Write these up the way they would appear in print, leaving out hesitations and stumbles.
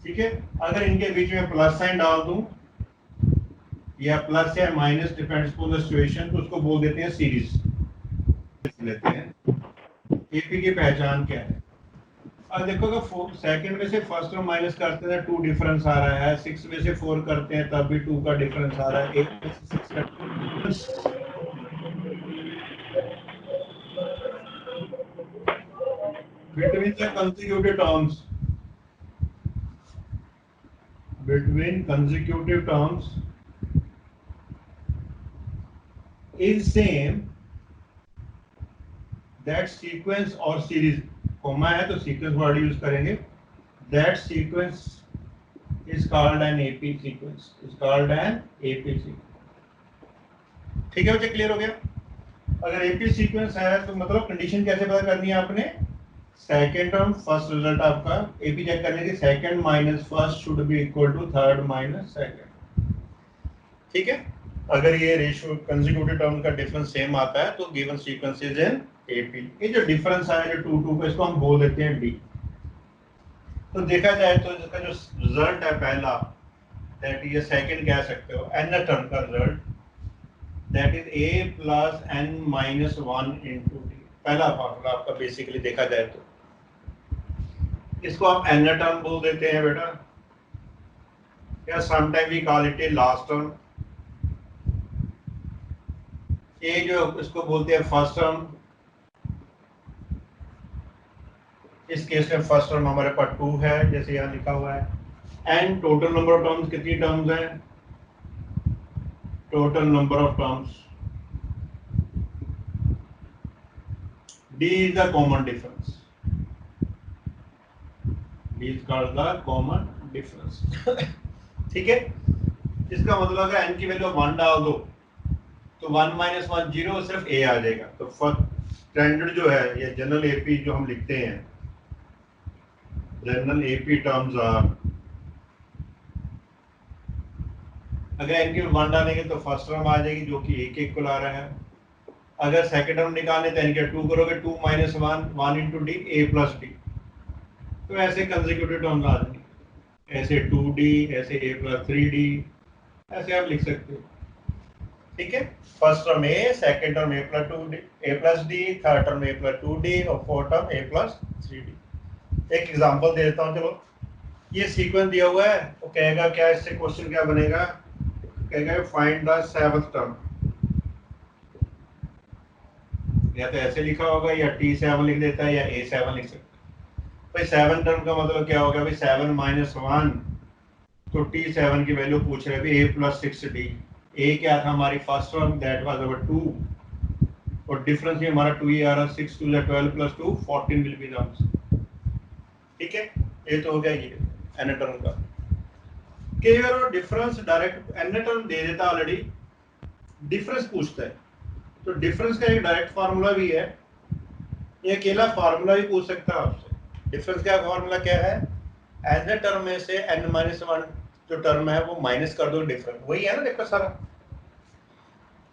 ठीक है, अगर इनके बीच में प्लस साइन डाल दूं या प्लस या minus depends on the situation, तो उसको बोल देते हैं सीरीज लेते हैं। एपी की पहचान क्या है? अब देखो अगर सेकंड में से फर्स्ट टर्म माइनस करते हैं 2 डिफरेंस आ रहा है, 6 में से 4 करते हैं तब भी 2 का डिफरेंस आ रहा है, 8 में से 6 का between the consecutive terms, between consecutive terms is same, that sequence or series, comma है तो सीक्वेंस वर्ड यूज करेंगे, that sequence is called an AP sequence, is called an AP sequence। ठीक है बच्चे, क्लियर हो गया? अगर AP सीक्वेंस है तो मतलब कंडीशन कैसे पता करनी है आपने? सेकेंड टर्म फर्स्ट रिजल्ट आपका एपी चेक करने की, second minus first should be equal to third minus second. ठीक है, अगर ये रेशियो कंसेक्यूटिव टर्म का डिफरेंस सेम आता है तो given sequence is in AP. ये जो डिफरेंस आया जो 2 2 का, इसको हम बोल देते हैं डी। तो देखा जाए तो इसका जो रिजल्ट है पहला, दैट ये सेकंड कह सकते हो, एन टर्म का result, that is a plus n minus 1 into d. पहला फॉर्मूला आपका बेसिकली देखा जाए तो इसको आप एन टर्म बोल देते हैं बेटा, या sometime we call it a last term. ये जो इसको बोलते हैं फर्स्ट टर्म, इस केस में फर्स्ट टर्म हमारे पास 2 है जैसे यहाँ लिखा हुआ है। N total number of terms कितनी टर्म्स हैं? Total number of terms. D is the common difference, d is called the common difference. ठीक है, इसका मतलब अगर एन की वैल्यू 1 डाल दो तो 1 माइनस 1 0, सिर्फ ए आ जाएगा। तो स्टैंडर्ड जो है ये जनरल एपी जो हम लिखते हैं, जनरल एपी टर्म्स आर, अगर एन की 1 डालेंगे तो फर्स्ट टर्म आ जाएगी जो कि ए के इक्वल आ रहा है। अगर सेकंड टर्म निकालने तो एन के 2 करोगे, 2 माइनस 1 1 इंटू डी, ए प्लस डी। तो ऐसे कंसेक्यूटिव टर्म्स आ जाएंगे, ऐसे 2d, ऐसे a प्लस 3d, ऐसे आप लिख सकते हो। ठीक है, first term a, second term a plus 2d, a plus d, third term a plus 2d और fourth term a plus 3d। एक एग्जांपल दे देता हूँ, चलो। ये सीक्वेंस दिया हुआ है तो कहेगा क्या, इससे क्वेश्चन क्या बनेगा, कहेगा फाइंड द सेवंथ टर्म। या तो ऐसे लिखा होगा या t7 लिख देता है या a7 लिख सकता है। भाई 7 टर्म का मतलब क्या हो गया भाई, 7 माइनस 1, तो t7 की वैल्यू पूछ रहे हैं a प्लस 6d। a क्या था हमारी फर्स्ट टर्म, दैट वाज अवर 2, और डिफरेंस भी हमारा 2 ही आ रहा, 6 2 12 plus 2 14 will be the answer. ठीक है, ये तो हो गया ये n टर्म का। कई बार डिफरेंस डायरेक्ट n टर्म दे देता ऑलरेडी, डिफरेंस पूछता है, तो डिफरेंस का एक डायरेक्ट फार्मूला भी है, ये अकेला फार्मूला भी पूछ सकता है आपसे। डिफरेंस का फार्मूला क्या है, एन टर्म में से n माइनस 1 जो टर्म है वो माइनस कर दो, डिफरेंस वही है ना। देखो सारा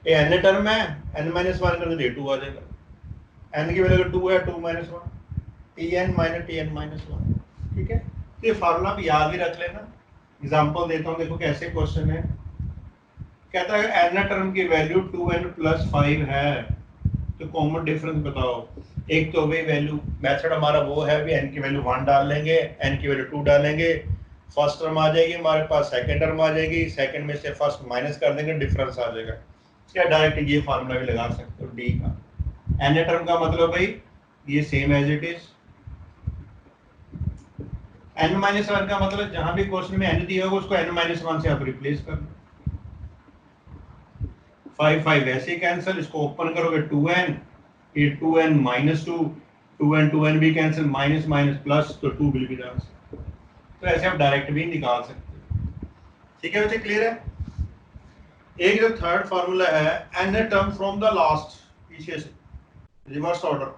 ये n टर्म है, n माइनस 1 कर दो 2 आ जाएगा, n की वैल्यू 2 है, 2 minus 1 tn minus tn minus 1। ठीक है, तो ये फार्मूला भी याद भी रख लेना। एग्जांपल देता हूँ, देखो कैसे क्वेश्चन है। कहता है n टर्म की वैल्यू 2n प्लस 5 है, तो कॉमन डिफरेंस बताओ। एक तो भाई वैल्यू मेथड हमारा वो है भी, n की वैल्यू 1 डाल लेंगे, n की वैल्यू 2 डालेंगे, फर्स्ट टर्म आ जाएगी हमारे पास, सेकंड टर्म आ जाएगी, सेकंड में से फर्स्ट माइनस कर देंगे, डिफरेंस आ जाएगा। क्या डायरेक्ट ये फार्मूला भी लगा सकते हो डी का। n टर्म का मतलब भाई ये same as it is, n minus 1 का मतलब जहां भी क्वेश्चन में n दिया होगा उसको n माइनस 1 से आप रिप्लेस कर दो। 5 5 वैसे ही कैंसिल, इसको ओपन करोगे 2n, ये 2n माइनस 2, 2n भी कैंसिल, माइनस माइनस प्लस, तो 2 विल बी द आंसर। तो ऐसे आप डायरेक्ट भी निकाल सकते हो। ठीक है बच्चे, क्लियर है? एक जो थर्ड फार्मूला है, n term from the last, पीछे से रिवर्स ऑर्डर।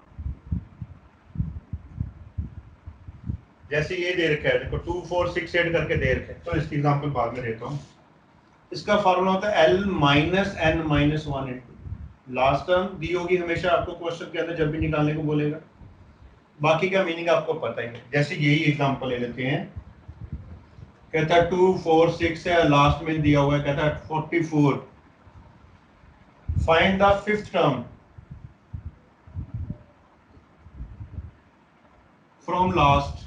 जैसे ये दे रखा है, देखो 2 4 6 8 करके दे रखे, तो इसकी एग्जांपल बाद में देता हूँ। इसका फार्मूला होता है l minus n minus 1 into last term दी होगी हमेशा आपको क्वेश्चन के अंदर जब भी निकालने को बोलेगा, बाकी का मीनिंग आपको पता ही है। जैसे यही एग्जांपल ले लेते हैं, कहता है 2 4 6 है, लास्ट में दिया हुआ है, कहता है 44। Find the fifth term from last.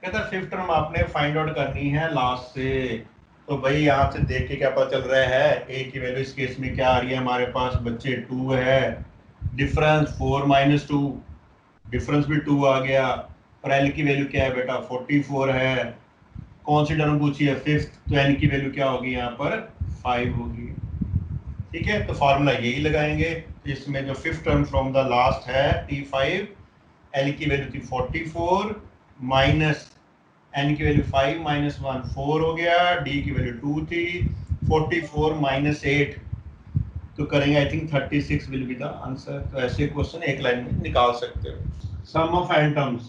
कहता है फिफ्थ टर्म आपने फाइंड आउट करनी है लास्ट से। तो भाई यहाँ से देख के क्या पता चल रहा है, ए की वैल्यू इस केस में क्या आ रही है हमारे पास बच्चे 2 है, डिफरेंस 4 - 2, डिफरेंस भी 2 आ गया, और एल की वैल्यू क्या है बेटा 44 है। कौन सी टर्म पूछी है फिफ्थ, तो एल की वैल्यू क्या होगी यहाँ पर 5 होगी। ठीक है, तो फार्मूला यही लगाएंगे। इसमें जो fifth term from the last है T5, एल की वैल्यू थी 44 माइनस एन की वैल्यू 5 - 1 4 हो गया, डी की वैल्यू 2 थी, 44 - 8 तो करेंगे I think 36 will be the answer. तो ऐसे क्वेश्चन एक लाइन में निकाल सकते हो। सम ऑफ एन टर्म्स,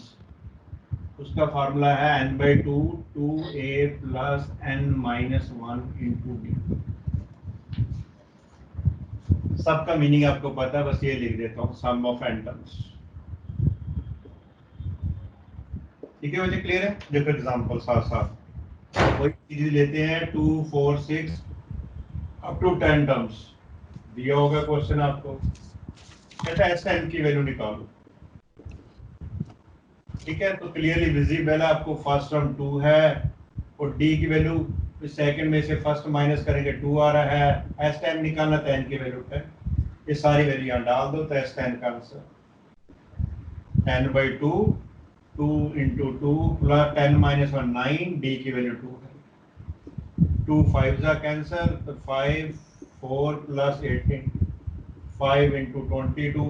उसका फार्मूला है n/2 2a plus n - 1 into D. सबका मीनिंग आपको पता है, बस ये लिख देता हूँ सम ऑफ एन टर्म्स। ठीक है बच्चे, क्लियर है? देखो एग्जांपल साथ साथ वही चीज लेते हैं 2 4 6 अप टू 10 टर्म्स दिया होगा क्वेश्चन आपको, कहता है एस एन की वैल्यू निकालो। ठीक है, तो क्लियरली विजिबल है आपको फर्स्ट टर्म 2 है, और डी की वैल्यू सेकंड में से फर्स्ट माइनस करेंगे 2 आ रहा है, एस टेन निकालना तो एन की वैल्यू 10, ये सारी वैल्यू यहाँ डाल दो तो एस टेन का आंसर 10/2 2 × 2 प्लस 10 - 1 9, डी की वैल्यू 2 है, 2 5 जा कैंसर, तो 5 4 प्लस 18 5 × 22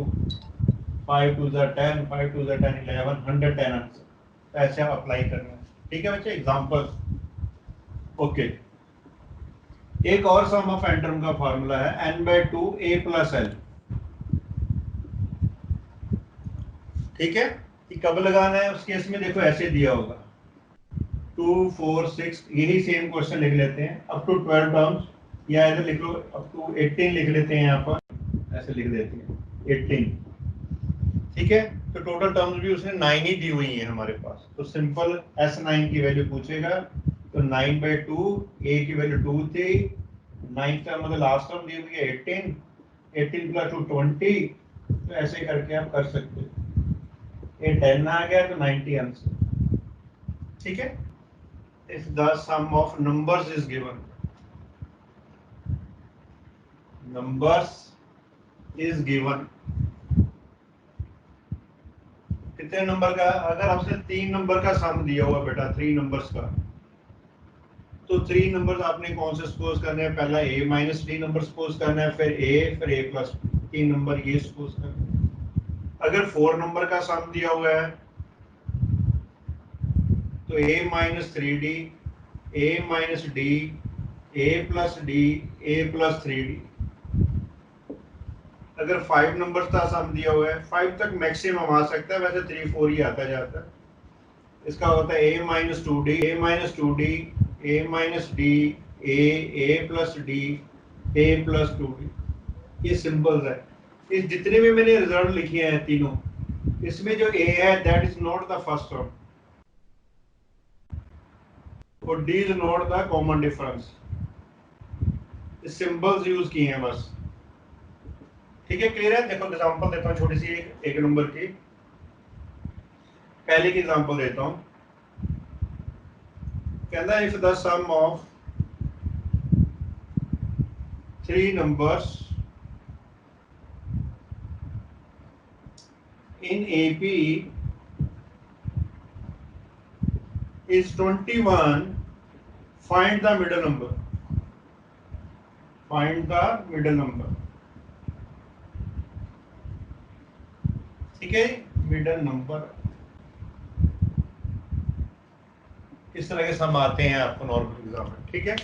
5 2 जा 10 5 2 जा 10 11 110 आंसर। तो ऐसे हम अप्लाई करना है। ठीक है बच्चे, एग्जांपल। ओके, एक और सम ऑफ एन टर्म का फार्मूला है n/2 a + l। ठीक है, कि कब लगाना है उस केस में देखो ऐसे दिया होगा 2 4 6, यही सेम क्वेश्चन लिख लेते हैं अप टू 12 टर्म्स, या इधर लिख लो अप टू 18 लिख लेते हैं, यहाँ पर ऐसे लिख देते हैं 18। ठीक है, तो टोटल टर्म्स भी उसने 9 ही दी हुई है हमारे पास, तो सिंपल S9 की वैल्यू पूछेगा, तो 9/2 a की वैल्यू 2 थी, 9 टर्म मतलब लास्ट टर्म दी हुई है 18, 18 + 2 20, तो ऐसे करके आप कर सकते हो। ये 10 आ गया तो 90 आंसर। ठीक है, if the sum of numbers is given, numbers is given, कितने नंबर का, अगर आपसे 3 नंबर का सम दिया हुआ बेटा 3 नंबर्स का, तो 3 नंबर्स आपने कौन से सपोज करने हैं, पहला a - d नंबर सपोज करना है, फिर a फिर a + 3 नंबर ये सपोज करना है। अगर 4 नंबर का सम दिया हुआ है तो a - 3d, a - d, a + d, a + 3d। अगर 5 नंबर का सम दिया हुआ है, 5 तक मैक्सिमम आ सकता है, वैसे 3 4 ही आता जाता है। इसका होता है a - 2d, a - 2d, a - d, a + d, a + 2d। ये सिंबल्स है। इस जितने भी मैंने रिजल्ट लिखे हैं तीनों, इसमें जो a है that is not the first term, और d is not the common difference. Symbols use किए हैं बस। ठीक है, क्लियर है? देखो एग्जांपल देता हूँ छोटी सी, एक नंबर की पहले की एग्जांपल देता हूँ। कहता है if the sum of 3 numbers in AP is 21, find the middle number, find the middle number। ठीक है, मिडल नंबर इस तरह के सम आते हैं आपको नॉर्मल एग्जाम में। ठीक है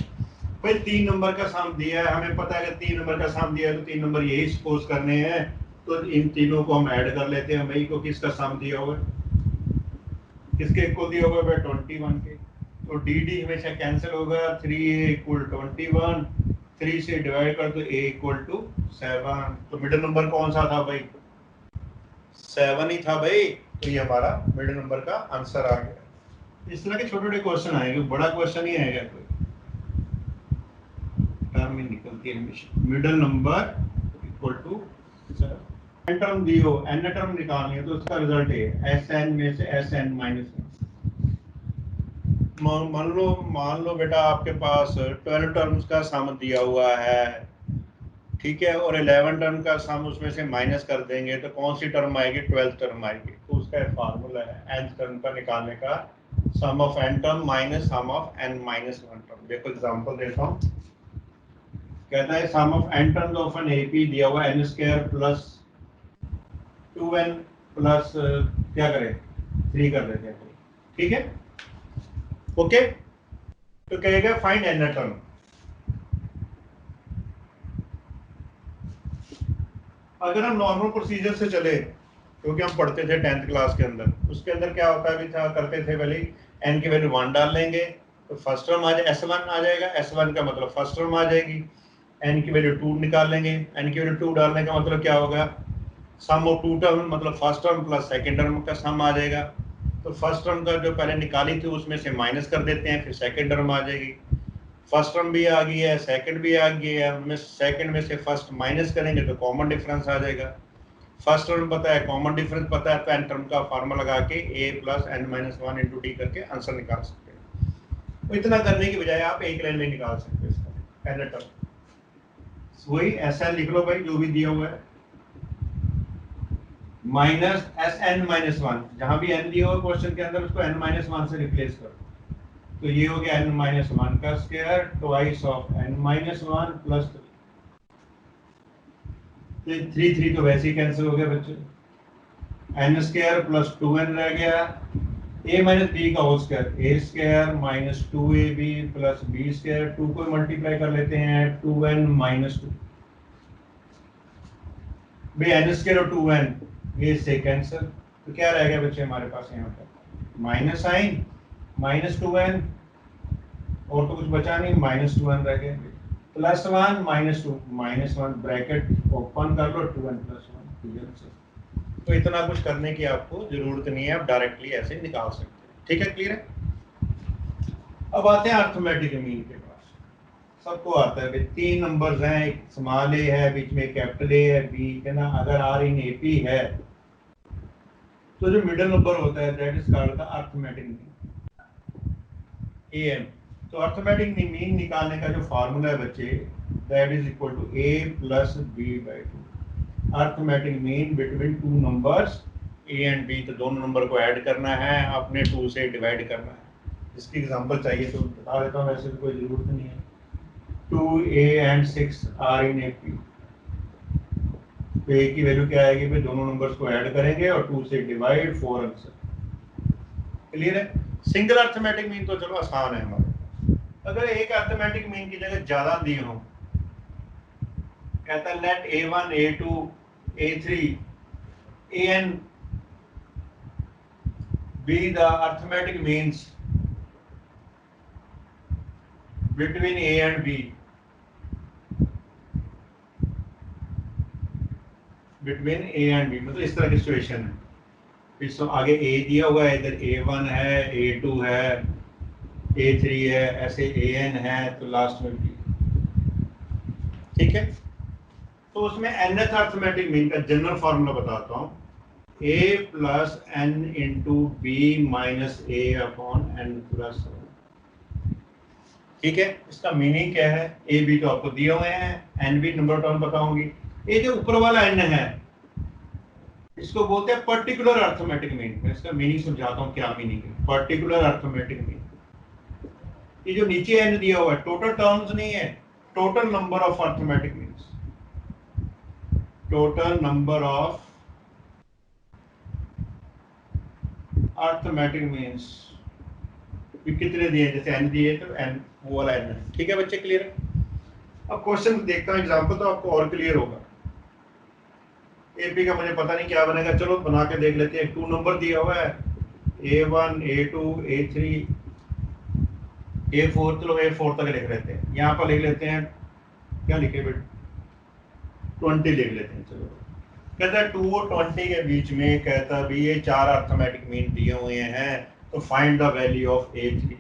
भाई, 3 नंबर का सम दिया है, हमें पता है कि 3 नंबर का सम दिया है तो 3 नंबर यही सपोज करने हैं, तो इन तीनों को हम ऐड कर लेते हैं। भाई को किसका सम दिया हुआ है, किसके इक्वल दिया हुआ है, 21 के, तो डी डी हमेशा कैंसिल होगा, 3a = 21, 3 से डिवाइड कर तो a = 7, तो मिडिल नंबर कौन सा था भाई, 7 ही था भाई, तो ये हमारा मिडिल नंबर का आंसर आ गया। इस तरह के छोटे छोटे क्वेश्चन आएंगे, बड़ा क्वेश्चन ही आएगा कोई, टर्म ही निकलती है हमेशा। Middle number equal to n term दी हो, एन टर्म निकालनी है तो उसका रिजल्ट है एस एन में से एस एन माइनस मान लो बेटा आपके पास 12 टर्म्स का सम दिया हुआ है, ठीक है, और 11 टर्म का सम उसमें से माइनस कर देंगे तो कौन सी टर्म आएगी? 12th टर्म आएगी। तो उसका फार्मूला है एन टर्म का निकालने का, sum of n term minus sum of n minus 1 term. देखो एग्जांपल देता हूँ, कहता है sum of n terms of an AP दिया हुआ N square plus 2n plus क्या करें 3 कर देते हैं, ठीक है, ओके। तो कहेगा फाइंड एन टर्म। अगर हम नॉर्मल प्रोसीजर से चले, क्योंकि हम पढ़ते थे 10th क्लास के अंदर, उसके अंदर क्या होता है था, करते थे पहले एन की वैल्यू 1 डाल लेंगे तो फर्स्ट टर्म आ जाए S1 आ जाएगा, S1 का मतलब फर्स्ट टर्म आ जाएगी। एन की वैल्यू 2 निकाल लेंगे, एन की वैल्यू 2 डालने का मतलब क्या होगा, सम ऑफ 2 टर्म मतलब first term plus second term का सम आ जाएगा। तो फर्स्ट टर्म का जो पहले निकाली थी उसमें से माइनस कर देते हैं, फिर सेकंड टर्म आ जाएगी। फर्स्ट टर्म भी आ गई है, सेकंड भी आ गई है, उनमें सेकंड में से फर्स्ट माइनस करेंगे तो कॉमन डिफरेंस आ जाएगा। फर्स्ट टर्म पता है, कॉमन डिफरेंस पता है, तो एन टर्म का फार्मूला लगा के a plus n minus 1 into d करके आंसर निकाल सकते हैं। तो इतना करने की बजाय आप एक लाइन में निकाल सकते हैं इसका एन टर्म। वही ऐसा लिख लो भाई जो भी दिया हुआ है, माइनस एस एन माइनस 1, जहां भी एन दिया हुआ क्वेश्चन के अंदर उसको एन माइनस 1 से रिप्लेस करो। तो ये हो गया एन माइनस 1 का square twice of n minus 1 plus 3, 3 तो वैसे ही कैंसिल हो गया बच्चे, एन स्क्वायर प्लस 2n रह गया, a माइनस बी का whole square, a square minus 2ab plus b square, 2 को मल्टीप्लाई कर लेते हैं 2n माइनस 2, भाई एन स्क्वायर और 2n ये से कैंसिल, तो क्या रह गया बच्चे हमारे पास यहाँ पर माइनस साइन माइनस 2n, और तो कुछ बचा नहीं, माइनस 2n रह गया, plus 1 minus 2 minus 1 bracket open कर लो 2n प्लस 1। तो इतना कुछ करने की आपको जरूरत नहीं है, आप डायरेक्टली ऐसे निकाल सकते हैं, ठीक है, क्लियर है। अब आते हैं अर्थमेटिक मीन के पास, सबको आता है भाई 3 नंबर्स हैं, एक स्मॉल ए है, बीच में कैपिटल ए है, बी है ना, अगर आर इन एपी है तो जो मिडिल नंबर होता है that is called the arithmetic mean, M. तो अर्थमेटिक मीन निकालने का जो फार्मूला है बच्चे, that is equal to a plus b by 2। Arithmetic mean between 2 numbers a and b, तो दोनों नंबर को ऐड करना है, अपने 2 से डिवाइड करना है। इसकी एग्जांपल चाहिए तो बता देता हूँ, वैसे तो कोई जरूरत नहीं है। 2a and 6 are in AP, तो a की वैल्यू क्या आएगी भाई, दोनों नंबर्स को ऐड करेंगे और 2 से डिवाइड 4 आंसर, क्लियर है। सिंगल अर्थमेटिक मीन तो चलो आसान है हमारे। अगर एक अर्थमेटिक मीन की जगह ज्यादा दी हो, कहता है late a1 a2 a3 an be the arithmetic means between a and b, between a and b, मतलब इस तरह की सिचुएशन है। इस आगे a दिया हुआ है, इधर a1 है, a2 है, a3 है, ऐसे an है, तो लास्ट में b, ठीक है। तो उसमें nth अर्थमेटिक मीन का जनरल फार्मूला बताता हूँ, a plus n into b minus a upon n plus, ठीक है। इसका मीनिंग क्या है, a b तो आपको दिए हुए हैं, n भी नंबर टर्म बताऊंगी। ये जो ऊपर वाला n है इसको बोलते हैं पर्टिकुलर अर्थमेटिक मीन। मैं इसका मीनिंग समझाता हूँ क्या मीनिंग है पर्टिकुलर अर्थमेटिक मीन। ये जो नीचे n दिया हुआ है टोटल टर्म्स नहीं है, total number of arithmetic means, total number of arithmetic means कितने दिए, जैसे n दिए तो n वो वाला n है, ठीक है बच्चे, क्लियर है। अब क्वेश्चन देखता हूँ एग्जांपल तो आपको और क्लियर होगा। एपी का मुझे पता नहीं क्या बनेगा, चलो बना के देख लेते हैं। 2 नंबर दिया हुआ है a1 a2 a3 a4, चलो a4 तक लिख लेते हैं, यहाँ पर लिख लेते हैं, क्या लिखे बेटे 20 लिख लेते हैं। चलो कहता है 2 और 20 के बीच में, कहता भी ये 4 अर्थमेटिक मीन दिए हुए हैं, तो find the value of A3,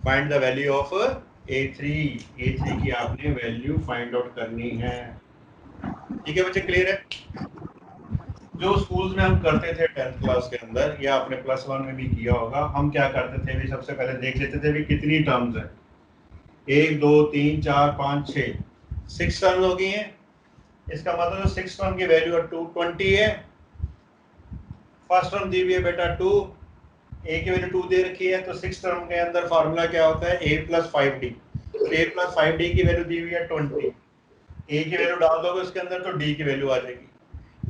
find the value of A3 की आपने वैल्यू फाइंड आउट करनी है। ठीक है बच्चे, क्लियर है? जो स्कूल्स में हम करते थे 10th क्लास के अंदर, या आपने +1 में भी किया होगा, हम क्या करते थे भी, सबसे पहले देख लेते थे भी कितनी टर्म्स है। 1 2 3 4 5 6 6 टर्म्स हो गई हैं। इसका मतलब 6 टर्म की वैल्यू 220 है। फर्स्ट टर्म दी हुई है बेटा 2, ए की वैल्यू 2 दे रखी है, तो 6 टर्म के अंदर फार्मूला क्या होता है, a + 5d। a + 5d की वैल्यू दी हुई है 20, ए की वैल्यू डाल दोगे उसके अंदर तो d की वैल्यू आ जाएगी।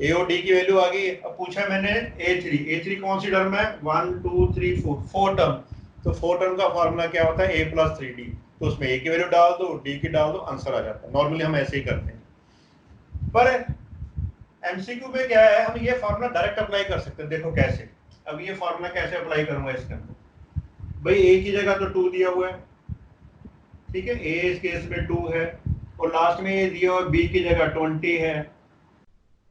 ए और डी की वैल्यू आ गई। अब पूछा मैंने A3 कौन सी टर्म है, 1 2 3 4 टर्म। तो 4 टर्म का फार्मूला क्या होता है, a + 3d। तो उसमें a की वैल्यू डाल दो, d की डाल दो, आंसर आ जाता है। नॉर्मली हम ऐसे ही करते हैं, पर एमसीक्यू में क्या है, हम ये फार्मूला डायरेक्ट अप्लाई कर सकते हैं। देखो कैसे, अब ये फार्मूला कैसे अप्लाई करूंगा इसके अंदर। भाई ए की जगह तो 2 दिया हुआ है, ठीक है, ए इस केस में 2 है, और लास्ट में ये दिया हुआ बी की जगह 20 है।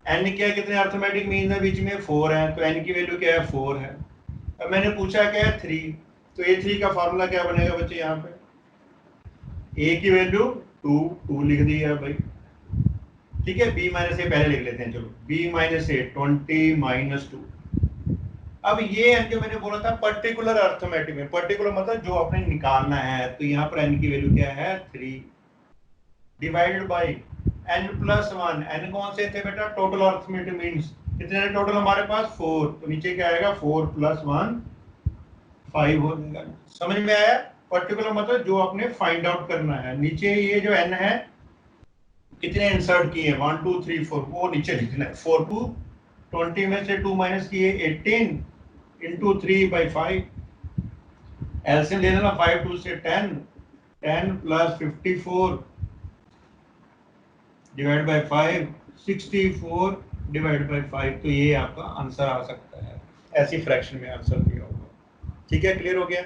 एन क्या, कितने अर्थमेटिक मीन है बीच में, 4 है, तो एन की वैल्यू क्या है, 4 है। अब मैंने पूछा क्या है, 3, तो A3 का फार्मूला क्या बनेगा बच्चे, यहाँ पे ए की वैल्यू 2 लिख दी है भाई, ठीक है। b - a पहले लिख लेते हैं, चलो b - a 20 - 2। अब ये है जो मैंने बोला था पर्टिकुलर अर्थमेटिक में, पर्टिकुलर मतलब जो आपने निकालना है, तो यहाँ पर n की वैल्यू क्या है, 3 डिवाइडेड बाय n + 1। n कौन से थे बेटा, टोटल अर्थमेटिक मीन्स कितने टोटल हमारे पास, 4, तो नीचे क्या आएगा, 4 + 1 5 हो जाएगा। समझ में आया? पर्टिकुलर मतलब जो आपने फाइंड आउट करना है। नीचे ये जो n है कितने इंसर्ट किए, 1 2 3 4, वो नीचे लिखना है। 4 2 20 में से 2 माइनस किए 18 इंटू 3/5, एलसीएम ले लेना, 5 2 से 10, 10 + 54 डिवाइड बाय 5, 64 डिवाइड बाय 5। तो ये आपका आंसर आ सकता है, ऐसी फ्रैक्शन में आंसर दिया होगा। ठीक है, क्लियर हो गया?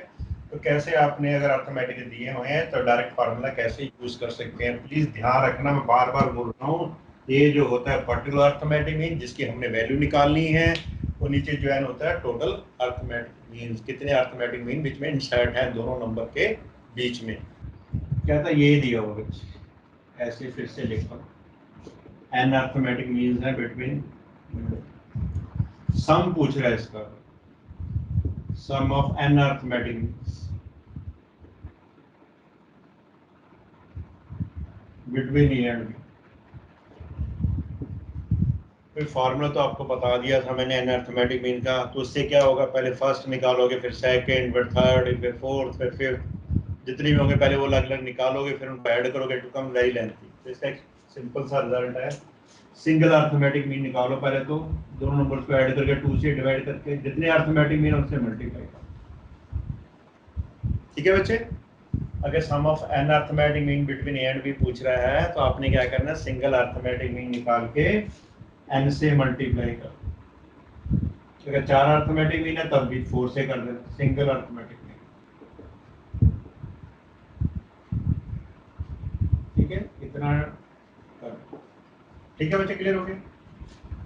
तो कैसे आपने अगर अर्थमेटिक दिए हुए हैं तो डायरेक्ट फार्मूला कैसे यूज कर सकते हैं, प्लीज ध्यान रखना, मैं बार बार बोल रहा हूँ। ये जो होता है पर्टिकुलर अर्थमेटिक मीन, जिसकी हमने वैल्यू निकालनी है, वो नीचे जो है होता है टोटल अर्थमेटिक मीन, कितने अर्थमेटिक मीन बीच में इंसर्ट है दोनों नंबर के बीच में। क्या था, ये दिया होगा, ऐसे फिर से लिखा, एन अर्थमेटिक मीन्स है बिटवीन, सम पूछ रहा है इसका, sum of n arithmetic means between a and b. फिर फार्मूला तो आपको बता दिया था मैंने एन अर्थमेटिक मीन का, तो उससे क्या होगा, पहले फर्स्ट निकालोगे, फिर सेकंड, फिर थर्ड, फिर फोर्थ, फिर फिफ्थ, जितनी भी होंगे पहले वो अलग अलग निकालोगे, फिर उनको ऐड करोगे, टू कम वेरी लेंथी। तो इसका एक सिंपल सा रिजल्ट है, सिंगल अर्थमेटिक मीन निकालो पहले, तो दोनों नंबर्स को ऐड करके 2 से डिवाइड करके जितने अर्थमेटिक मीन उनसे मल्टीप्लाई करो। ठीक है बच्चे? अगर sum of n arithmetic mean between a and b पूछ रहा है, तो आपने क्या करना है, सिंगल अर्थमेटिक मीन निकाल के एन से मल्टीप्लाई करो। अगर 4 अर्थमेटिक मीन है तब भी 4 से कर देना, सिंगल अर्थमेटिक मीन। ठीक है, इतना कर, ठीक है बच्चे, क्लियर हो गया?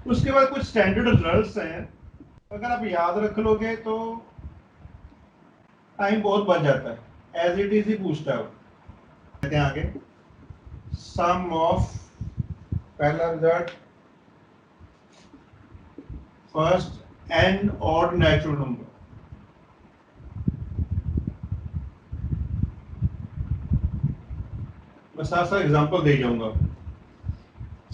उसके बाद कुछ स्टैंडर्ड रिजल्ट्स हैं, अगर आप याद रख लोगे तो टाइम बहुत बच जाता है, एज इट इज ही पूछता है। कहते हैं आगे, सम ऑफ, पहला result, first n odd natural number. मैं साथ साथ एग्जांपल दे जाऊंगा।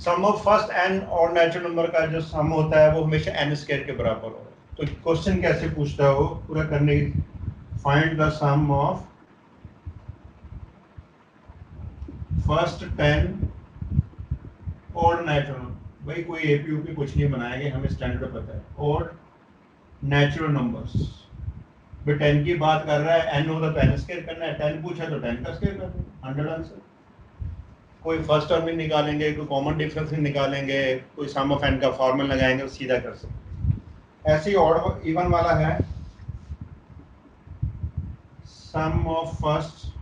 Sum of first n odd natural number का जो सम होता है वो हमेशा एन स्क्वायर के बराबर होगा। तो क्वेश्चन कैसे पूछता है वो पूरा करने की, find the sum of first 10 odd natural, भाई कोई एपीयूपी कुछ नहीं बनाएंगे, हमें स्टैंडर्ड पता है, ऑड नेचुरल नंबर्स। 10 की बात कर रहा है, एन होगा तो एन स्क्वायर करना है, 10 पूछा तो 10 का स्क्वायर करना है, 100 आंसर। कोई फर्स्ट टर्म नहीं निकालेंगे, कोई कॉमन डिफरेंस नहीं निकालेंगे, कोई सम ऑफ एन का फॉर्मूला लगाएंगे, सीधा कर सकते। ऐसे ही ऑड इवन वाला है, sum of first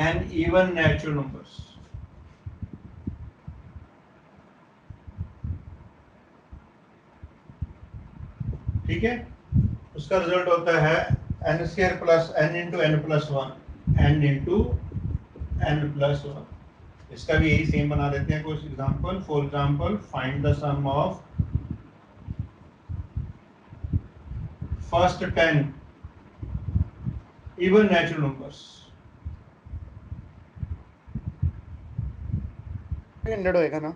n even natural numbers. ठीक है, उसका रिजल्ट होता है n square plus n into n plus one, n into n plus one. इसका भी यही सेम बना देते हैं कुछ example. For example, find the sum of first 10 even natural numbers. 100 होएगा ना।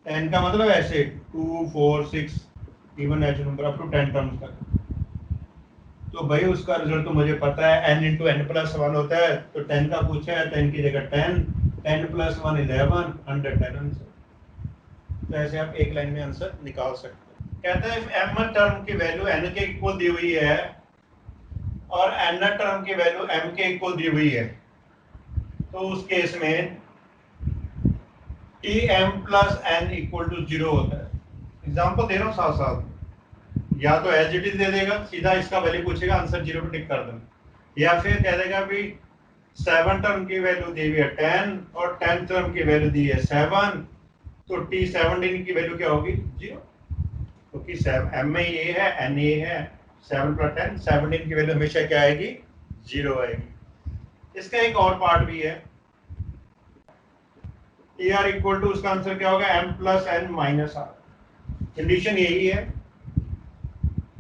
10 का मतलब ऐसे 2 4 6 even natural number up to 10 terms तक। तो भाई उसका रिजल्ट तो मुझे पता है, n into n plus one होता है, तो 10 का पूछा है, 10 की जगह 10, 10 प्लस वन 11, 110 आंसर। तो ऐसे आप एक लाइन में आंसर निकाल सकते हैं। कहता है m टर्म की वैल्यू n के इक्वल दी हुई है और n टर्म की वैल्यू m के इक्वल दी हुई है, तो उस केस में m plus n equal to 0 होता है। एग्जाम्पल दे रहा हूँ साथ साथ, या तो एज इट इज दे देगा, सीधा इसका वैल्यू पूछेगा, आंसर 0 पे टिक कर देना, या फिर कह देगा भी 7 टर्म की वैल्यू दी हुई है 10 और 10 टर्म की वैल्यू दी है 7, तो t17 की वैल्यू क्या होगी 0, क्योंकि m में ये है n ये है, 7 प्लस 10 17 की वैल्यू हमेशा क्या आएगी 0 आएगी। इसका एक और पार्ट भी है, TR इक्वल टू उसका आंसर क्या होगा m plus n minus r। Condition यही है,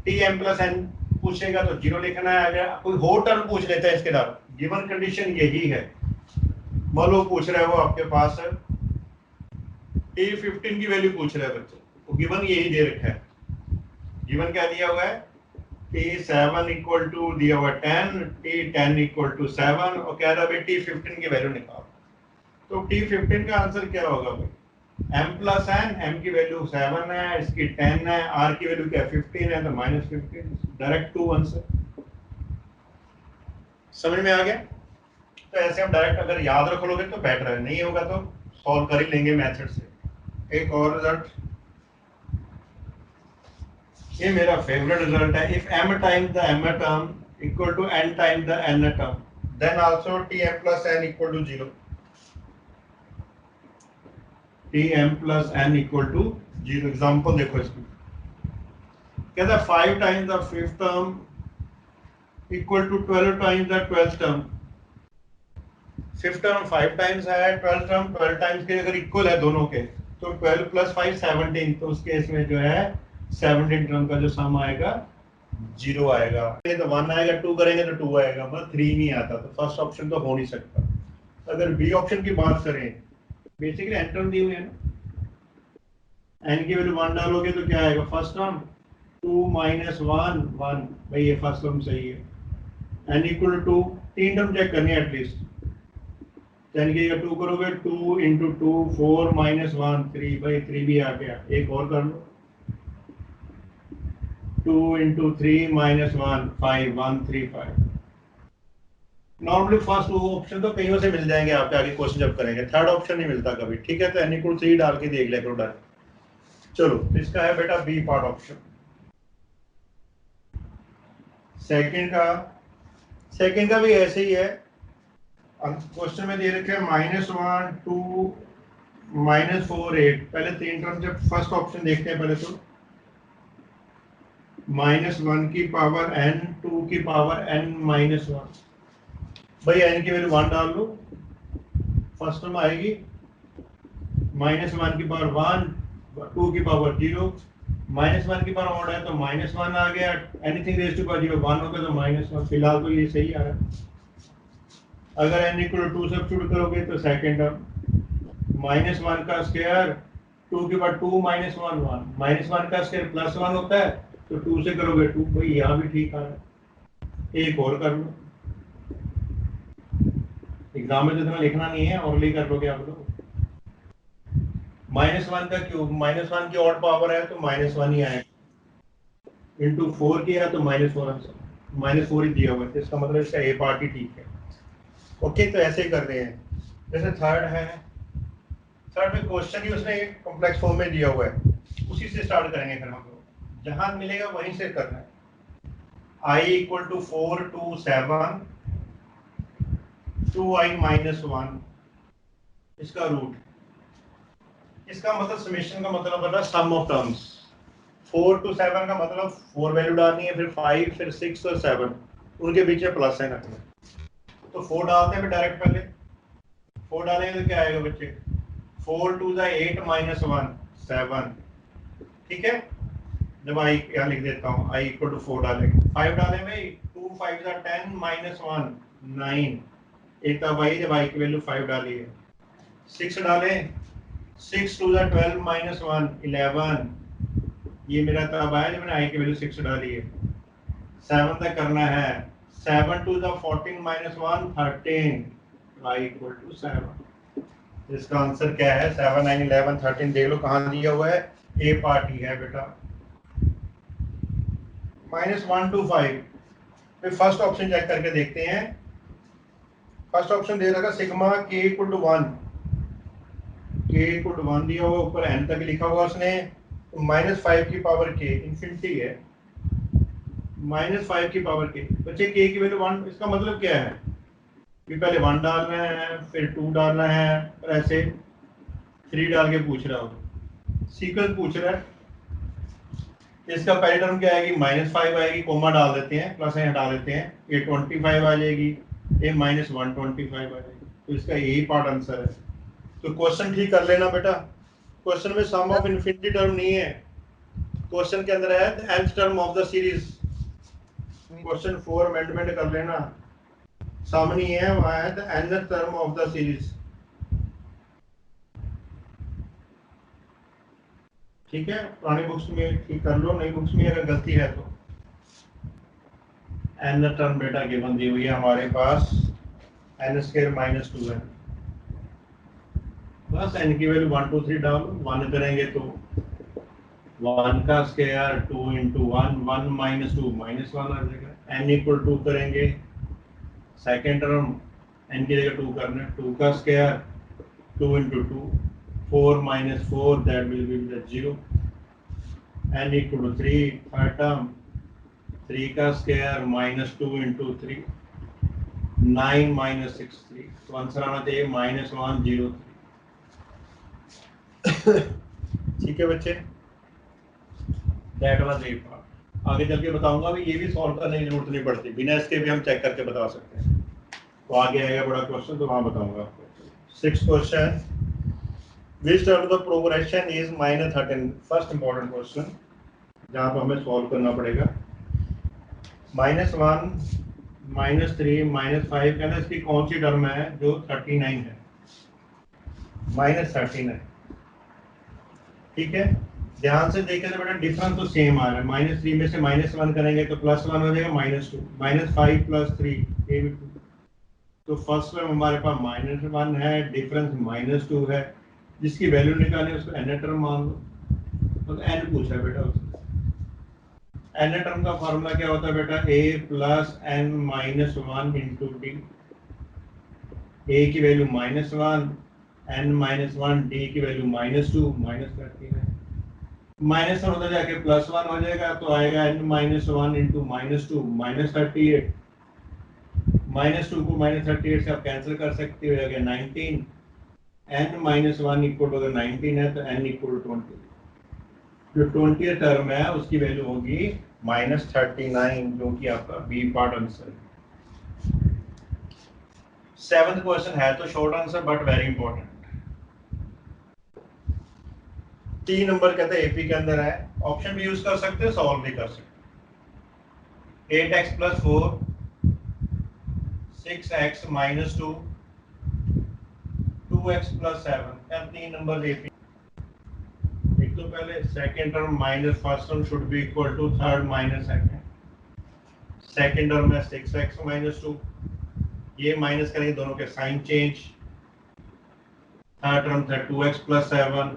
Tm प्लस n पूछेगा तो 0 लिखना है, अगर कोई हो टर्म पूछ लेता है इसके बाद, गिवन कंडीशन यही है। मान लो पूछ रहा है वो आपके पास T15 की वैल्यू पूछ रहा है बच्चे, तो गिवन यही दे रखा है। गिवन क्या दिया हुआ है, T7 इक्वल टू दिया हुआ 10, T10 इक्वल टू 7 और कह रहा है T15 की वैल्यू निकाल। तो T15 का आंसर क्या होगा भाई, m प्लस n, m की वैल्यू 7 है, इसकी 10 है, r की वैल्यू क्या 15 है, तो माइनस 15, डायरेक्ट 2 आंसर। समझ में आ गया? तो ऐसे हम डायरेक्ट अगर याद रख लोगे तो बेटर है, नहीं होगा तो सॉल्व कर ही लेंगे मेथड से। एक और रिजल्ट, ये मेरा फेवरेट रिजल्ट है, if m times the m term equal to n times the n term, then also tm plus n equal to 0। Tm plus n equal to 0। Example देखो इसकी, कहता है 5 times the fifth term equal to 12 times the 12th term. Fifth term 5 times है, 12th term 12 times के अगर equal है दोनों के, तो 12 प्लस 5 17, तो उस केस में जो है 17 टर्म का जो सम आएगा 0 आएगा। तो 1 आएगा, 2 करेंगे तो 2 आएगा, बस 3 नहीं आता, तो फर्स्ट ऑप्शन तो हो नहीं सकता। अगर बी ऑप्शन की बात करें, बेसिकली n टर्म दी हुई है ना, n की वैल्यू 1 डालोगे तो क्या आएगा, फर्स्ट टर्म 2 माइनस 1 1, भाई ये फर्स्ट टर्म सही है। n equal to 3 term check करनी है एटलीस्ट, 10 की जगह 2 करोगे, 2 इंटू 2 4 माइनस 1 3, भाई 3 भी आ गया। एक और कर लो, 2 इंटू 3 माइनस 1 5 1 3 5। नॉर्मली फर्स्ट दो ऑप्शन तो कहीं से मिल जाएंगे आपके आगे क्वेश्चन जब करेंगे, थर्ड ऑप्शन नहीं मिलता कभी, ठीक है? तो n इक्वल 3 डाल के देख लिया करो डायरेक्ट। चलो इसका है बेटा बी पार्ट ऑप्शन। सेकंड का भी ऐसे ही है, क्वेश्चन में दे रखे -1 2 -4 8। पहले 3 टर्म जब फर्स्ट ऑप्शन देखते हैं, पहले तो -1 की पावर n 2 की पावर n -1, भाई n की वैल्यू 1 डाल लो, फर्स्ट टर्म आएगी -1 की पावर 1 2 की पावर 0, -1 की पावर ऑड है तो -1 आ गया, एनीथिंग रेज़ टू पावर 0 1 होगा तो -1, फिलहाल तो ये सही आ रहा है। अगर n इक्वल टू 2 सब्स्टिट्यूट करोगे तो सेकंड टर्म -1 का स्क्वायर 2 की पावर 2 -1 1, -1 का स्क्वायर +1 होता है, तो 2 से करोगे 2, भाई यहाँ भी ठीक आ रहा है। एक और कर लो, एग्जाम में जितना लिखना नहीं है और कर लोगे आप लोग। -1 का क्यूब, -1 की ऑड पावर है तो -1 ही आएगा, इंटू 4 किया तो -4 आंसर, -4 ही दिया हुआ है, इसका मतलब इसका ए पार्ट ही ठीक है। ओके, तो ऐसे ही कर रहे हैं। जैसे थर्ड है, थर्ड में क्वेश्चन ही उसने एक कॉम्प्लेक्स फॉर्म में दिया हुआ है, उसी से स्टार्ट करेंगे फिर हम लोग, जहां मिलेगा वहीं से करना है। i इक्वल टू 4 2 7 2i -1, इसका रूट, इसका मतलब समेशन का मतलब है सम ऑफ टर्म्स। 4 to 7 का मतलब 4 वैल्यू डालनी है, फिर 5, फिर 6 और 7, उनके बीच में प्लस साइन रखना है। तो 4 डालते हैं डायरेक्ट, पहले 4 डालेंगे तो क्या आएगा बच्चे, 4 to the 8 minus 1 7, ठीक है। जब आई यहाँ लिख देता हूँ, आई इक्वल टू 4 डालेंगे, 5 डालें भाई, 2 5 10 minus 1 9, एक तब आई जब आई की वैल्यू 5 डाली है। 6 डालें, 6 to the 12 minus 1 11, ये मेरा तब आया जब मैंने आई की वैल्यू 6 डाली है। 7 तक करना है, 7 to the 14 minus 1 13, I equal to 7। इसका आंसर क्या है, 7 9 11 13, देख लो कहाँ दिया हुआ है, ए पार्ट ही है बेटा। -1 to 5, फिर फर्स्ट ऑप्शन चेक करके देखते हैं। फर्स्ट ऑप्शन दे रखा सिग्मा के इक्वल टू 1, के इक्वल टू 1 दिया हुआ, ऊपर एन तक लिखा हुआ उसने, -5 की पावर के, इंफिनिटी है, -5 की पावर के। बच्चे के की वैल्यू 1, इसका मतलब क्या है कि पहले 1 डालना है, फिर 2 डालना है, और ऐसे 3 डाल के पूछ रहा हो, सीक्वेंस पूछ रहा है। इसका पहली टर्म क्या आएगी, -5 आएगी, कोमा डाल देते हैं, प्लस हटा देते हैं, ये 25 आ जाएगी, ये -125 आ जाएगी। तो इसका यही पार्ट आंसर है। तो क्वेश्चन ठीक कर लेना बेटा, क्वेश्चन में सम ऑफ इनफिनिटी टर्म नहीं है, क्वेश्चन के अंदर है nth term of the series. Question 4 amendment कर लेना, सम नहीं है, वहां है the nth term of the series, ठीक है। पुरानी बुक्स में ठीक कर लो, नई बुक्स में अगर गलती है तो। n टर्म बेटा गिवन दी हुई है हमारे पास, n² -2 है, बस n की वैल्यू 1 2 3 डालो, 1 करेंगे तो 1 का स्क्वायर 2 into 1, 1 - 2 -1 आ जाएगा। n इक्वल 2 करेंगे, सेकेंड टर्म n की जगह 2 करना है, 2 का square 2 into 2, 4 - 4, that will be the 0, n equal to 3, third term 3 का स्क्वायर -2 into 3, 9 - 6 3, तो आंसर आना चाहिए -103। ठीक है बच्चे, दैट वाज ए पार्ट। आगे चल के बताऊंगा, अभी ये भी सॉल्व करने की जरूरत नहीं पड़ती, बिना इसके भी हम चेक करके बता सकते हैं। तो आगे आएगा बड़ा क्वेश्चन, तो वहां बताऊंगा आपको। 6th question, which term of the progression is -13? First important question जहां पर हमें सॉल्व करना पड़ेगा। -1 -3 -5, कहना इसकी कौन सी टर्म है जो 39 है, -13 है, ठीक है। ध्यान से देखें तो बेटा डिफरेंस तो सेम आ रहा है, -3 में से -1 करेंगे तो +1 हो जाएगा, -2 -5 + 3 ये भी 2। तो फर्स्ट टर्म हमारे पास -1 है, डिफरेंस -2 है, जिसकी वैल्यू निकालनी है उसको n टर्म मान लो। तो n पूछा है बेटा उसने, n टर्म का फॉर्मूला क्या होता है बेटा, a + n - 1 into d, a की वैल्यू -1, n - 1, d की वैल्यू -2, -13 है, -1 होता जाके +1 हो जाएगा, तो आएगा n - 1 into -2 -38, -2 को -38 से आप कैंसिल कर सकते हो, जाएगा 19, n - 1 इक्वल टू, अगर 19 है तो n इक्वल टू 20, जो 20th टर्म है उसकी वैल्यू होगी -39, जो कि आपका बी पार्ट आंसर है। 7th क्वेश्चन है तो short answer but very important. 3 number कहते हैं एपी के अंदर है, ऑप्शन भी यूज कर सकते हैं, सॉल्व भी कर सकते हैं। 8x + 4, 6x - 2, 2x + 7, क्या 3 नंबर एपी। एक तो पहले second term minus first term should be equal to third minus second. Second term है 6x - 2, ये माइनस करेंगे, दोनों के साइन चेंज। थर्ड टर्म था 2x + 7,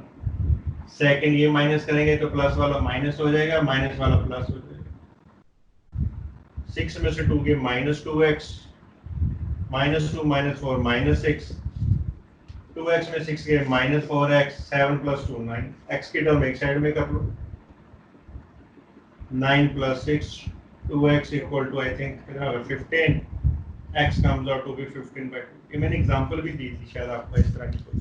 सेकंड ये माइनस करेंगे तो प्लस वाला माइनस हो जाएगा, माइनस वाला प्लस हो जाएगा। 6 में से 2 के -2x, -2 - 4 -6, 2x में 6 के -4x, 7 + 2 9, x की टर्म एक साइड में कर लो, 9 + 6, 2x equal to I think 15, x comes out to be 15/2। ये मैंने एग्जांपल भी दी थी शायद आपको इस तरह की कोई।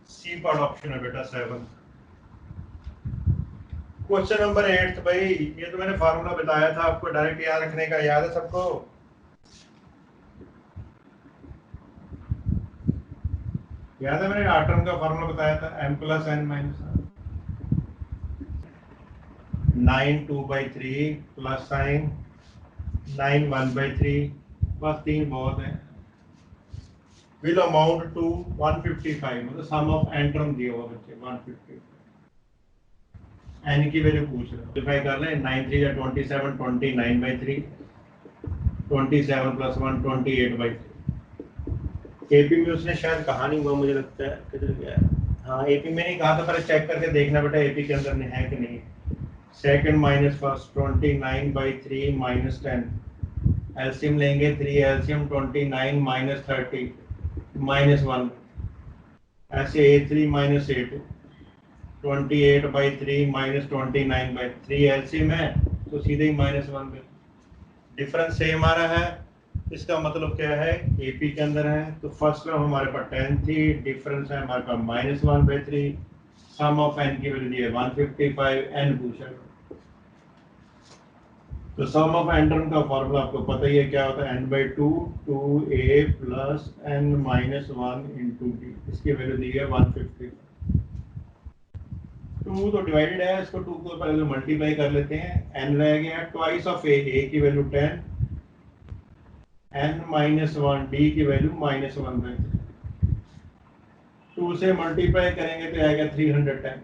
सी पार्ट ऑप्शन है बेटा 7। क्वेश्चन नंबर 8 भाई, ये तो मैंने फार्मूला बताया था आपको, डायरेक्ट याद रखने का, याद है सबको? याद है, मैंने आटम का फार्मूला बताया था, m + n - 9 2/3 प्लस साइन 9 1/3, बस 3 बहुत है, विल अमाउंट टू 155, मतलब सम ऑफ n टर्म दिया हुआ बच्चे 155, n की वैल्यू पूछ रहे हो, सिंपलीफाई कर लें, 9 3 या 27 29/3, 27 + 1 28/3। एपी में उसने शायद कहा नहीं हुआ, मुझे लगता है किधर गया है, हाँ एपी में नहीं कहा था, पर चेक करके देखना बेटा एपी के अंदर है कि नहीं। सेकंड माइनस फर्स्ट 29/3 - 10, एलसीएम लेंगे 3 एलसीएम 29 - 30 -1, ऐसे A3 - A2 28/3 - 29/3 एलसीएम है तो सीधे ही -1 में डिफरेंस सेम आ रहा है, इसका मतलब क्या है एपी के अंदर है, तो फर्स्ट टर्म हमारे पास 10 थी, डिफरेंस है हमारे पास -1/3, सम ऑफ n की वैल्यू दी है 155, n पूछा, तो सम ऑफ n टर्म का फॉर्मूला आपको पता ही है क्या होता है, n/2 2a + n - 1 × d, इसकी वैल्यू दी है 155, 2 तो डिवाइडेड है, इसको 2 को पहले मल्टीप्लाई कर लेते हैं, n रह गया ट्वाइस ऑफ a की वैल्यू 10, n - 1 d की वैल्यू -1/3, 2 से मल्टीप्लाई करेंगे तो आएगा 310,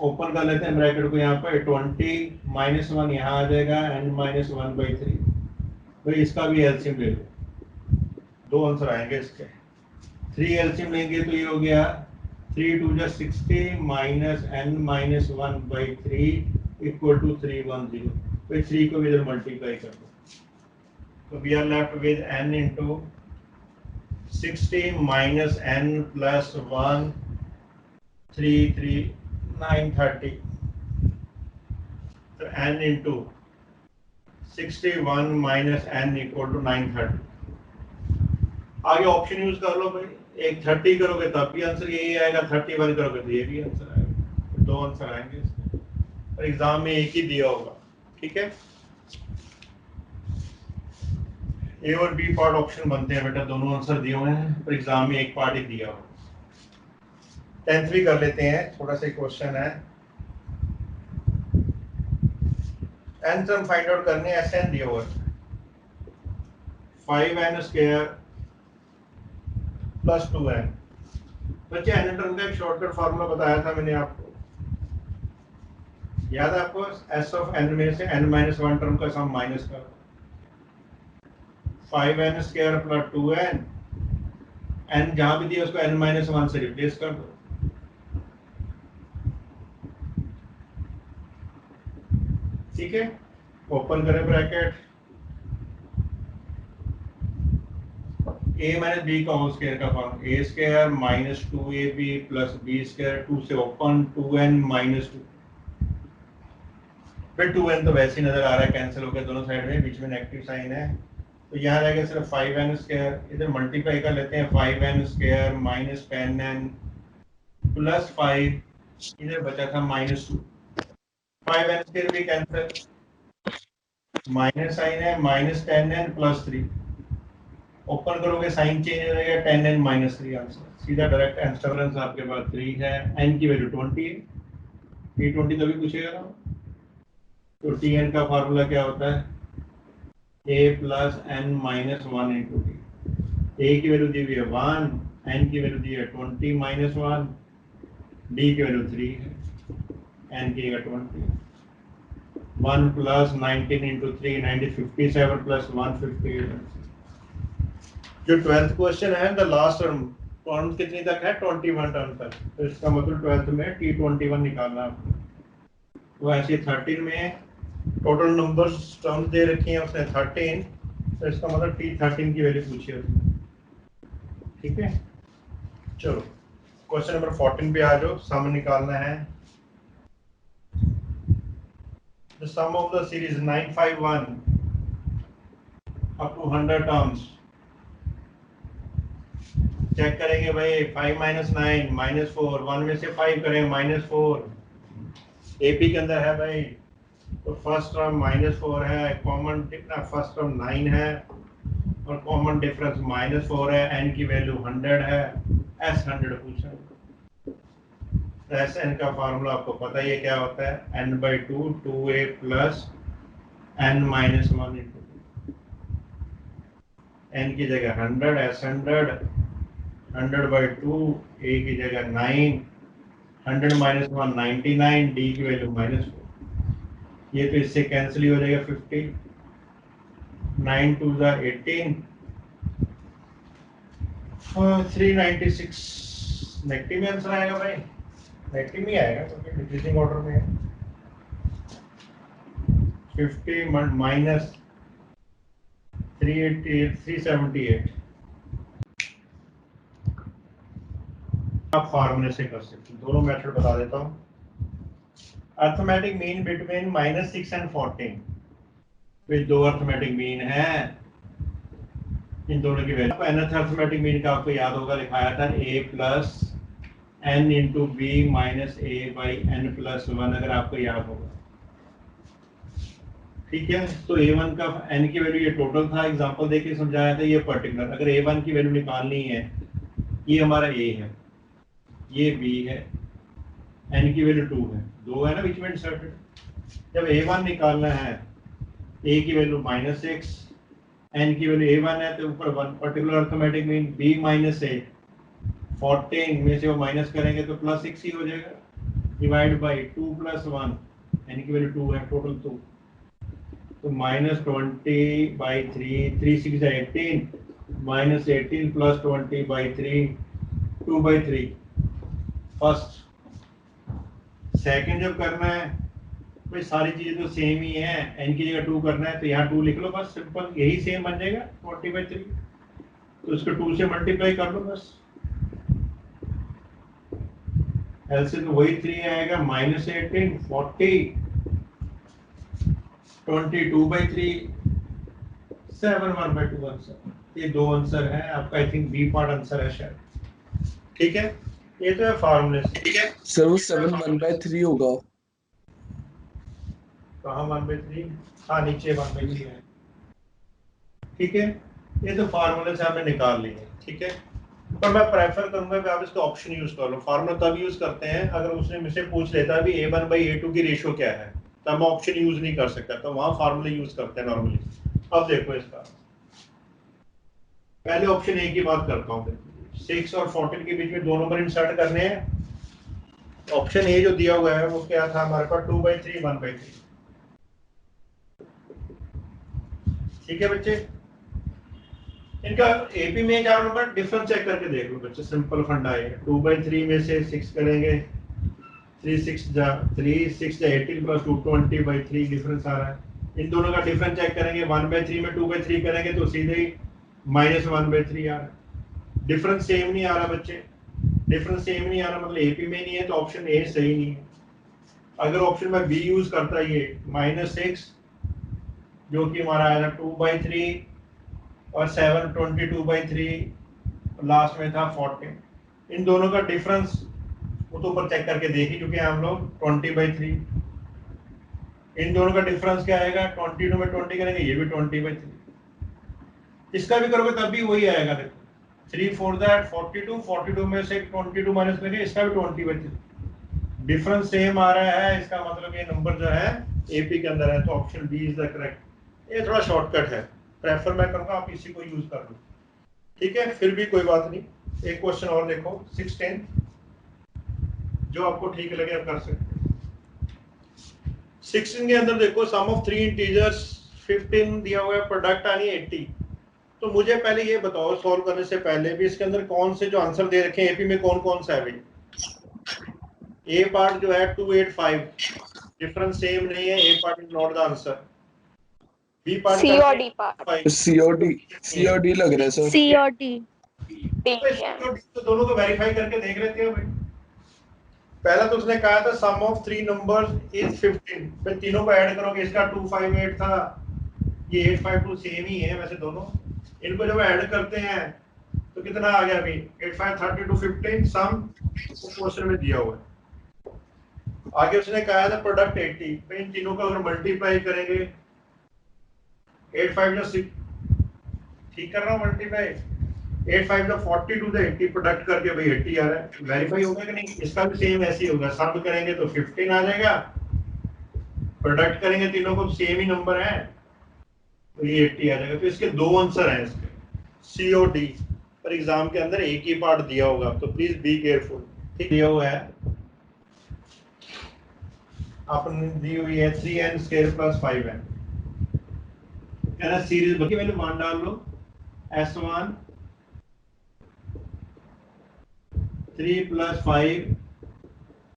ओपन कर लेते हैं ब्रैकेट को, यहाँ पर 20 -1 यहाँ आ जाएगा, n - 1/3, तो इसका भी एलसीएम ले लो, दो आंसर आएंगे इसके, 3 एलसीएम लेंगे तो ये हो गया 3 2 = 60 -n - 1/3 = 310, तो 3 को भी इधर मल्टीप्लाई कर दो, तो we are left with n × 60 - n + 1 3 3 930, तो n × 61 - n = 930, आगे ऑप्शन यूज कर लो भाई, एक 30 करोगे तब भी आंसर यही आएगा, 31 करोगे तो ये भी आंसर आएगा, दो आंसर आएंगे इसके, और एग्जाम में एक ही दिया होगा, ठीक है। ए और बी पार्ट ऑप्शन बनते हैं बेटा, दोनों आंसर दिए हुए हैं, पर एग्जाम में एक पार्ट ही दिया होगा। 10th भी कर लेते हैं, थोड़ा सा क्वेश्चन है, n टर्म फाइंड आउट करने, Sn दिया हुआ है 5n² + 2n, बच्चे n टर्म का एक शॉर्टकट फार्मूला बताया था मैंने आपको, याद है आपको, s ऑफ n में से n - 1 टर्म का सम माइनस करो, 5n² + 2n, n जहां भी दिया उसको n - 1 से रिप्लेस कर दो, ठीक है, ओपन करें ब्रैकेट, a - b का होल स्क्वायर का फॉर्म a² - 2ab + b², 2 से ओपन 2n - 2, फिर 2n तो वैसे ही नजर आ रहा है, कैंसिल हो गया दोनों साइड में, बीच में नेगेटिव साइन है, तो यहाँ रहेगा सिर्फ 5n², इधर मल्टीप्लाई कर लेते हैं, 5n² - 10n + 5, इधर बचा था -2, 5n² भी कैंसिल, माइनस साइन है, -10n + 3, ओपन करोगे साइन चेंज हो जाएगा, 10n - 3 आंसर, सीधा डायरेक्ट आंसर आपके पास 3 है, n की वैल्यू 20 है, T20 तभी पूछेगा ना, तो Tn का फार्मूला क्या होता है, a + n - 1 × d, a की वैल्यू दी हुई है 1, n की वैल्यू दी है 20 - 1, d की वैल्यू 3 है, n की है 20, 1 + 19 × 3 90 57 + 158, जो 12th क्वेश्चन है, द लास्ट टर्म टर्म कितनी तक है, 21 टर्म तक, तो इसका मतलब 12th में T21 निकालना है आपको, तो ऐसे 13 में टोटल नंबर्स टर्म्स दे रखी हैं उसने 13, तो इसका मतलब T13 की वैल्यू पूछी है उसने, ठीक है। चलो क्वेश्चन नंबर 14 पे आ जाओ, सम निकालना है, the sum of the series 951 up to 100 terms चेक करेंगे भाई 5 माइनस 9 माइनस 4, 1 में से 5 करें माइनस 4, एपी के अंदर है भाई। तो फर्स्ट टर्म माइनस 4 है, कॉमन कितना फर्स्ट टर्म 9 है और कॉमन डिफरेंस माइनस 4 है, एन की वैल्यू 100 है, एस 100 पूछा। तो एस एन का फार्मूला आपको पता ही है क्या होता है, n by 2 2a plus n minus 1 into n की जगह 100, एस 100, 100 बाई 2, ए की जगह 9, 100 माइनस 1 99, डी की वैल्यू माइनस 4। ये तो इससे कैंसिल ही हो जाएगा 50, 9 2 ज़ा 18, 396 नेगेटिव में आंसर आएगा भाई, नेगेटिव में आएगा क्योंकि डिक्रीजिंग ऑर्डर में है। 50 माइनस 388 378 आप फार्मूले से कर सकते हैं। दोनों मेथड बता देता हूँ। अर्थमेटिक मीन बिटवीन -6 एंड 14, वे दो अर्थमेटिक मीन है, इन दोनों की वैल्यू nth अर्थमेटिक मीन का आपको याद होगा, लिखाया था a plus n into b minus a by n plus 1, अगर आपको याद होगा। ठीक है, तो a1 का n की वैल्यू ये टोटल था, एग्जांपल देके समझाया था, ये पर्टिकुलर। अगर a1 की वैल्यू निकालनी है, ये हमारा a है, ये b है, n की वैल्यू 2 है, 2 है ना बीच में इंसर्टेड। जब a1 निकालना है, a की वैल्यू -6, n की वैल्यू a1 है, तो ऊपर 1 particular arithmetic mean b minus a, 14 में से वो माइनस करेंगे तो प्लस 6 ही हो जाएगा, डिवाइड बाई 2 प्लस 1, n की वैल्यू 2 है, टोटल 2, तो -20 by 3, 3 6 18, -18 plus 20 by 3, 2 by 3। First second जब करना है, भाई सारी चीजें तो सेम ही है, n की जगह 2 करना है तो यहाँ 2 लिख लो बस, सिंपल, यही सेम बन जाएगा 40/3, तो इसको 2 से मल्टीप्लाई कर लो बस, एल से तो वही 3 आएगा, -18 40 22/3 7 1/2 आंसर। ये दो आंसर है आपका, I think b part answer है शायद। ठीक है, ये तो है फार्मूले से। ठीक है सर वो 7 1/3 होगा। कहाँ 1/3? हाँ नीचे 1/3 है। ठीक है, ये तो फार्मूले से हमने निकाल लिए। ठीक है, पर मैं प्रेफर करूंगा कि आप इसका ऑप्शन यूज कर लो। फार्मूला तब यूज करते हैं अगर उसने मुझसे पूछ लेता है भी a1/a2 की रेशियो क्या है, तब मैं ऑप्शन यूज नहीं कर सकता, तो वहां फार्मूले यूज करते हैं नॉर्मली। अब देखो इसका, पहले ऑप्शन ए की बात करता हूँ। 6 और 14 के बीच में 2 नंबर इंसर्ट करने हैं। ऑप्शन ए जो दिया हुआ है वो क्या था हमारे पास, 2/3 1/3। ठीक है बच्चे, इनका एपी में 4 नंबर डिफरेंस चेक करके देख लो बच्चे, सिंपल फंडा है। 2/3 में से 6 करेंगे, 3 6 जा 18 प्लस 2 20/3 डिफरेंस आ रहा है। इन दोनों का डिफरेंस चेक करेंगे, 1/3 में 2/3 करेंगे तो सीधे ही -1/3 आ रहा है। डिफरेंस सेम नहीं आ रहा बच्चे, डिफरेंस सेम नहीं आ रहा मतलब एपी में नहीं है, तो ऑप्शन ए सही नहीं है। अगर ऑप्शन में बी यूज करता है, ये -6 जो कि हमारा आया था 2/3 और 7 22/3, लास्ट में था 14। इन दोनों का डिफरेंस वो तो ऊपर चेक करके देखी चुके हैं हम लोग, 20/3। इन दोनों का डिफरेंस क्या आएगा, 22 में 20 करेंगे, ये भी 20/3। इसका भी करोगे तब भी वही आएगा। देखो 3 4 दैट 42, 42 में से 22 माइनस करेंगे, इसका भी 20/3। डिफरेंस सेम आ रहा है, इसका मतलब ये नंबर जो है एपी के अंदर है, तो option b is the correct. ये थोड़ा शॉर्टकट है, प्रेफर मैं करूंगा आप इसी को यूज कर लो। ठीक है, फिर भी कोई बात नहीं। एक क्वेश्चन और देखो 16, जो आपको ठीक लगे आप कर सकते हैं। 16 के अंदर देखो, सम ऑफ 3 इंटीजर्स 15 दिया हुआ है, प्रोडक्ट आनी है 80। तो मुझे पहले ये बताओ, सॉल्व करने से पहले भी इसके अंदर कौन से जो आंसर दे रखे हैं एपी में कौन कौन सा है भाई। ए पार्ट जो है 285, डिफरेंस सेम नहीं है, ए part is not the answer. B part c और डी पार्ट, सी और डी लग रहा है सर। सी और डी तो दोनों को वेरीफाई करके देख लेते हैं भाई। पहला तो उसने कहा था सम ऑफ 3 नंबर्स इज 15, फिर तीनों को ऐड करोगे, इसका 258 था, ये 852 सेम ही है वैसे दोनों। इनको जब ऐड करते हैं तो कितना आ गया अभी 8 5 32 15 सम क्वेश्चन में दिया हुआ है। आगे उसने कहा था प्रोडक्ट 80, तो इन तीनों का अगर मल्टीप्लाई करेंगे 8 5 जो 6 ठीक कर रहा हूं मल्टीप्लाई 8 5 जो 42 से 80 प्रोडक्ट करके भाई 80 आ रहा है, वेरीफाई होगा कि नहीं? इसका भी सेम ऐसे ही होगा, सम करेंगे तो 15 आ जाएगा, प्रोडक्ट करेंगे तीनों को सेम ही नंबर है तो ये 80 आ जाएगा। तो इसके दो आंसर हैं इसके, सी और डी। पर एग्जाम के अंदर एक ही पार्ट दिया होगा तो प्लीज बी केयरफुल। ठीक दिया हुआ है, आपने दी हुई है 3n स्क्वायर प्लस 5n, कहना सीरीज की वैल्यू 1 डाल लो, s1 3 प्लस 5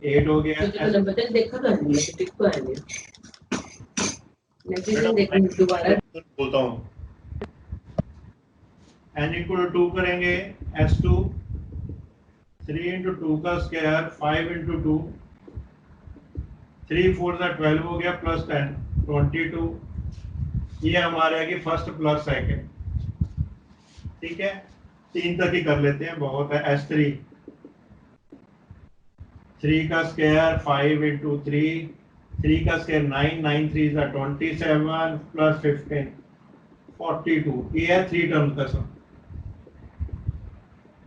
8 हो गया। तो बटन देखा कर लिया टिक को आ गया, लेकिन देखो दोबारा बोलता हूँ n इक्वल 2 करेंगे, s2 3 इंटू 2 का स्क्वायर 5 इंटू 2 3 4 का 12 हो गया प्लस 10 22, ये हमारे आगे फर्स्ट प्लस सेकंड। ठीक है, 3 तक ही कर लेते हैं, बहुत है। s3 3 का स्क्वायर 5 इंटू 3 3 का स्क्वायर 9 9 3 का 27 प्लस 15 42, ये है 3 टर्म का सम।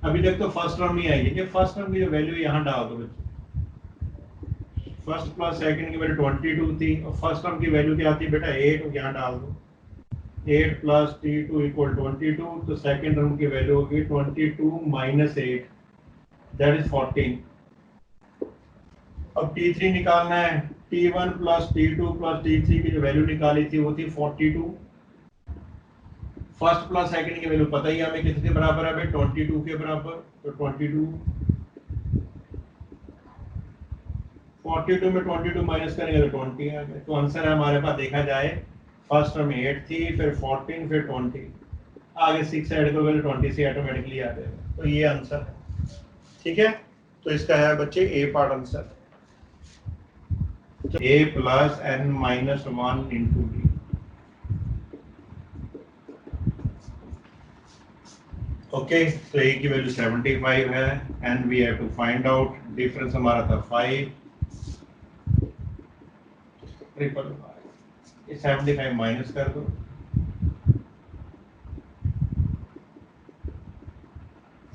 अभी तक तो फर्स्ट टर्म ही आई है, ये फर्स्ट टर्म की जो वैल्यू यहाँ डाल दो बच्चों, फर्स्ट प्लस सेकंड की वैल्यू 22 थी और फर्स्ट टर्म की वैल्यू क्या आती है बेटा 8, यहाँ डाल दो 8 प्लस t2 इक्वल 22, तो सेकंड टर्म की वैल्यू होगी 22 माइनस 8 दैट इज 14। अब t3 निकालना है, t1 plus t2 plus t3 की जो वैल्यू निकाली थी वो थी 42, फर्स्ट प्लस सेकंड की वैल्यू पता ही हमें किसके बराबर है भाई 22 के बराबर, तो 42 में 22 माइनस करेंगे तो 20 आ गया। तो आंसर है हमारे पास, देखा जाए फर्स्ट टर्म 8 थी, फिर 14, फिर 20, आगे 6 ऐड करोगे तो 20 से ऑटोमेटिकली आ जाएगा, तो ये आंसर है। ठीक है, तो इसका है बच्चे A part answer, a plus n minus 1 into d. Okay, तो a की वैल्यू 75 है and we have to find out, difference हमारा था 5 ट्रिपल, ये 75 माइनस कर दो,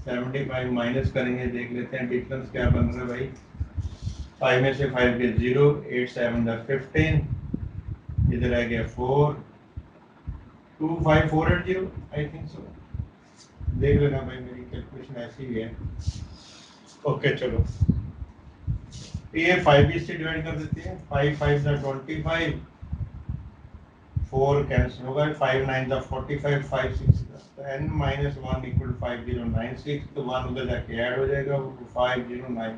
75 माइनस करेंगे, देख लेते हैं डिफरेंस क्या बन रहा है भाई। 5 में से 5 के 0, 8 7 15, इधर आ गया 4 2 5 4 8 0, आई थिंक सो, देख लेना भाई, मेरी कैलकुलेशन ऐसी ही है। ओके चलो, ये 5 भी इससे डिवाइड कर देते हैं, 5 5 25, 4 कैंसिल होगा, 5 9 45, 5 6 तो n माइनस 1 इक्वल 5096, तो 1 उधर जाके ऐड हो जाएगा, 509।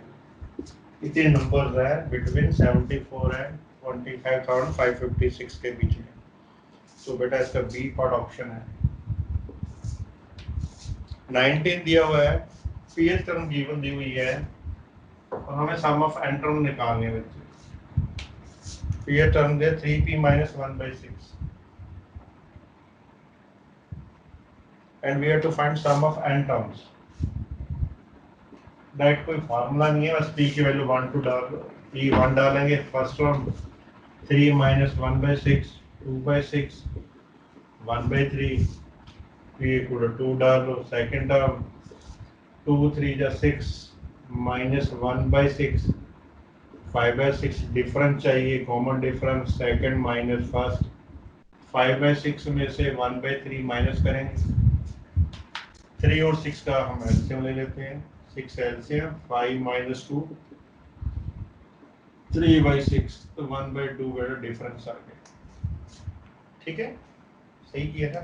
इतने नंबर्स है बिटवीन 74 एंड 25,556 के बीच में। तो बेटा इसका बी पार्ट ऑप्शन है। 19 दिया हुआ है, पीएच टर्म गिवन दी हुई है और हमें सम ऑफ एन टर्म निकालने हैं बच्चे। PH term they 3p minus 1/6 and we have to find sum of n terms। That कोई फार्मूला नहीं है, बस p की वैल्यू 1 2 डाल दो, p 1 डालेंगे, first term 3 minus 1/6 2/6 1/3, p equal to 2 डाल लो, सेकंड टर्म 2 3 जा 6 minus 1/6 5/6, डिफरेंस चाहिए, common difference, second minus first, 5/6 में से 1/3 माइनस करेंगे, 3 और 6 का हम एलसीएम ले लेते हैं, 6 एलसीएम 5 minus 2 3/6, तो 1/2 का डिफरेंस आ गया। ठीक है, सही किया था।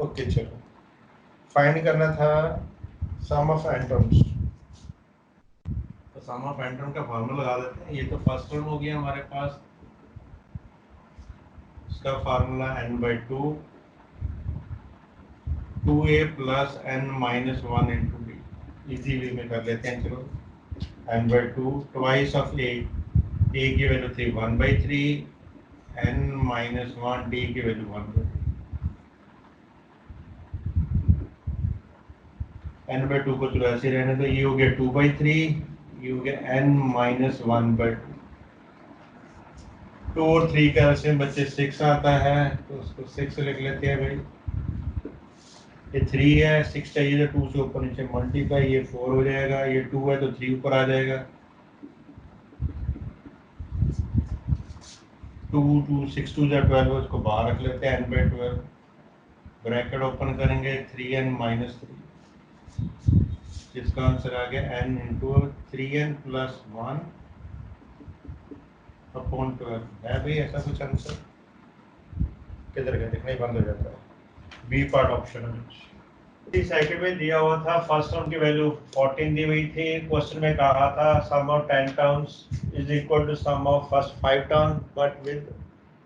ओके चलो, फाइंड करना था सम ऑफ एन टर्म्स, तो सम ऑफ एन टर्म का फार्मूला लगा देते हैं। ये तो फर्स्ट टर्म हो गया हमारे पास, इसका formula n/2 2a plus n minus 1 into D, easy way में कर लेते हैं। चलो n/2 ट्वाइस ऑफ a की वैल्यू थी 1/3, n माइनस 1, d की वैल्यू 1/3। n by 2 को चलो ऐसे रहने दो, ये हो गया 2/3, ये हो गया n minus 1/2। 2 और 3 का एलसीएम बच्चे 6 आता है, तो उसको 6 लिख लेते हैं भाई। ये 3 है, 6 चाहिए तो 2 से ऊपर नीचे मल्टीप्लाई, ये 4 हो जाएगा, ये 2 है तो 3 ऊपर आ जाएगा। 2 2 6 2 या 12, उसको बाहर रख लेते हैं, n by 12 ब्रैकेट ओपन करेंगे, 3n minus 3, जिसका आंसर आ गया n into 3n plus 1 upon 12 है भाई। ऐसा कुछ आंसर किधर गया, दिखना ही बंद हो जाता है। बी पार्ट ऑप्शन है। सेकंड में दिया हुआ था फर्स्ट टर्म की वैल्यू 14 दी हुई थी। क्वेश्चन में कहा था sum of 10 terms is equal to sum of first 5 term but with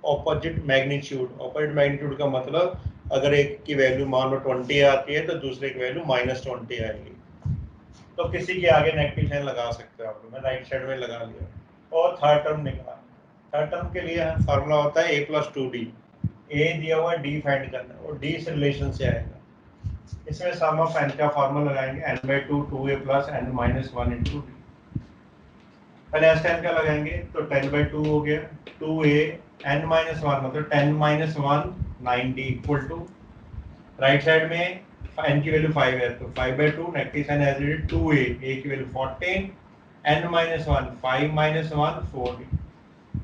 opposite magnitude. Opposite magnitude का मतलब अगर एक की वैल्यू मान लो 20 आती है तो दूसरे की वैल्यू -20 आएगी। तो किसी के आगे नेगेटिव साइन लगा सकते हो आप लोग। मैं राइट साइड में लगा लिया और थर्ड टर्म निकाला। थर्ड टर्म के लिए फार्मूला होता है a + 2d। a दिया हुआ है, d फाइंड करना है और d से रिलेशन से आएगा। इसमें सम ऑफ n का फार्मूला लगाएंगे, n by 2 2a plus n minus 1 into d। पहले s का n का लगाएंगे तो 10 by 2 हो गया, 2a n minus 1 मतलब 10 minus 1 9d equal to right side में n की वैल्यू 5 है तो 5 by 2 negative sign as it 2a, a की value 14, n minus 1 5 minus 1 4d।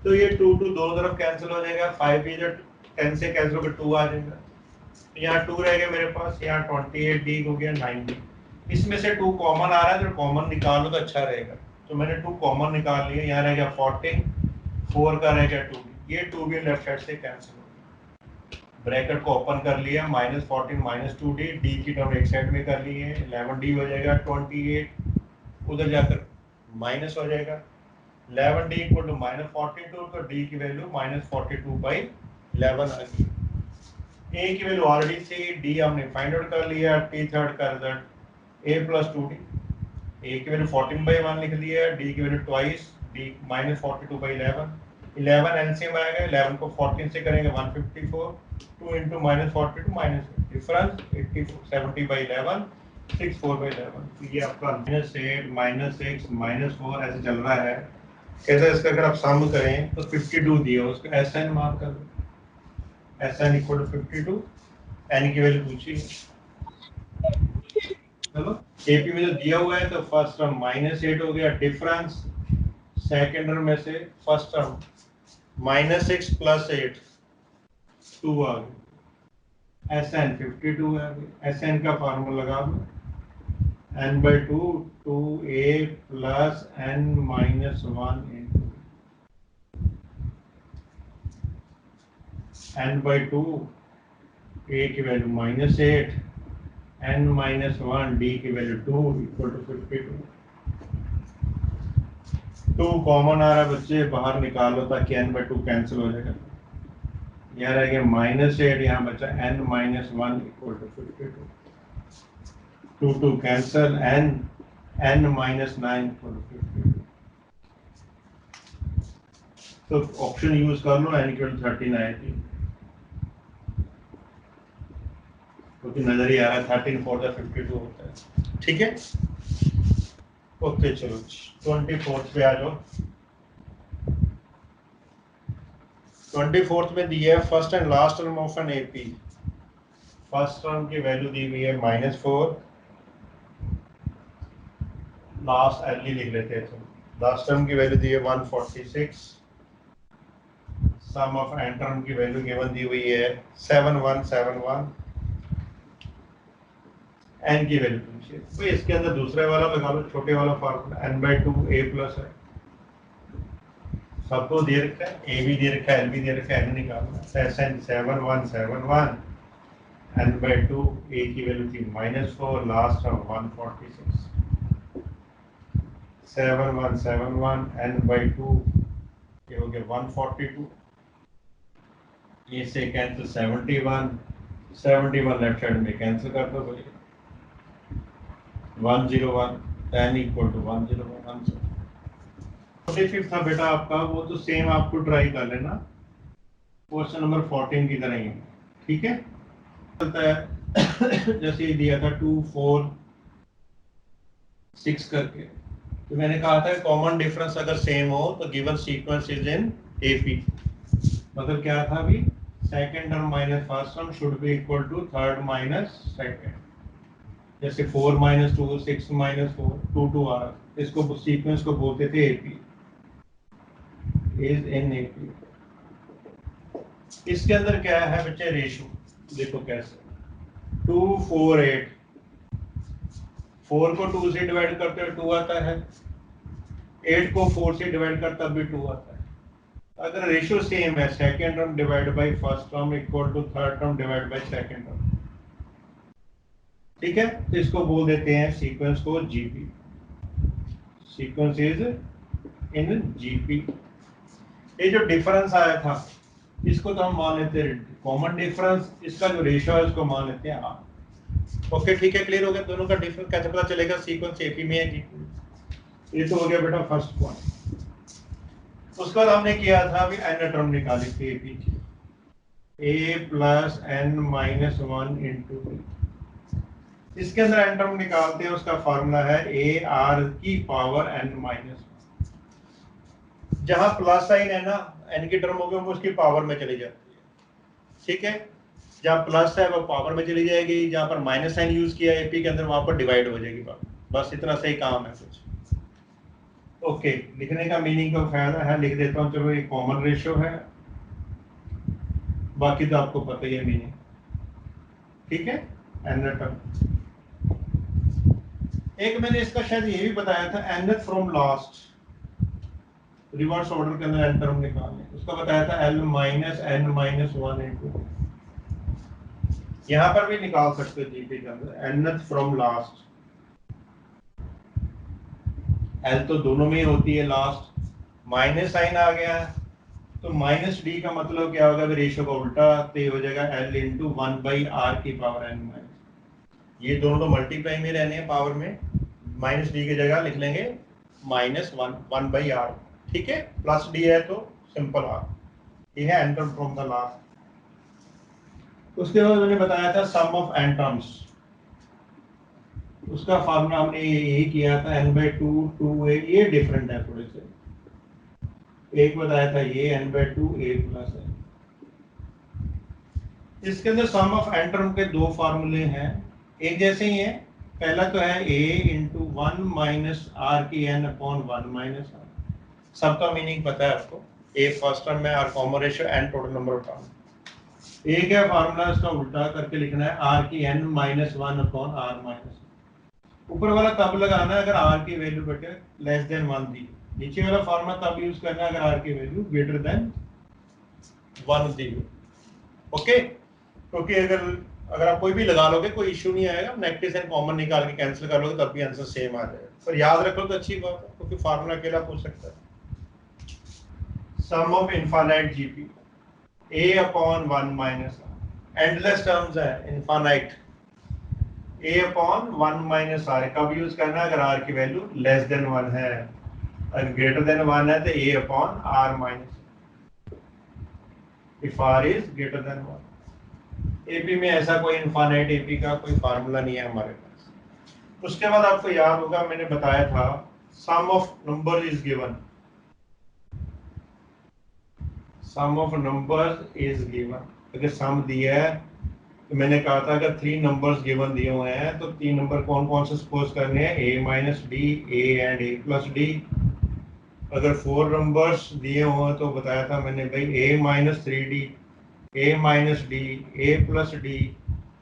तो ये 2 2 दोनों तरफ कैंसिल हो जाएगा, 5 भी जब 10 से कैंसिल होकर 2 आ जाएगा, यहाँ 2 रह गया मेरे पास, यहाँ 28d हो गया 90। इसमें से 2 कॉमन आ रहा है, तो कॉमन निकाल लो तो अच्छा रहेगा। तो मैंने 2 कॉमन निकाल लिया, यहाँ रह गया 14, 4 का रह गया 2, ये 2 भी लेफ्ट साइड से कैंसिल हो गया। ब्रैकेट को ओपन कर लिया, -14 -2d, d की टर्म एक साइड में कर ली है, 11d हो जाएगा, 28 उधर जाकर माइनस हो जाएगा, 11d इक्वल टू -42, तो d की वैल्यू -42/11 आ गई। a की वैल्यू ऑलरेडी थी, d हमने फाइंड आउट कर लिया, t थर्ड का रिजल्ट a + 2d। a की वैल्यू 14/1 लिख दिया, d की वैल्यू ट्वाइस, d -42/11। 11 एलसीएम आएगा, 11 को 14 से करेंगे 154, 2 into -42 माइनस डिफरेंस 70/11 64/11। ये आपका -8 -6 -4 ऐसे चल रहा है। कैसे इसका अगर आप सम करें तो 52 दिया, उसका SN मार्क कर दो, SN इक्वल टू 52, n की वैल्यू पूछी। चलो AP में जो दिया हुआ है तो फर्स्ट टर्म -8 हो गया, डिफरेंस सेकंड टर्म में से फर्स्ट टर्म -6 + 8 2 आ गया, SN 52 है। SN का फार्मूला लगा दो, n by 2 2a plus n minus 1 into n by 2 a की वैल्यू -8, n minus 1 d की वैल्यू 2 इक्वल टू 52। 2 कॉमन आ रहा है बच्चे, बाहर निकालो ताकि n by 2 कैंसिल हो जाएगा। यहाँ रह गया -8, यहाँ बचा n minus 1 equal to 52। 2 2 cancel, n minus 9 equal to 52। तो ऑप्शन यूज कर लो, n इक्वल 13 आएगी, क्योंकि नजर ही आ रहा है 13 4 × 52 होता है। ठीक है, ओके चलो 24th पे आ जाओ। 24th में दिया है first and last term of an AP। First term की वैल्यू दी हुई है -4, लास्ट एलडी लिख लेते हैं। तो लास्ट टर्म की वैल्यू दी है 146, सम ऑफ एन टर्म की वैल्यू गिवन दी हुई है 7171, एन की वैल्यू पूछिए। तो इसके अंदर दूसरे वाला लगा लो, छोटे वाला formula n by 2 a plus है, सबको दे रखा है, a भी दे रखा है, l भी दे रखा है, n निकालना है। SN 7171, n by 2 a की वैल्यू थी -4, लास्ट टर्म 146, 7171 n by 2 ये हो गया 142, ये से कैंसिल 71 लेफ्ट साइड में कैंसिल कर दो भाई, 101 10 इक्वल टू 101 आंसर। 45 था बेटा आपका, वो तो सेम आपको ट्राई कर लेना, क्वेश्चन नंबर 14 की तरह ही है। ठीक है, चलता है जैसे ये दिया था 2 4 6 करके। तो मैंने कहा था कॉमन डिफरेंस अगर सेम हो तो given sequence is in AP. मतलब क्या था अभी, second term minus first term should be equal to third minus second. जैसे 4 माइनस 2, 6 माइनस 4, 2 2 आ रहा, इसको सीक्वेंस को बोलते थे एपी, इज इन एपी। इसके अंदर क्या है बच्चे, रेशो देखो कैसे, 2 4 8, 4 को 2 से डिवाइड करते हो 2 आता है, 8 को 4 से डिवाइड करता भी 2 आता है। अगर रेशियो सेम है, second term divide by first term equal to third term divide by second term, ठीक है, तो इसको बोल देते हैं सीक्वेंस को GP. Sequence is in GP. ये जो डिफरेंस आया था इसको तो हम मान लेते हैं कॉमन डिफरेंस, इसका जो रेशियो है उसको मान लेते हैं आर। ओके ठीक है, क्लियर हो गया दोनों का डिफरेंस कैसे पता चलेगा सीक्वेंस एपी में है जीपी। ये तो हो गया बेटा फर्स्ट पॉइंट। उसके बाद हमने किया था अभी एन टर्म निकाली थी एपी की, a plus n minus 1 into b. इसके अंदर एन टर्म निकालते हैं, उसका फॉर्मूला है ए आर की पावर एन माइनस। जहां प्लस साइन है ना, एन की टर्म होगी वो उसकी पावर में चली जाती है, ठीक है। जहां प्लस है वो पावर में चली जाएगी, जहां पर माइनस साइन यूज किया है एपी के अंदर वहां पर डिवाइड हो जाएगी बात। बस इतना सही काम है कुछ। ओके, लिखने का मीनिंग का फायदा है, लिख देता हूं। चलो ये कॉमन रेशियो है, बाकी तो आपको पता ही है मीनिंग, ठीक है। एन टर्म एक मैंने इसका शायद ये भी बताया था, nth from last, reverse order के अंदर एन टर्म निकालने, उसका बताया था l minus n minus 1 into. यहां पर भी निकाल सकते हो जीपी के अंदर, एनथ फ्रॉम लास्ट। एल तो दोनों में ही होती है लास्ट, माइनस साइन आ गया तो माइनस डी का मतलब क्या होगा, रेशियो का उल्टा, तो ये हो जाएगा एल इंटू 1 बाई आर की पावर एन माइनस। ये दोनों तो मल्टीप्लाई में रहने हैं पावर में, माइनस डी की जगह लिख लेंगे माइनस 1 बाई आर, ठीक है। प्लस डी है तो सिंपल आर। ये है n term from the last. उसके बाद मैंने बताया था सम ऑफ एन टर्म्स, उसका फार्मूला हमने यही किया था n बाई 2 2a। ये डिफरेंट है थोड़े से, एक बताया था ये n बाई 2 a प्लस है। इसके अंदर सम ऑफ एन टर्म के दो फार्मूले हैं, एक जैसे ही है। पहला तो है a इंटू 1 माइनस आर की n अपॉन 1 माइनस आर। सबका मीनिंग पता है आपको, a फर्स्ट टर्म में r common ratio n total number of term. एक है फार्मूला, इसका उल्टा करके लिखना है r की n minus 1 upon r minus. ऊपर वाला तब लगाना है अगर r की वैल्यू बेटे लेस देन 1 दी, नीचे वाला फार्मूला तब यूज करना है अगर r की वैल्यू ग्रेटर देन 1 दी हो। ओके, क्योंकि अगर आप कोई भी लगा लोगे कोई इश्यू नहीं आएगा, नेगेटिव साइन कॉमन निकाल के कैंसिल कर लोगे तब भी आंसर सेम आ जाएगा। पर याद रखो तो अच्छी बात है, क्योंकि फार्मूला अकेला पूछ सकता है। Sum of infinite GP a upon 1 minus r, endless terms है infinite, a upon 1 minus r कब यूज करना है, अगर r की वैल्यू लेस देन 1 है, अगर ग्रेटर देन 1 है तो a upon r minus, if r is greater than 1। AP में ऐसा कोई इनफाइनाइट एपी का कोई फार्मूला नहीं है हमारे पास। उसके बाद आपको याद होगा मैंने बताया था sum of number is given, sum of numbers is given. अगर सम दिया है तो मैंने कहा था अगर 3 नंबर्स गिवन दिए हुए हैं तो 3 नंबर कौन कौन से सपोज करने हैं, a minus D, a and a plus D. अगर 4 नंबर्स दिए हुए तो बताया था मैंने भाई a minus 3d, a minus D, a plus D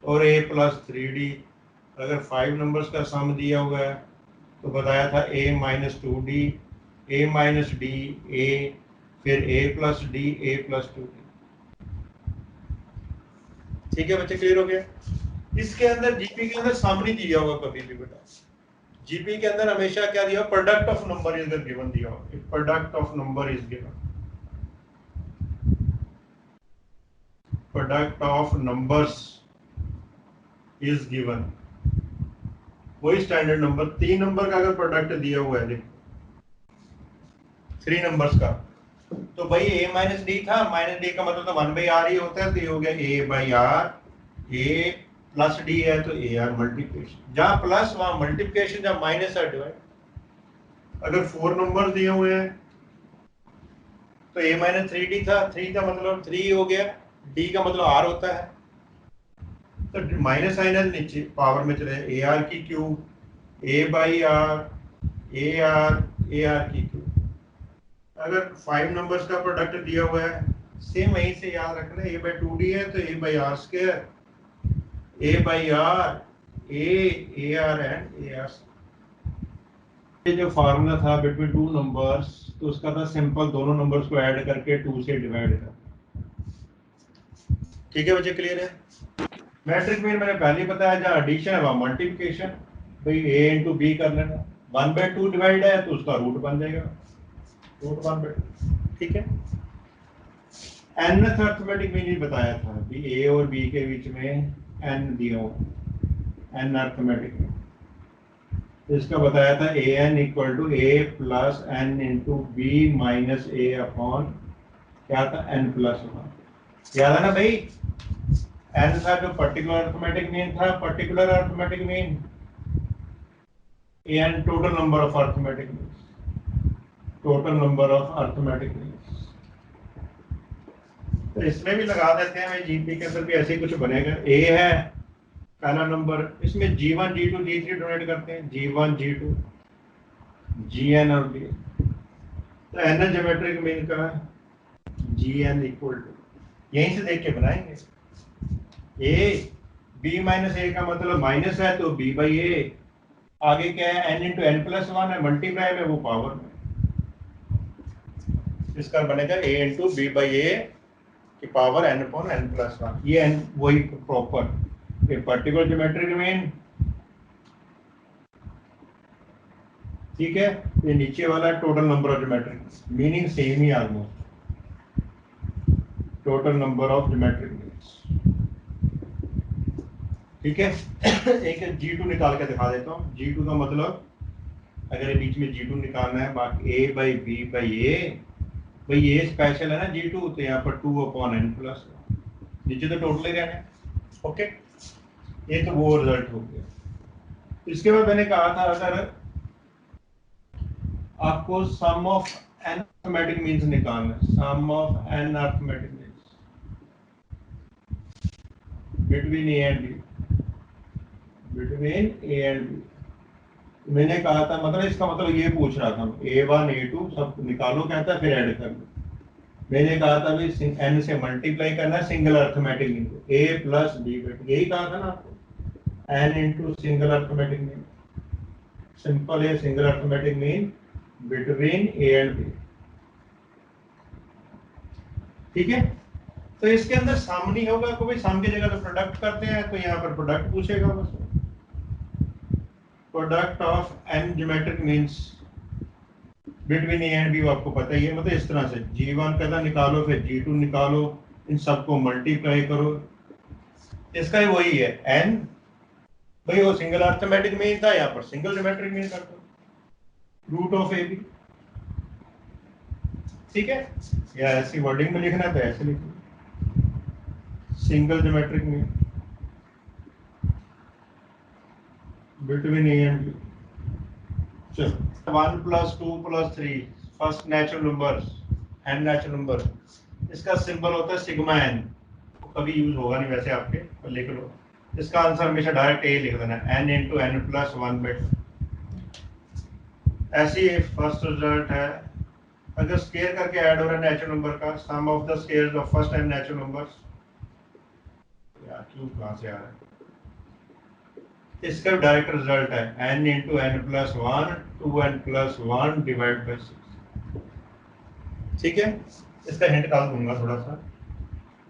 और a प्लस 3d। अगर 5 नंबर्स का सम दिया हुआ है तो बताया था a minus 2d, a minus D, a फिर a plus D, a plus 2d। ठीक है बच्चे, क्लियर हो गया। इसके अंदर जीपी के अंदर सम नहीं दिया होगा कभी भी बेटा, जीपी के अंदर हमेशा क्या दिया, product of number is given दिया होगा, product of number is given, product of numbers is given. वही स्टैंडर्ड नंबर, 3 नंबर का अगर प्रोडक्ट दिया हुआ है देखो 3 नंबर्स का, तो भाई a माइनस डी था, माइनस डी का मतलब तो 1 बाई आर ही होता है, तो ये हो गया a by r, a plus d है तो ए आर मल्टीप्लिकेशन, जहां प्लस वहां मल्टीप्लिकेशन, जहां माइनस है डिवाइड। अगर 4 नंबर दिए हुए हैं तो a माइनस 3d था, 3 का मतलब 3 हो गया, d का मतलब r होता है, तो माइनस साइन है नीचे पावर में चले, ए आर की cube, a by r, a r की क्यूब। अगर 5 नंबर्स का प्रोडक्ट दिया हुआ है, सेम वहीं से याद रखना, a बाई 2d है तो a by r square, a by r, a r and a r. ये जो फार्मूला था बिटवीन टू नंबर्स, तो उसका था सिंपल, दोनों नंबर्स को ऐड करके 2 से डिवाइड कर। ठीक है बच्चे, क्लियर है? मैट्रिक मीन मैंने पहले ही बताया, जहाँ एडिशन है वहाँ मल्टीप्लिकेशन, भाई a इंटू बी कर लेना, 1/2 डिवाइड है तो उसका रूट बन जाएगा, रूट 1/2। ठीक है। nth अर्थमेटिक मीन ही बताया था कि a और b के बीच में n दिया हो, n अर्थमेटिक में, इसका बताया था an equal to a plus n into b minus a upon क्या था, n प्लस 1। याद है ना भाई? n था जो पर्टिकुलर अर्थमेटिक मीन था, particular arithmetic mean an total number of arithmetic means, total number of arithmetic means. तो इसमें भी लगा देते हैं भाई, जीपी के अंदर भी ऐसे ही कुछ बनेगा। a है पहला नंबर, इसमें G1 G2 G3 डोनेट करते हैं, G1 G2 Gn और d। तो n ज्योमेट्रिक मीन का Gn इक्वल टू, यहीं से देख के बनाएंगे, a b माइनस a का मतलब माइनस है तो b बाई a, आगे क्या है n इंटू एन प्लस 1 है, मल्टीप्लाई में वो पावर में, इसका बनेगा a into b by a की power n upon n plus 1। ये n वही प्रॉपर ये पर्टिकुलर ज्योमेट्रिक मीन। ठीक है, ये नीचे वाला total number of geometric meaning same he almost, total number of geometric means. ठीक है। एक G2 निकाल के दिखा देता हूँ। G2 का मतलब अगर ये बीच में G2 निकालना है, बाकी a बाई बी बाई ए, भाई ये स्पेशल है ना G2, तो यहाँ पर 2 अपॉन n प्लस, नीचे तो टोटल ही रहना है। ओके, ये तो वो रिजल्ट हो गया। इसके बाद मैंने कहा था अगर आपको sum of n arithmetic means निकालना है, sum of n arithmetic means between a and b, between a and b, मैंने कहा था मतलब इसका मतलब ये पूछ रहा था, a1 a2 सब निकालो कहता है, फिर ऐड कर लो। मैंने कहा था भी n से मल्टीप्लाई करना है सिंगल अर्थमेटिक मीन को, a प्लस b, यही कहा था ना आपको, n into single arithmetic mean, simple है single arithmetic mean between a and b। ठीक है, तो इसके अंदर सम नहीं होगा, कोई सम की जगह तो प्रोडक्ट करते हैं, तो यहाँ पर प्रोडक्ट पूछेगा बस, product of n geometric means between a and b, आपको पता ही है, मतलब इस तरह से G1 का निकालो, फिर G2 निकालो, इन सबको मल्टीप्लाई करो, इसका ही वही है n, भाई वो सिंगल अर्थमेटिक मीन था, यहाँ पर सिंगल ज्योमेट्रिक मीन कर दो, रूट ऑफ ए बी। ठीक है, या ऐसी वर्डिंग में लिखना तो ऐसे लिखो, single geometric mean between a and b. चलो 1 plus 2 plus 3 first natural number, n natural number, इसका सिंबल होता है सिग्मा n, कभी यूज होगा नहीं वैसे आपके, पर लिख लो, इसका आंसर हमेशा डायरेक्ट ए लिख देना, n इंटू एन प्लस 1/2। ऐसे ही फर्स्ट रिजल्ट है, अगर स्केयर करके ऐड हो रहा है नेचुरल नंबर का, sum of the squares of first and natural numbers, यार क्यों कहां से आ रहा है, इसका डायरेक्ट रिजल्ट है n into n plus 1 2n plus 1 divide by 6। ठीक है, इसका हिंट डाल दूंगा थोड़ा सा,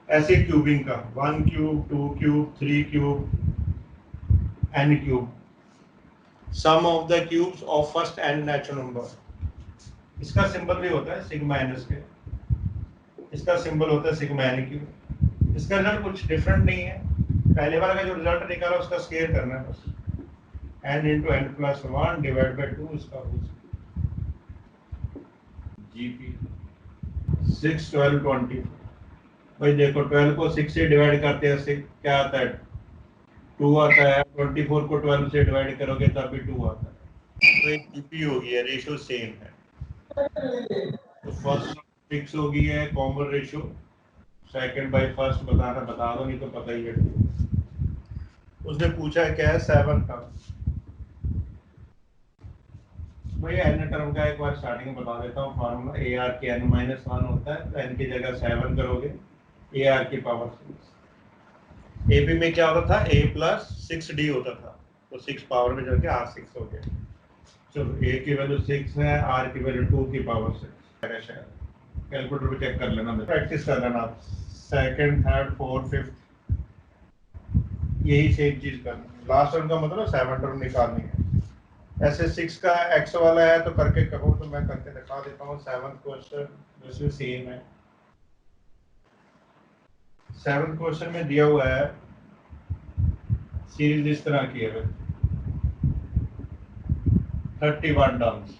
ऐसे क्यूबिंग का 1 cube 2 cube 3 cube n cube, sum of the cubes of first and natural number, इसका सिंबल भी होता है सिग्मा n स्क्वायर, इसका सिंबल होता है सिग्मा n क्यूब। इसका रिजल्ट कुछ डिफरेंट नहीं है, पहले बार का जो रिजल्ट निकाला उसका स्केयर करना है बस, n into n plus 1 divide by 2, इसका जीपी 6 12 20। भाई देखो 12 को 6 से डिवाइड करते हैं, क्या आता है 2 आता है, 24 को 12 से डिवाइड करोगे तब भी 2 आता है, तो एक जीपी होगी है, रेशियो सेम है। तो फर्स्ट 6 होगी है common ratio, second by first बताना बता दो, नहीं तो पता ही है। उसने पूछा है क्या है 7 का, भैया एन टर्म का एक बार स्टार्टिंग में बता देता हूँ फॉर्मूला, ए आर के n माइनस 1 होता है, तो n की जगह 7 करोगे, ए आर की पावर 6। ए बी में क्या होता था, a प्लस 6d होता था, तो 6 पावर में जाके r 6 हो गया। चलो a की वैल्यू 6 है, r की वैल्यू 2 की पावर 6 है, शायद कैलकुलेटर पे चेक कर लेना, प्रैक्टिस कर लेना आप, सेकंड थर्ड फोर्थ फिफ्थ यही सेम चीज करना। लास्ट टर्म का मतलब 7 टर्म निकालनी है। ऐसे 6 का x वाला है तो करके कहो, तो मैं करके दिखा देता हूँ। 7th क्वेश्चन वैसे सेम है। 7th क्वेश्चन में दिया हुआ है सीरीज इस तरह की है 31 टर्म्स,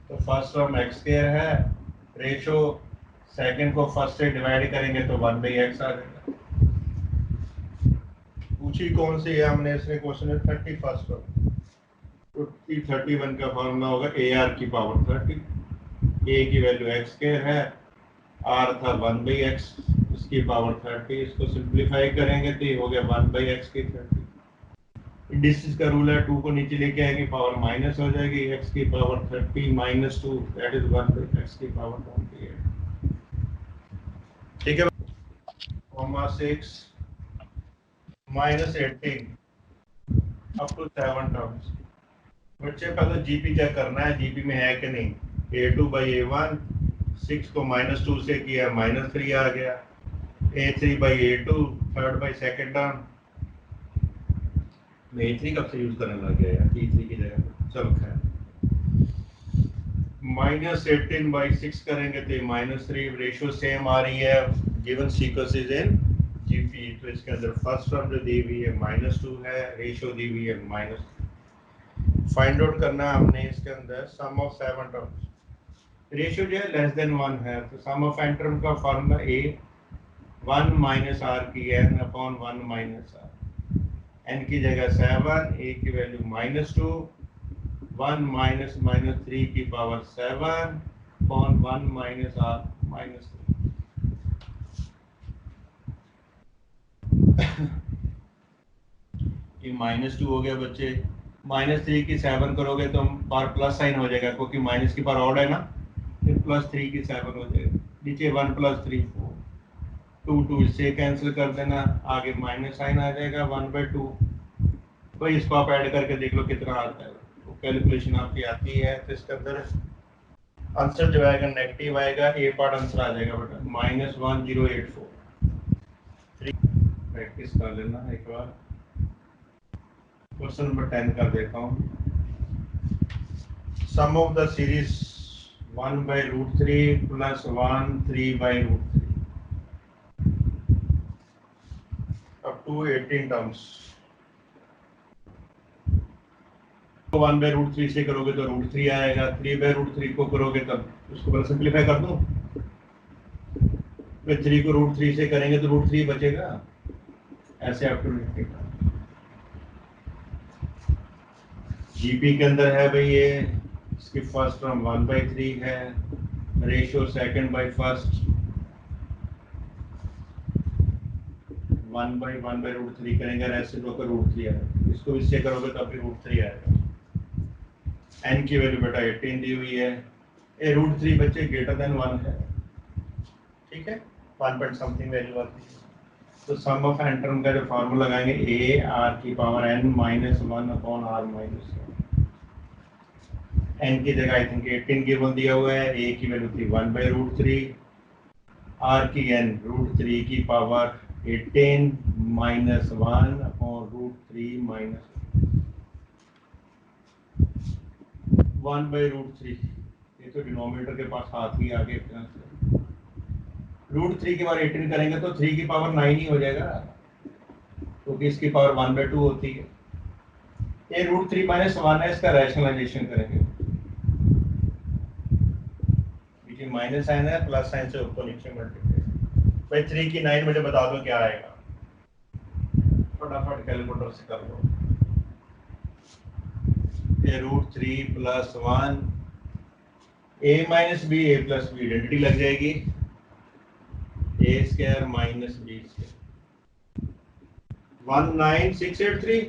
तो फर्स्ट टर्म x स्क्वायर है, रेशो सेकंड को फर्स्ट से डिवाइड करेंगे तो 1/x आ जाएगा। पूछी कौन सी है हमने, इसने क्वेश्चन है 31st टर्म, तो 31 का फॉर्मूला होगा ए आर की पावर 30, ए की वैल्यू x स्क्वायर है, r था 1/x, इसकी पावर 30, इसको सिंप्लीफाई करेंगे तो ये हो गया 1/x की 30। डिस्टेंस का रूल है, 2 को नीचे लेके आएंगे पावर माइनस हो जाएगी, x की power 30 minus 2 that is 1/x की पावर 28। ठीक है, 6 माइनस 18 अप टू 7 टर्म्स। बच्चे पहले जीपी चेक करना है, जीपी में है कि नहीं। a2/a1, 6 को -2 से किया -3 आ गया, a3/a2 third by second term, a3 कब से यूज करने लग गया यार, t3 की जगह, चलो खैर। -18/6 करेंगे तो -3, रेशियो सेम आ रही है, given sequence is in GP, तो इसके अंदर फर्स्ट टर्म जो दी हुई है -2 है, रेशियो दी हुई है -3। फाइंड आउट करना है हमने इसके अंदर सम ऑफ 7 टर्म्स, रेशियो जो है लेस देन 1 है, तो सम ऑफ n टर्म का फॉर्मूला a 1 माइनस r की n upon 1 minus r, n की जगह 7, a की वैल्यू -2, 1 माइनस -3 की पावर 7 अपॉन 1 माइनस r -3। ये -2 हो गया बच्चे, -3 की 7 करोगे तो बार प्लस साइन हो जाएगा, क्योंकि माइनस की पावर ऑड है ना, फिर +3 की 7 हो जाएगा, नीचे 1 + 3 4, 2 2 इससे कैंसिल कर देना, आगे माइनस साइन आ जाएगा 1/2। तो इसको आप ऐड करके देख लो कितना आता है, तो कैलकुलेशन आपकी आती है, तो इसके अंदर आंसर जो आएगा नेगेटिव आएगा, ए पार्ट आंसर आ जाएगा बेटा -1084। प्रैक्टिस कर लेना एक बार। क्वेश्चन नंबर 10 कर देता हूँ। Sum of the series 1/√3 + 1 3/√3 up to 18 terms. तो 1/√3 से करोगे तो √3 आएगा, 3/√3 को करोगे तब उसको पहले सिंप्लीफाई कर दो, फिर 3 को √3 से करेंगे तो √3 बचेगा, ऐसे अप टू 18 टर्म्स। जीपी के अंदर है भाई ये, इसकी फर्स्ट टर्म 1/3 है, रेशियो सेकंड बाय फर्स्ट 1/1/√3 करेंगे, ऐसे दो का √3 आएगा, इसको इससे करोगे तब भी √3 आएगा। n की वैल्यू बेटा 18 दी हुई है, ए √3 बच्चे ग्रेटर देन 1 है, ठीक है, 1 पॉइंट समथिंग वैल्यू आती है। तो सम ऑफ n टर्म का जो फार्मूला लगाएंगे a r की power n -1 upon r -1, n की जगह आई थिंक 18 गिवन दिया हुआ है, a की वैल्यू थी 1/√3, r की n √3 की पावर 18 -1 अपॉन √3 1/√3, ये तो डिनोमिनेटर के पास हाथ ही आगे, √3 की बार 18 करेंगे तो 3 की पावर 9 ही हो जाएगा, क्योंकि तो इसकी पावर 1/2 होती है। ये √3 - 1 है, इसका रैशनलाइजेशन करेंगे, नीचे माइनस साइन है, प्लस साइन से ऊपर नीचे मल्टीप्लाई, भाई 3 की 9 मुझे बता दो क्या आएगा, फटाफट कैलकुलेटर से कर लो। ये √3 + 1 a minus b a plus b identity लग जाएगी, a² माइनस b²। 19683।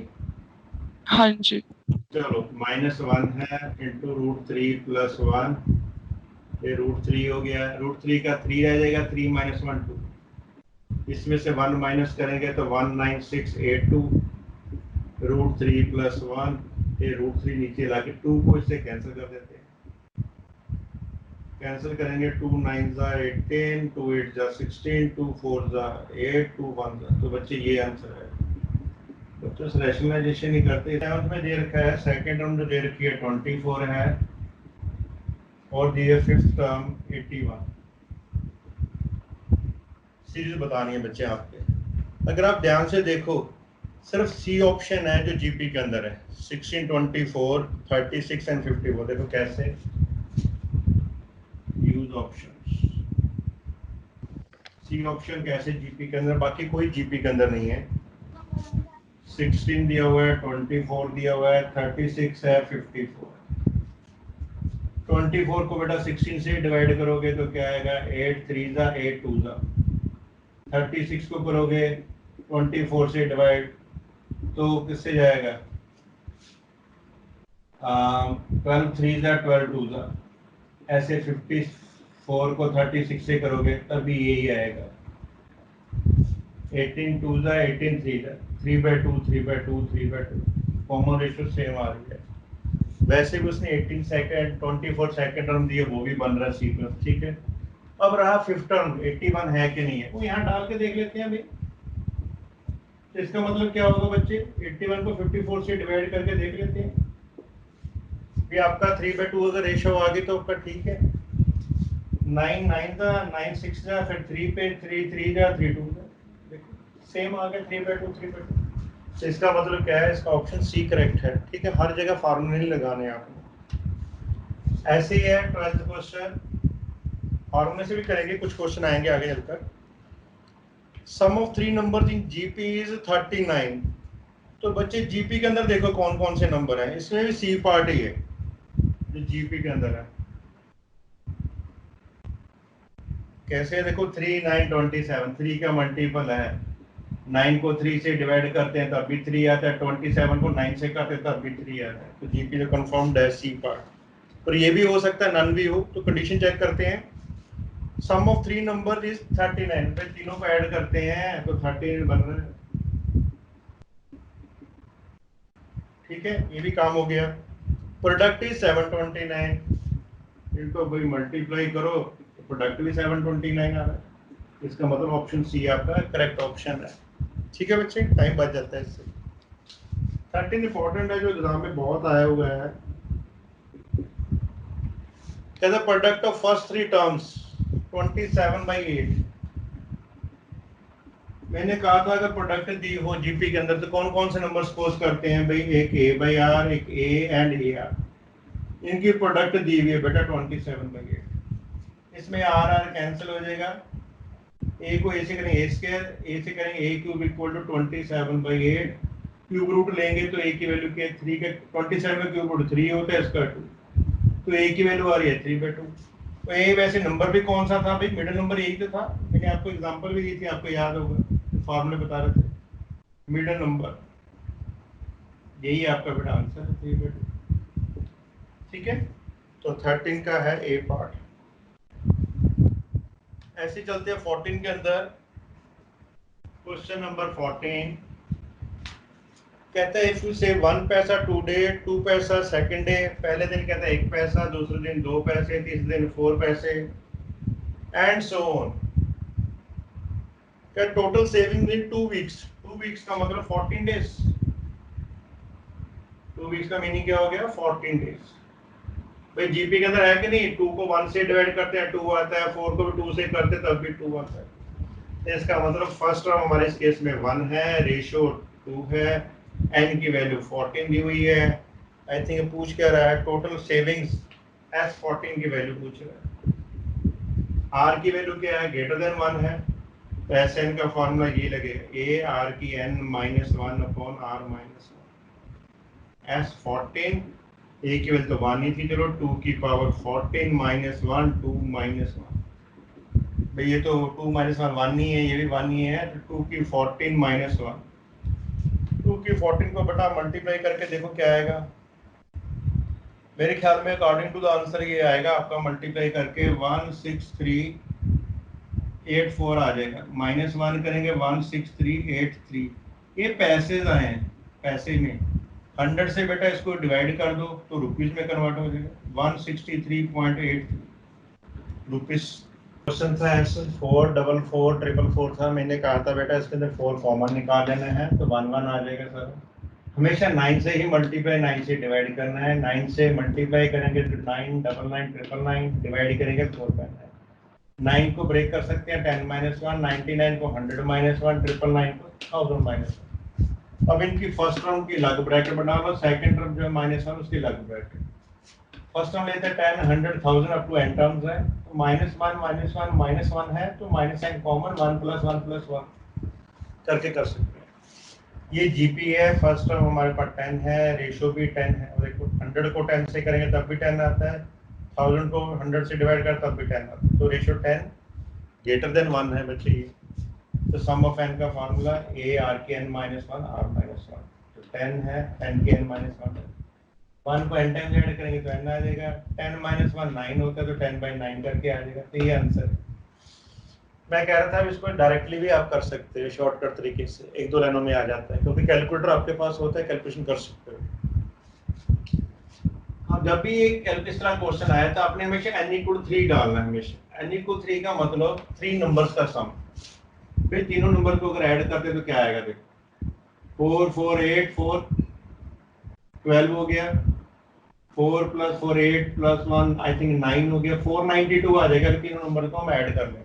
हाँ जी। चलो -1 है इंटू √3 + 1, ये √3 हो गया, √3 का 3 रह जाएगा, 3 - 1 2, इसमें से 1 माइनस करेंगे तो 19682, √3 + 1, ये √3 नीचे लाके 2 को इससे कैंसिल कर देते हैं, कैंसिल करेंगे 2 9 ज़ा 18, 2 8 ज़ा 16, 2 4 ज़ा 8, 2 1 ज़ा, तो बच्चे ये आंसर है। बच्चों से रैशनलाइजेशन ही करते हैं। 7th में दे रखा है, सेकंड टर्म जो दे रखी है 24 है और दी है 5th टर्म 81। सीरीज बतानी है बच्चे आपके। अगर आप ध्यान से देखो सिर्फ सी ऑप्शन है जो जीपी के अंदर है, 16 24 36 एंड 54। देखो कैसे यूज ऑप्शंस, सी ऑप्शन कैसे जीपी के अंदर, बाकी कोई जीपी के अंदर नहीं है। 16 दिया हुआ है, 24 दिया हुआ है, 36 है, 54। 24 को बेटा 16 से डिवाइड करोगे तो क्या आएगा, 8 3 ज़ा 8 2 ज़ा। 36 को करोगे 24 से डिवाइड तो किससे जाएगा, 12 3 ज़ा 12 2 ज़ा। ऐसे 54 को 36 से करोगे तब भी यही आएगा, 18 2 ज़ा 18 3 ज़ा, 3/2 3/2 3/2, कॉमन रेशियो सेम आ रही है। वैसे भी उसने 18 सेकंड 24 सेकंड टर्म दिए, वो भी बन रहा है सी प्लस, ठीक है। अब रहा 5th टर्म 81 है कि नहीं है, वो यहाँ डाल के देख लेते हैं भाई। तो इसका मतलब क्या होगा बच्चे, 81 को 54 से डिवाइड करके देख लेते हैं। ये आपका 3/2 अगर रेशियो आ गई तो आपका ठीक है। 9 9 ज़ा 9 6 ज़ा, फिर 3 पे 3 3 ज़ा 3 2 ज़ा, देखो सेम आ गया 3/2 3/2। तो इसका मतलब क्या है, इसका ऑप्शन सी करेक्ट है, ठीक है। हर जगह फार्मूले नहीं लगाने आपको। ऐसे ही है 12th क्वेश्चन, फार्मूले से भी करेंगे, कुछ क्वेश्चन आएंगे आगे चलकर। Sum of 3 numbers in GP is 39। तो बच्चे जीपी के अंदर देखो कौन कौन से नंबर हैं, इसमें भी सी पार्ट ही है जो जीपी के अंदर है। कैसे देखो 3 9 27, 3 का मल्टीपल है, 9 को 3 से डिवाइड करते हैं तब भी 3 आता है, 27 को 9 से करते हैं तब भी 3 आता है। तो जीपी तो कंफर्म्ड है सी पार्ट। पर ये भी हो सकता है नन भी हो, तो कंडीशन चेक करते हैं। सम ऑफ 3 नंबर इज 39, फिर तीनों को ऐड करते हैं तो 13 बन रहा है, ठीक है। ये भी काम हो गया। प्रोडक्ट इज 729, इनको भाई मल्टीप्लाई करो तो प्रोडक्ट भी 729 आ रहा है। इसका मतलब ऑप्शन सी आपका करेक्ट ऑप्शन है, ठीक है बच्चे। टाइम बच जाता है इससे। 13 इंपॉर्टेंट है, जो एग्जाम में बहुत आया हुआ है। कहते प्रोडक्ट ऑफ फर्स्ट 3 टर्म्स 27/8। मैंने कहा था अगर प्रोडक्ट दी हो जीपी के अंदर तो कौन कौन से नंबर सपोज करते हैं भाई, एक a/r, एक a एंड ar। इनकी प्रोडक्ट दी हुई है बेटा 27/8। इसमें r कैंसिल हो जाएगा, a को a से करेंगे a², a से करेंगे a³ = 27/8। क्यूब रूट लेंगे तो a की वैल्यू क्या है, 3 का 27 का क्यूब रूट 3 होता है, इसका 2, तो a की वैल्यू आ रही है 3/2। तो a वैसे नंबर भी कौन सा था भाई, मिडिल नंबर यही तो था। मैंने आपको एग्जांपल भी दी थी, आपको याद होगा, फॉर्मूले बता रहे थे। मिडिल नंबर यही आपका बेटा आंसर है 3/2, ठीक है। तो 13 का है ए पार्ट। ऐसे चलते हैं 14 के अंदर। क्वेश्चन नंबर 14 कहता है इफ यू से 1 पैसा टुडे, 2 पैसा सेकंड डे। पहले दिन कहता है 1 पैसा, दूसरे दिन 2 पैसे, तीसरे दिन 4 पैसे एंड सो ऑन। क्या total saving in 2 weeks. 2 weeks का मतलब 14 डेज। 2 वीक्स का मीनिंग क्या हो गया, 14 डेज। भाई जीपी के अंदर है कि नहीं, 2 को 1 से डिवाइड करते हैं 2 आता है, 4 को भी 2 से करते तब भी 2 आता है। तो इसका मतलब फर्स्ट टर्म हमारे इस केस में 1 है, रेशियो 2 है, n की वैल्यू 14 दी हुई है। आई थिंक पूछ क्या रहा है, टोटल सेविंग्स S14 की वैल्यू पूछ रहा है। R की वैल्यू क्या है, ग्रेटर देन 1 है, तो एस एन का फॉर्मूला ये लगेगा ए आर की n minus one upon r minus one. S 14 a की वैल्यू तो 1 ही थी, चलो 2 की पावर 14 माइनस 1 2 माइनस 1। भाई ये तो 2 माइनस 1 1 ही है, ये भी 1 ही है, तो 2 की 14 माइनस 1। 2 की 14 को बटा मल्टीप्लाई करके देखो क्या आएगा। मेरे ख्याल में अकॉर्डिंग टू द आंसर ये आएगा आपका मल्टीप्लाई करके 16384 आ जाएगा। माइनस 1 करेंगे 16383। ये पैसे आए हैं, पैसे में 100 से बेटा इसको डिवाइड कर दो तो रुपीस में कन्वर्ट हो जाएगा। 163.83 रुपीस। क्वेश्चन था आंसर 444444 था। मैंने कहा था बेटा इसके अंदर 4 कॉमन निकाल लेना है तो 1 1 आ जाएगा सर। हमेशा 9 से ही मल्टीप्लाई 9 से डिवाइड करना है। 9 से मल्टीप्लाई करेंगे तो 9 डबल 9 ट्रिपल 9 डिवाइड करेंगे 4 करना है। 9 को ब्रेक कर सकते हैं 10 माइनस 1, 99 को 100 माइनस 1, 999 को 1000 माइनस 1। अब इनकी फर्स्ट टर्म की अलग ब्रैकेट बना लो, सेकंड टर्म जो है माइनस 1 उसकी अलग ब्रैकेट। फर्स्ट टर्म लेते हैं 10 100 1000 अप टू n टर्म्स है, तो माइनस 1 माइनस 1 है तो माइनस साइन कॉमन 1 प्लस 1 करके कर सकते हैं। ये जीपी है, फर्स्ट टर्म हमारे पास 10 है, रेशियो भी 10 है। और देखो 100 को 10 से करेंगे तब भी 10 आता है, 1000 को 100 से डिवाइड कर तब भी 10 आता है, तो रेशियो 10 ग्रेटर देन 1 है बच्चे ये। तो सम ऑफ n का फार्मूला a r के n माइनस 1 r माइनस 1, तो 10 है 10 के n माइनस 1 है। 1 को n टाइम्स ऐड करेंगे तो n आ जाएगा। 10 माइनस 1 9 होता है तो 10 बाई 9 करके आ जाएगा। तो ये आंसर है। मैं कह रहा था इसको डायरेक्टली भी आप कर सकते हो शॉर्टकट तरीके से, एक दो लाइनों में आ जाता है, क्योंकि कैलकुलेटर आपके पास होता है, कैलकुलेशन कर सकते हो। अब जब भी एक इस तरह क्वेश्चन आया तो आपने हमेशा n इक्वल 3 डालना है। हमेशा n इक्वल 3 का मतलब 3 नंबर्स का सम। फिर तीनों नंबर को अगर ऐड करते तो क्या आएगा, देखो 4 4 8 4 12 हो गया, 4 प्लस 4 8 प्लस 1 आई थिंक 9 हो गया, 492 आ जाएगा। तीनों नंबर को हम ऐड कर लें,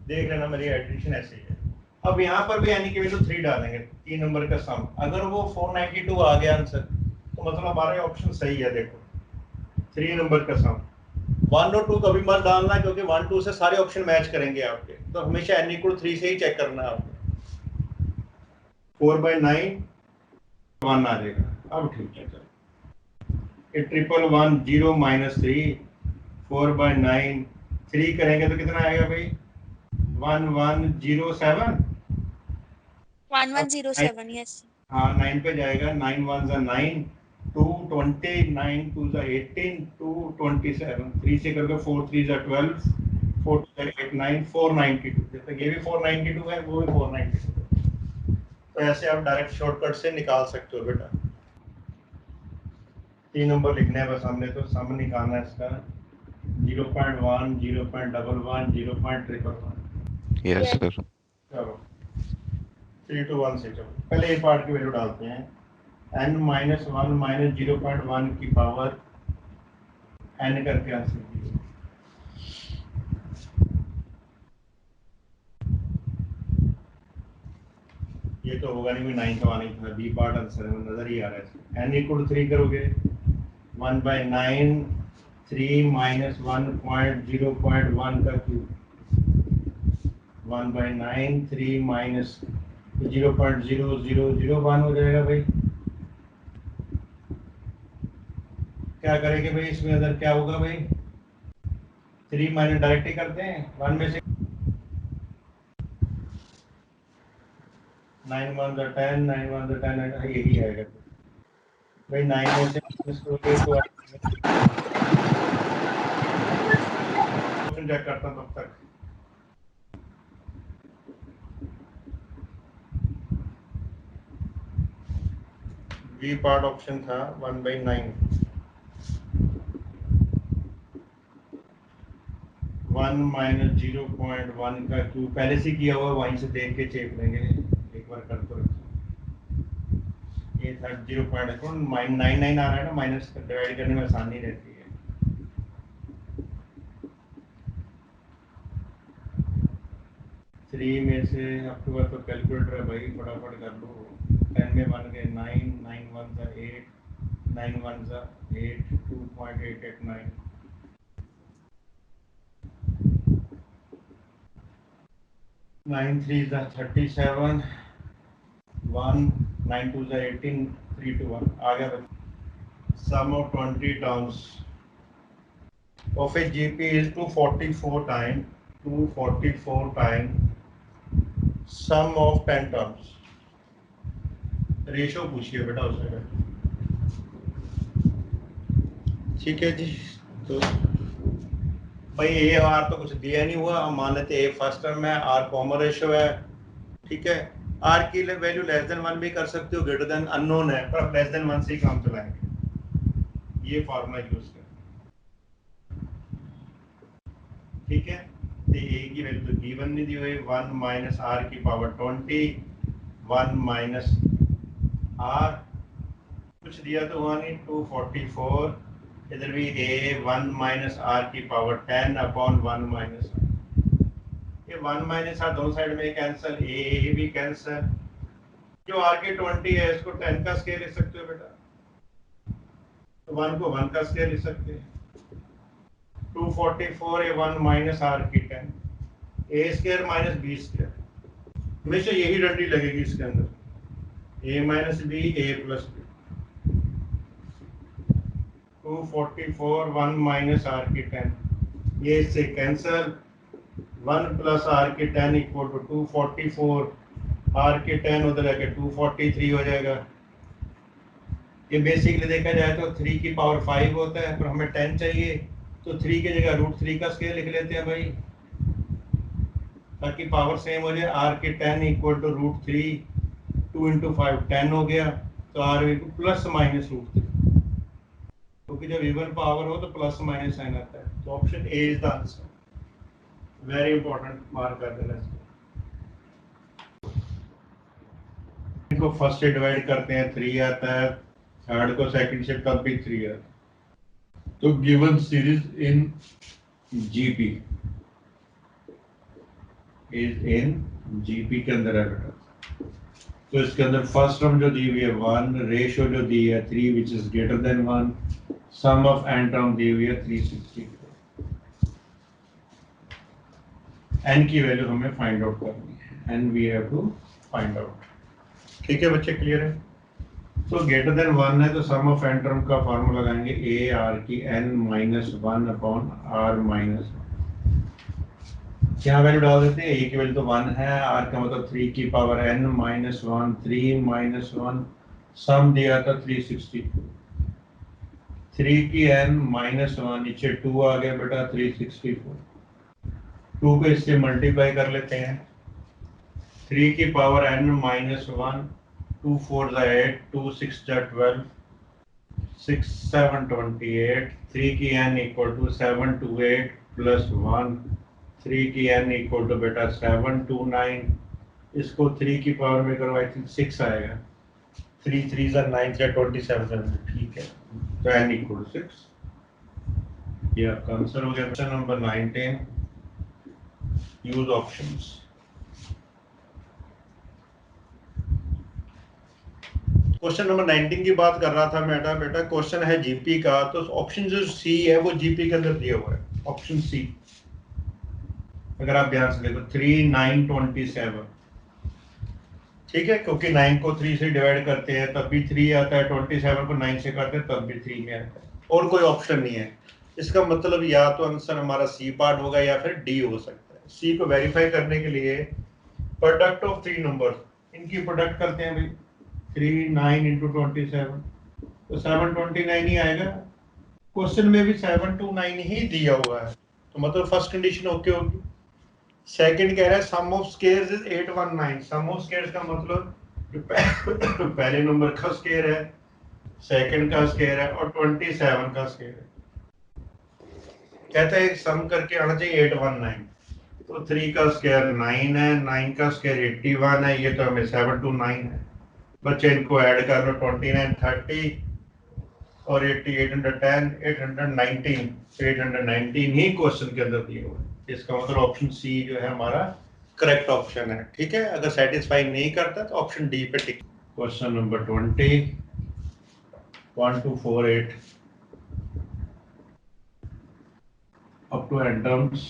देख लेना मेरी एडिशन ऐसे ही है। अब यहाँ पर भी यानी कि वैल्यू 3 डालेंगे, 3 नंबर का सम। अगर वो 492 आ गया आंसर तो मतलब हमारे ऑप्शन सही है। देखो 3 नंबर का सम, 1 और 2 कभी मत डालना, क्योंकि 1 2 से सारे ऑप्शन मैच करेंगे आपके, तो हमेशा n इक्वल 3 से ही चेक करना है आपको। 4 बाई 9 1 आ जाएगा। अब ठीक है, चलो ये 111 0 माइनस 3 4 बाई 9 3 करेंगे तो कितना आएगा भाई, 1107 1107, yes. हाँ 9 पे जाएगा, 9 1 जा 9 2 20 9 2 जा 18 2 27 3 से करके 4 3 जा 12 4 2 जा 8 9 492। जैसे ये भी 492 है, वो भी 492 है। तो ऐसे आप डायरेक्ट शॉर्टकट से निकाल सकते हो बेटा। 3 नंबर लिखने हैं बस हमने, तो सम निकालना है इसका 0.1 0.11 0.111। Yes sir. चलो 3 to 1 से चलो पहले ये पार्ट की वैल्यू डालते हैं। n माइनस 1 माइनस 0.1 की पावर n करके आंसर कीजिए। ये तो होगा नहीं, 9 का आने था, बी पार्ट आंसर है, नजर ही आ रहा है। n इक्वल 3 करोगे 1 बाई 9 3 माइनस 1.0.1 का क्यूब 1 बाई 9 3 माइनस 0.0001 हो जाएगा भाई। क्या करेंगे भाई इसमें अंदर क्या होगा भाई, 3 माइनस डायरेक्ट ही करते हैं 1 में से, 9 1 जा 10 9 1 जा 10 यही आएगा भाई। 9 में से चेक करता हूँ तब तक। बी पार्ट ऑप्शन था 1 बाई 9 1 माइनस 0.1 का क्यूब पहले से किया हुआ, वहीं से देख के चेक लेंगे एक बार कर तो। ये था 0.99 आ रहा है ना, माइनस डिवाइड करने में आसानी रहती है। थ्री में से आपके पास तो कैलकुलेटर है भाई, फटाफट कर लो। 10 में बन गए 9 9 1 था 8 9 1 था 8 2.889 9 3 is 37, 1 9 2 is 18, 3 to 1 आ गया बच्चा. Sum of 20 terms of a GP is 244 times sum of 10 terms. Ratio पूछिए बेटा उससे. ठीक है जी. तो भाई ए और आर तो कुछ दिया नहीं हुआ, हम मान लेते ए फर्स्ट टर्म है, आर कॉमन रेशो है. ठीक है. आर की वैल्यू लेस देन 1 भी कर सकते हो, ग्रेटर देन अननोन है, पर आप लेस देन 1 से ही काम चलाएंगे. ये फार्मूला यूज करें. ठीक है. तो ए की वैल्यू तो गिवन नहीं दी हुई, 1 माइनस आर की पावर 20, 1 माइनस आर कुछ दिया तो हुआ नहीं, 244. इधर भी ए 1 माइनस आर की पावर 10 अपॉन 1 माइनस आर. ये 1 माइनस आर दोनों साइड में कैंसिल, ए भी कैंसिल. जो आर के 20 है इसको 10 का स्केयर लिख सकते हो बेटा, तो 1 को 1 का स्केयर लिख सकते हैं. 244 ए 1 माइनस आर की 10, a square minus b square. हमेशा यही डंडी लगेगी इसके अंदर, a minus b a plus b. 244 1 minus r की 10, ये इससे कैंसिल. 1 प्लस आर की 10 इक्वल टू 244, आर के 10 उधर आके 243 हो जाएगा. ये बेसिकली देखा जाए तो 3 की पावर 5 होता है, पर हमें 10 चाहिए, तो 3 की जगह √3 का स्केयर लिख लेते हैं भाई, ताकि पावर सेम हो जाए. आर के 10 इक्वल टू √3, 2 इंटू 5 10 हो गया, तो आर प्लस माइनस √3, क्योंकि जब इवन पावर हो तो प्लस माइनस साइन आता है. तो option A is the answer. Very important, mark कर देना इसको. इनको फर्स्ट से डिवाइड करते हैं, 3 आता है, थर्ड को सेकंड से तब भी 3 आता है. तो given series in GP is in GP के अंदर है बेटा. तो इसके अंदर फर्स्ट टर्म जो दी हुई है 1, रेशियो जो दी है 3 which is greater than 1, sum of n term दी हुई है 364. एन की वैल्यू हमें फाइंड आउट करनी है, and we have to find out. ठीक है बच्चे, क्लियर है. तो ग्रेटर देन 1 है तो सम ऑफ एन टर्म का फार्मूला लगाएंगे, ए आर की n minus 1 upon r minus 1. यहाँ वैल्यू डाल देते हैं, ए की वैल्यू तो 1 है, आर का मतलब 3 की पावर n माइनस 1, 3 माइनस 1, सम दिया था 362. 3 की n माइनस 1, नीचे 2 आ गया बेटा 364. 2 को इससे मल्टीप्लाई कर लेते हैं, 3 की पावर n माइनस 1, 2 4 8, 2 6 12, 6 7 28. 3 की n इक्वल टू 728 प्लस 1. 3 की n इक्वल टू बेटा 729. इसको 3 की पावर में करो, आई थिंक 6 आएगा. 3 3 9 27. ठीक है, तो n इक्वल टू 6. ये आपका आंसर हो गया. Question number 19, use options. Question number 19 की बात कर रहा था बेटा क्वेश्चन है जीपी का, तो ऑप्शन जो सी है वो जीपी के अंदर दिया हुआ है. ऑप्शन सी अगर आप ध्यान से देखो 3 9 27. ठीक है, क्योंकि 9 को 3 से डिवाइड करते हैं तब भी 3 आता है, 27 को 9 से करते हैं तब भी 3 में आता है, और कोई ऑप्शन नहीं है. इसका मतलब या तो आंसर हमारा सी पार्ट होगा या फिर डी हो सकता है. सी को वेरीफाई करने के लिए प्रोडक्ट ऑफ 3 नंबर्स, इनकी प्रोडक्ट करते हैं भाई. 3 9 इंटू 27, तो 729 ही आएगा. क्वेश्चन में भी 729 ही दिया हुआ है, तो मतलब फर्स्ट कंडीशन ओके होगी. सेकंड कह रहा है sum of squares is 819. Sum of squares का मतलब पहले नंबर का स्क्वायर है, सेकंड का स्क्वायर है और 27 का स्क्वायर है. कहता है सम करके आना चाहिए 819. तो 3 का स्क्वायर 9 है, 9 का स्क्वायर 81 है, ये तो हमें 729 है. बच्चे इनको ऐड कर लो, 29 30 और 80 810 819. 819 ही क्वेश्चन के अंदर दिए हुए. इसका मतलब ऑप्शन सी जो है हमारा करेक्ट ऑप्शन है. ठीक है, अगर सेटिस्फाई नहीं करता तो ऑप्शन डी पे tick. Question number 20, 1 to 4 8 up to n terms.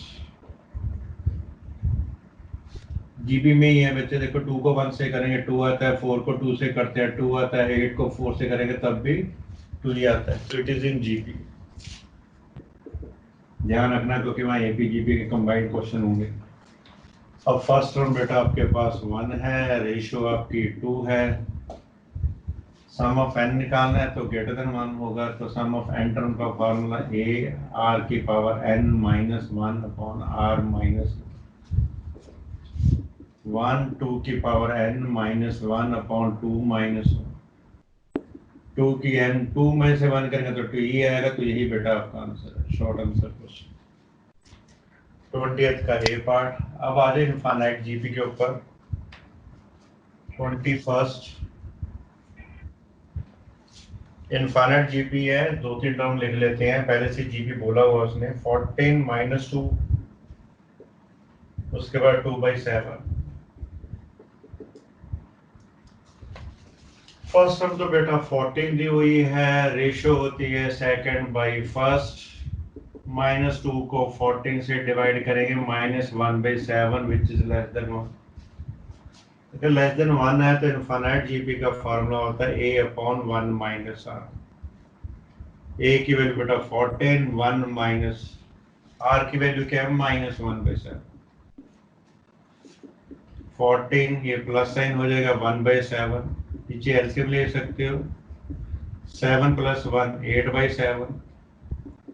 GP में ही है बच्चे। देखो 2 को 1 से करेंगे 2 आता है, 4 को 2 से करते हैं 2 आता है, 8 को 4 से करेंगे तब भी 2 ही आता है। तो इट इज इन जीबी, ध्यान रखना क्योंकि वहाँ एपी जीबी के कंबाइंड क्वेश्चन होंगे। अब फर्स्ट टर्म बेटा आपके पास 1 है, रेशियो आपकी 2 है, सम ऑफ n निकालना है तो ग्रेटर देन 1 होगा। तो सम ऑफ n टर्म का फॉर्मूला a r की power n minus 1 upon r minus 1, 2 की power n minus 1 upon 2 minus 2 की n 2 में से 1 करेंगे तो 2 ही आएगा। तो यही बेटा आपका आंसर है, शॉर्ट आंसर क्वेश्चन 20th का ए पार्ट। अब आ जाए इनफाइनाइट जीपी के ऊपर। 21st इनफाइनाइट जीपी है, 2-3 टर्म लिख लेते हैं। पहले से जीपी बोला हुआ उसने 14 माइनस 2, उसके बाद 2/7। फर्स्ट टर्म तो बेटा 14 दी हुई है, रेशियो होती है सेकंड बाई फर्स्ट, माइनस 2 को 14 से डिवाइड करेंगे -1/7 विच इज लेस देन 1। अगर लेस देन 1 है तो इनफाइनाइट जीपी का फार्मूला होता है a upon 1 minus r। a की वैल्यू बेटा 14, 1 माइनस r की वैल्यू क्या है -1/7। 14 ये प्लस साइन हो जाएगा 1/7, नीचे एलसीएम ले सकते हो, 7 + 1 8/7,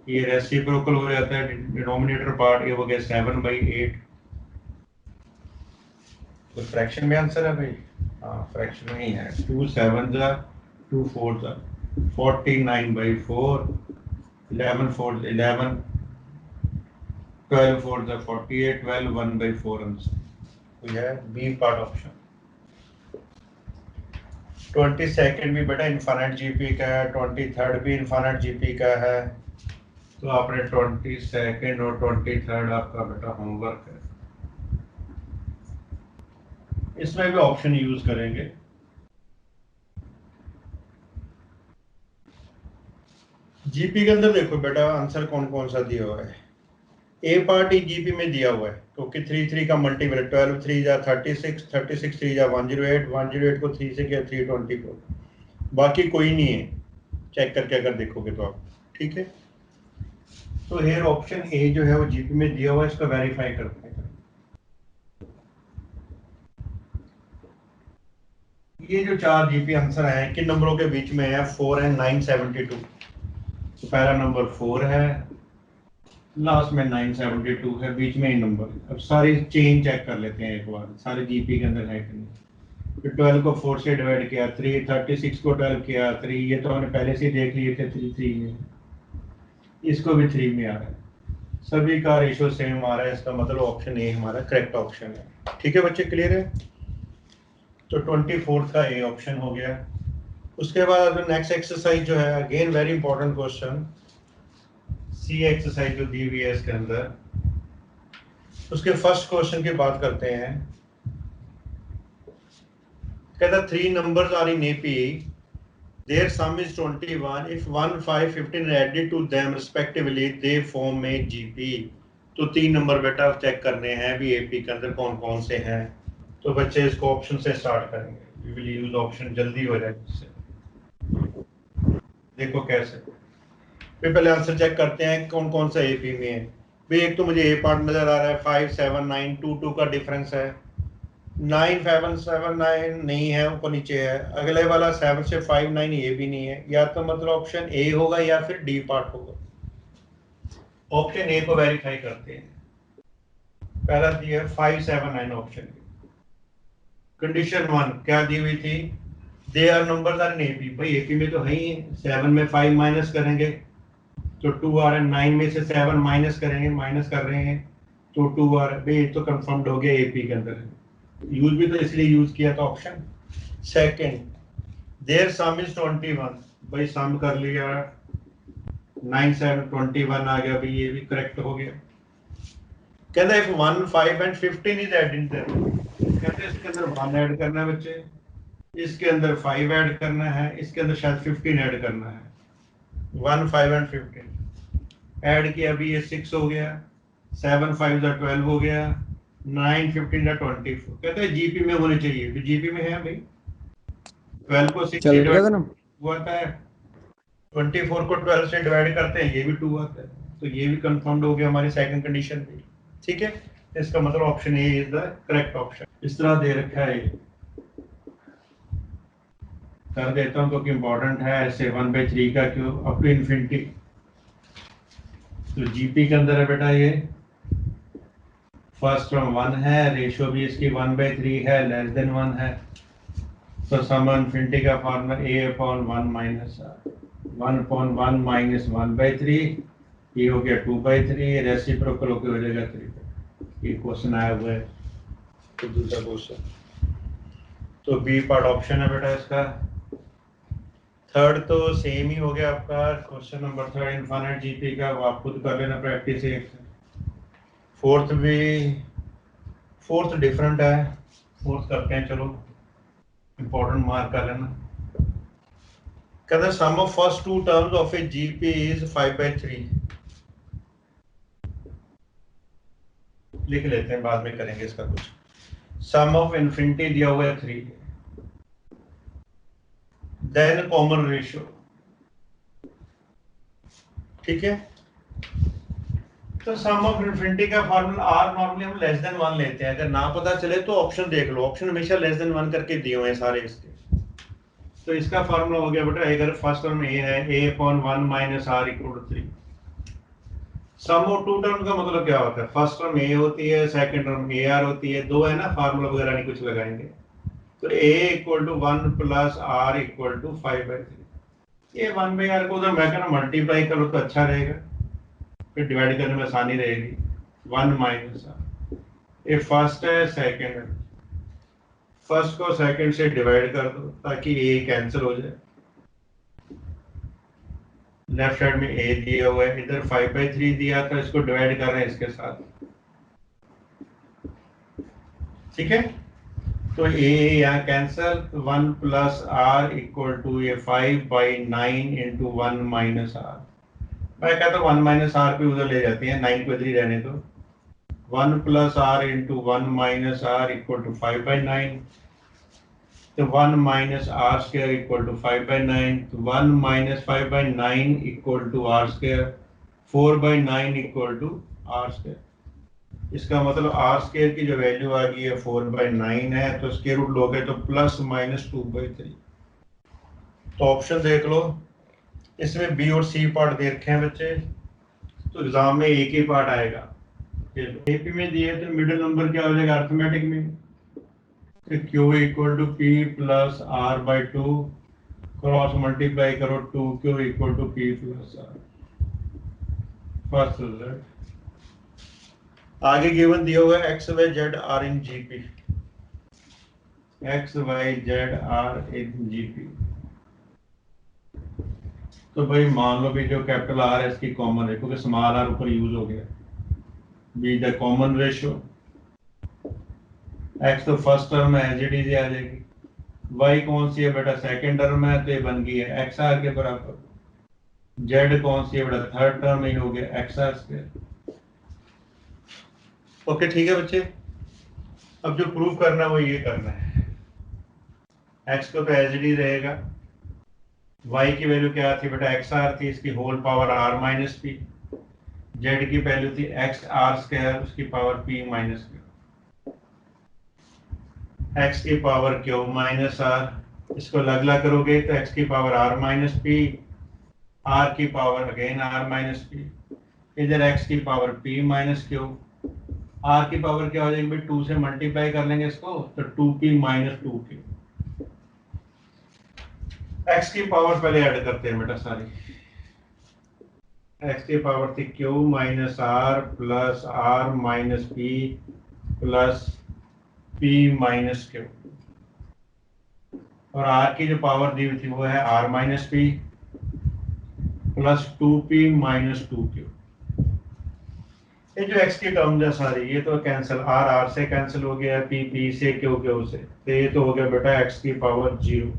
ये रेसिप्रोकल हो जाता है डिनोमिनेटर पार्ट, ये हो गया 7/8। तो फ्रैक्शन में आंसर है भाई, हाँ फ्रैक्शन में ही है। 2 7 जा 2 4 जा 49/4, 11 4 11, 12 4 जा 48, 12 1/4 आंसर। तो यह है बी पार्ट ऑप्शन। 22nd भी बेटा इनफाइनाइट जीपी का है, 23rd भी इनफाइनाइट जीपी का है। तो आपने 22nd और 23rd आपका बेटा होमवर्क है, इसमें भी ऑप्शन यूज करेंगे। जीपी के अंदर देखो बेटा आंसर कौन कौन सा दिया हुआ है। ए पार्ट ही जीपी में दिया हुआ है क्योंकि 3 का मल्टीपल 12 3 जा 36, 36 3 जा 108, 108 को 3 से किया 324, बाकी कोई नहीं है। चेक करके अगर देखोगे तो आप, ठीक है। तो हेयर ऑप्शन ए जो है वो जीपी में दिया हुआ है, इसका वेरीफाई करते हैं। ये जो 4 जीपी आंसर है किन नंबरों के बीच में है? 4 एंड 972। तो पहला नंबर 4 है, लास्ट में 972 है, बीच में ही नंबर। अब सारी चेन चेक कर लेते हैं एक बार, सारे जीपी के अंदर है कि नहीं। तो 12 को 4 से डिवाइड किया 3, 36 को 12 किया 3, ये तो हमने पहले से देख लिए थे 3 में, इसको भी 3 में आ रहा है, सभी का रेशियो सेम आ रहा है। इसका मतलब ऑप्शन ए हमारा करेक्ट ऑप्शन है। ठीक है बच्चे, क्लियर है? तो 24th का ए ऑप्शन हो गया। उसके बाद नेक्स्ट एक्सरसाइज जो है, अगेन वेरी इंपॉर्टेंट क्वेश्चन, सी एक्सरसाइज जो दी हुई है इसके अंदर, उसके फर्स्ट क्वेश्चन की बात करते हैं। कहता 3 numbers are in AP, their sum is 21, if 1 5 15 are added to them respectively they form a GP। तो 3 नंबर बेटा चेक करने हैं भी एपी के अंदर कौन कौन से हैं। तो बच्चे इसको ऑप्शन से स्टार्ट करेंगे, वी विल यूज ऑप्शन, जल्दी हो जाए इससे। देखो कैसे, फिर पहले आंसर चेक करते हैं कौन कौन सा एपी में है। भाई एक तो मुझे ए पार्ट नजर आ रहा है, 5 7 9 2 2 का डिफरेंस है, 9 7 7 9 नहीं है, ऊपर नीचे है। अगले वाला 7 से 5 9 ये भी नहीं है, या तो मतलब ऑप्शन ए होगा या फिर डी पार्ट होगा। ऑप्शन ए को वेरीफाई करते हैं। पहला दिया 5 7 9 ऑप्शन। कंडीशन 1 क्या दी हुई थी? They are numbers are in AP. भाई एपी में तो है ही, 7 में 5 माइनस करेंगे तो 2 आ रहा है, 9 में से 7 माइनस करेंगे, माइनस कर रहे हैं तो 2 आ रहा है। भाई तो कंफर्म्ड हो गया एपी के अंदर है। यूज भी तो इसलिए यूज किया था option. Second, their sum is 21। भाई सम कर लिया, 9 7 21 आ गया, भाई ये भी करेक्ट हो गया। कहता है 1 5 and 15 is add in there. कहते हैं इसके अंदर 1 ऐड करना है बच्चे, इसके अंदर 5 ऐड करना है, इसके अंदर शायद 15 ऐड करना है। 1 5 एंड 15 ऐड किया, अभी ये 6 हो गया, 7 5 12 हो गया, 9 15 24 कहते हैं जीपी में होने चाहिए, तो जीपी में है भाई। 12 को 6 से चलेगा डिवाइड ना? हुआ था, 24 को 12 से डिवाइड करते हैं, ये भी 2 आता है, तो ये भी कंफर्म्ड हो गया हमारी सेकंड कंडीशन भी। ठीक है, इसका मतलब option A is the correct option. इस तरह दे रखा है, कर देता हूँ क्योंकि इंपॉर्टेंट है। ऐसे 1/3 का क्यूब अप टू इन्फिनिटी, तो जीपी के अंदर है बेटा ये फर्स्ट टर्म 1 है, रेशियो भी इसकी 1/3 है, लेस देन 1 है, तो सम इन्फिनिटी का formula a upon 1 minus 1 upon 1 minus 1/3, ये हो गया 2/3, रेसिप्रोकल होकर हो जाएगा 3। ये क्वेश्चन आया हुआ है, तो दूसरा क्वेश्चन तो बी पार्ट ऑप्शन है बेटा इसका। थर्ड तो सेम ही हो गया आपका, क्वेश्चन नंबर 3 इनफाइनाइट जीपी का, वो आप खुद कर लेना प्रैक्टिस एक। फोर्थ भी, फोर्थ डिफरेंट है, फोर्थ करते हैं, चलो इंपॉर्टेंट मार्क कर लेना। कहते sum of first two terms of a GP is 5/3। लिख लेते हैं, बाद में करेंगे इसका कुछ। सम ऑफ इन्फिनिटी दिया हुआ है 3, देन कॉमन रेशियो। ठीक है, तो सम ऑफ इन्फिनिटी का फार्मूला आर नॉर्मली हम लेस देन 1 लेते हैं, अगर ना पता चले तो ऑप्शन देख लो, ऑप्शन हमेशा लेस देन 1 करके दिए हुए हैं सारे इसके। तो इसका फार्मूला हो गया बेटा, अगर फर्स्ट टर्म ए है a upon 1 minus r equal to 3। Sum of two term का मतलब क्या होता है, फर्स्ट टर्म a होती है, सेकंड टर्म ए आर होती है, दो है ना, फार्मूला वगैरह नहीं कुछ लगाएंगे, तो a equal to 1 plus r equal to 5/3। ये 1/r को उधर मैं कहना मल्टीप्लाई करो तो अच्छा रहेगा, फिर डिवाइड करने में आसानी रहेगी। 1 माइनस आर, ये फर्स्ट है, सेकंड है, फर्स्ट को सेकंड से डिवाइड कर दो ताकि ए कैंसिल हो जाए। लेफ्ट साइड में ए दिया हुआ है, इधर 5/3 दिया था, इसको डिवाइड कर रहे हैं इसके साथ। ठीक है, तो ए यहाँ cancel, 1 plus r equal to ये 5/9 इंटू 1 माइनस आर। मैं कहता हूँ 1 माइनस आर पे उधर ले जाते हैं, 9 को इधर ही रहने दो। 1 plus r into 1 minus r equal to 5/9, तो 1 minus r square equal to 5/9, तो 1 minus 5/9 equal to r square, 4/9 equal to r square. इसका मतलब आर स्क्वायर की जो वैल्यू आ गई है 4/9 है, तो स्क्वायर रूट लोगे तो प्लस माइनस 2/3। तो ऑप्शन देख लो, इसमें बी और सी पार्ट दे रखे हैं बच्चे, तो एग्जाम में एक ही पार्ट आएगा। एपी में दिए तो मिडिल नंबर क्या हो जाएगा अर्थमेटिक में, तो Q equal to P plus R/2, cross multiply करो 2Q equal to P plus R। First result. आगे गिवन दिया हुआ है x y z are in GP, x y z are in GP. तो भाई मान लो भी जो कैपिटल आर है इसकी कॉमन है, क्योंकि स्मॉल आर ऊपर यूज हो गया, be the common ratio. X तो फर्स्ट टर्म है, एज इट इज आ जाएगी। वाई कौन सी है बेटा, सेकंड टर्म है, तो ये बन गई है एक्स आर के बराबर। जेड कौन सी है बेटा, थर्ड टर्म ही हो गया एक्स आर स्क्वायर। ओके ठीक है बच्चे, अब जो प्रूव करना है वो ये करना है, एक्स को तो एज इट इज रहेगा, वाई की वैल्यू क्या थी बेटा, एक्स आर थी, इसकी whole power r minus p. Z की वैल्यू थी एक्स आर स्क्वायर, उसकी power p minus q. X की पावर क्यू माइनस आर, इसको अलग अलग करोगे तो एक्स की power r minus p, r की power again r minus p, इधर एक्स की power p minus q. R की पावर क्या हो जाएगी भाई, 2 से मल्टीप्लाई कर लेंगे इसको, तो 2p माइनस 2q। एक्स की पावर पहले ऐड करते हैं बेटा सारी, एक्स की पावर थी q minus r plus r minus p plus p minus q, और आर की जो पावर दी हुई थी वो है r minus p plus 2p minus 2q। ये जो x की टर्म है सारी, ये तो कैंसिल, आर आर से कैंसिल हो गया, p p से, q q से, तो ये तो हो गया बेटा x की पावर 0।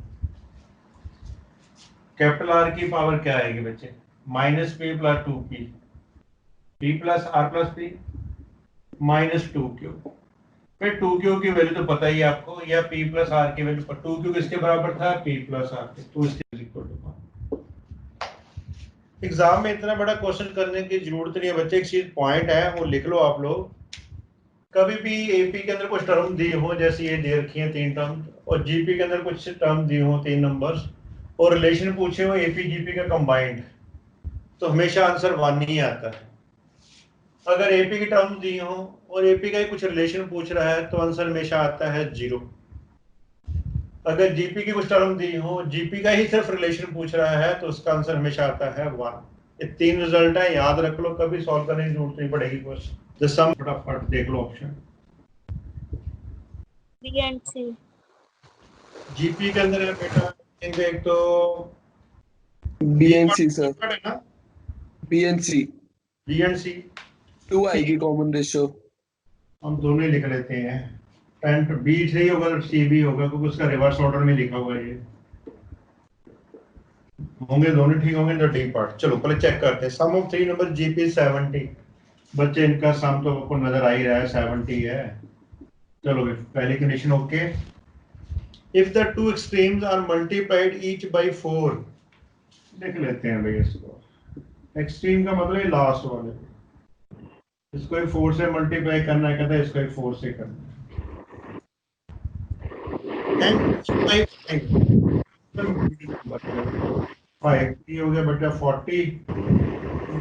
कैपिटल आर की पावर क्या आएगी बच्चे, minus p plus 2p, p plus r plus p minus 2q। फिर 2q की वैल्यू तो पता ही है आपको, या p प्लस आर की वैल्यू पर 2q किसके बराबर था, p प्लस आर के, तो इसके इक्वल टू। एग्जाम में इतना बड़ा क्वेश्चन करने की जरूरत नहीं है बच्चे, एक चीज पॉइंट है वो लिख लो आप लोग। कभी भी एपी के अंदर कुछ टर्म दी हो, जैसे ये दे रखी है 3 टर्म, और जीपी के अंदर कुछ टर्म दी हो 3 नंबर्स, और रिलेशन पूछे हो एपी जीपी का कंबाइंड, तो हमेशा आंसर 1 ही आता है। अगर एपी की टर्म दी हो और एपी का ही कुछ रिलेशन पूछ रहा है तो आंसर हमेशा आता है 0। अगर जीपी की कुछ टर्म दी हो, जीपी का ही सिर्फ रिलेशन पूछ रहा है, तो उसका आंसर हमेशा आता है 1। ये 3 रिजल्ट है, याद रख लो, कभी सॉल्व करने की जरूरत नहीं पड़ेगी क्वेश्चन। द सम, फटाफट देख लो option. B and C. GP के अंदर है बेटा, देख तो बी एंड सी सर, है ना, B and C, B and C 2 आएगी कॉमन रेशियो। हम दोनों ही लिख लेते हैं। टेंट बी सही होगा तो सी भी होगा, क्योंकि उसका रिवर्स ऑर्डर में लिखा हुआ है। ये होंगे दोनों ठीक होंगे तो डी पार्ट। चलो पहले चेक करते हैं। सम ऑफ 3 नंबर जीपी 70। बच्चे इनका सम तो आपको नजर आ ही रहा है, 70 है। चलो पहली condition okay. If the two extremes are multiplied each by 4, लिख लेते हैं भाई इसको। एक्सट्रीम का मतलब लास्ट वाले, इसको 4 से मल्टीप्लाई करना है, कहता है इसको 4 से करना है। 5 ये हो गया बेटा 40,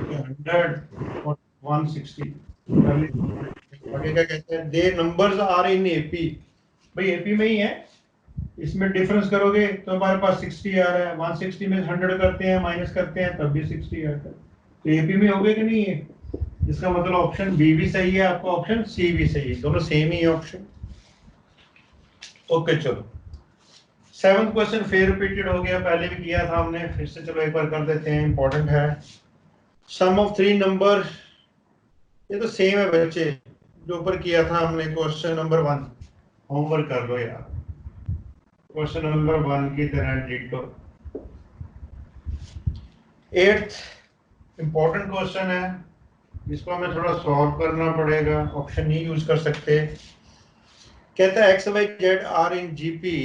100 और 160। आगे क्या कहते हैं, दे नंबर्स आर इन एपी। भाई एपी में ही है, इसमें डिफरेंस करोगे तो हमारे पास 60 आ रहा है। 160 में 100 करते हैं, माइनस करते हैं, तब भी 60 आता है। तो एपी में हो गया कि नहीं है? इसका मतलब ऑप्शन बी भी सही है, आपका ऑप्शन सी भी सही है, दोनों सेम ही है ऑप्शन। ओके चलो 7th क्वेश्चन फिर रिपीटेड हो गया, पहले भी किया था हमने, फिर से चलो एक बार कर देते हैं, इंपॉर्टेंट है। सम ऑफ 3 नंबर, ये तो सेम है बच्चे, जो ऊपर किया था हमने क्वेश्चन नंबर 1। होमवर्क कर लो यार, क्वेश्चन नंबर 1 की तरह डिटो। 8th इंपॉर्टेंट क्वेश्चन है, इसको हमें थोड़ा सॉल्व करना पड़ेगा, ऑप्शन नहीं यूज कर सकते। कहता है x y z are in GP.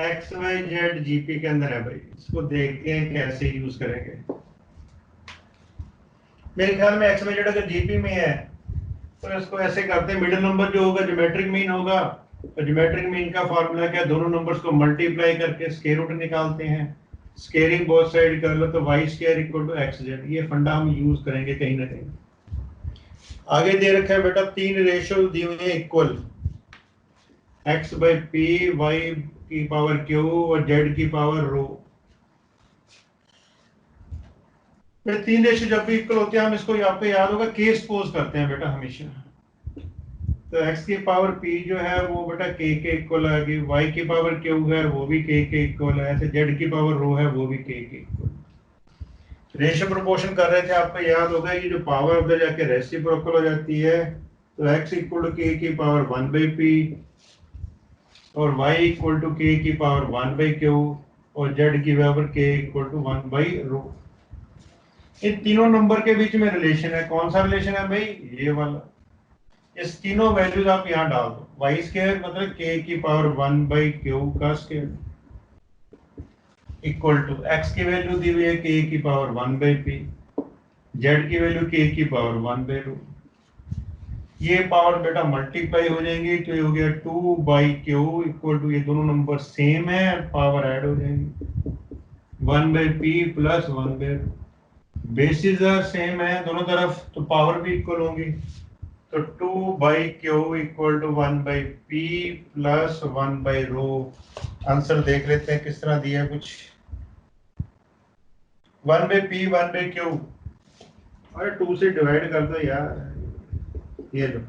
X y z GP के अंदर है भाई, इसको देखते हैं कैसे यूज करेंगे। मेरे ख्याल में एक्स वाई जेड अगर जीपी में है तो इसको ऐसे करते हैं, मिडिल नंबर जो होगा ज्योमेट्रिक मीन होगा, तो ज्योमेट्रिक मीन का फॉर्मूला क्या, दोनों नंबर्स को मल्टीप्लाई करके स्क्वायर रूट निकालते हैं। स्क्वायरिंग बोथ साइड कर लो तो y square equal to x z. ये फंडा हम यूज करेंगे कहीं ना कहीं। आगे दे रखा है बेटा 3 रेशियो दी हुई है equal, x by p, y की पावर क्यू और जेड की पावर रो। फिर 3 रेशियो जब भी इक्वल होते हैं, हम इसको यहाँ पे याद होगा के सपोज करते हैं बेटा हमेशा। तो x की पावर p जो है वो बेटा k के इक्वल आएगी, y की पावर q है वो भी k के इक्वल है, ऐसे z की पावर रो है वो भी k के इक्वल। रेशियो प्रोपोर्शन कर रहे थे, आपको याद होगा ये जो पावर उधर जाके रेसिप्रोकल हो जाती है, तो x इक्वल टू k की पावर 1 बाई p और y इक्वल टू k की पावर 1 बाई q और z की power k equal to 1 by r. इन तीनों नंबर के बीच में रिलेशन है, कौन सा रिलेशन है भाई, ये वाला। इस तीनों वैल्यूज आप यहाँ डाल दो, वाई स्क्वायर मतलब k की पावर 1 बाई क्यू का स्क्वायर इक्वल टू x की वैल्यू दी हुई है k की पावर 1 बाई p, z की वैल्यू k की पावर 1 बाई रो। ये पावर बेटा मल्टीप्लाई हो जाएंगी तो ये हो गया 2 बाई क्यू इक्वल टू, ये दोनों नंबर सेम है, पावर ऐड हो जाएंगी 1 by p plus 1 by row. Basis same है दोनों तरफ, तो पावर भी इक्वल होंगी, तो 2 by q equal to 1 by p plus 1 by rho. Answer देख लेते हैं किस तरह दिया है कुछ। 1 बाई पी 1 बाई क्यू, अरे 2 से डिवाइड कर दो यार, ये लो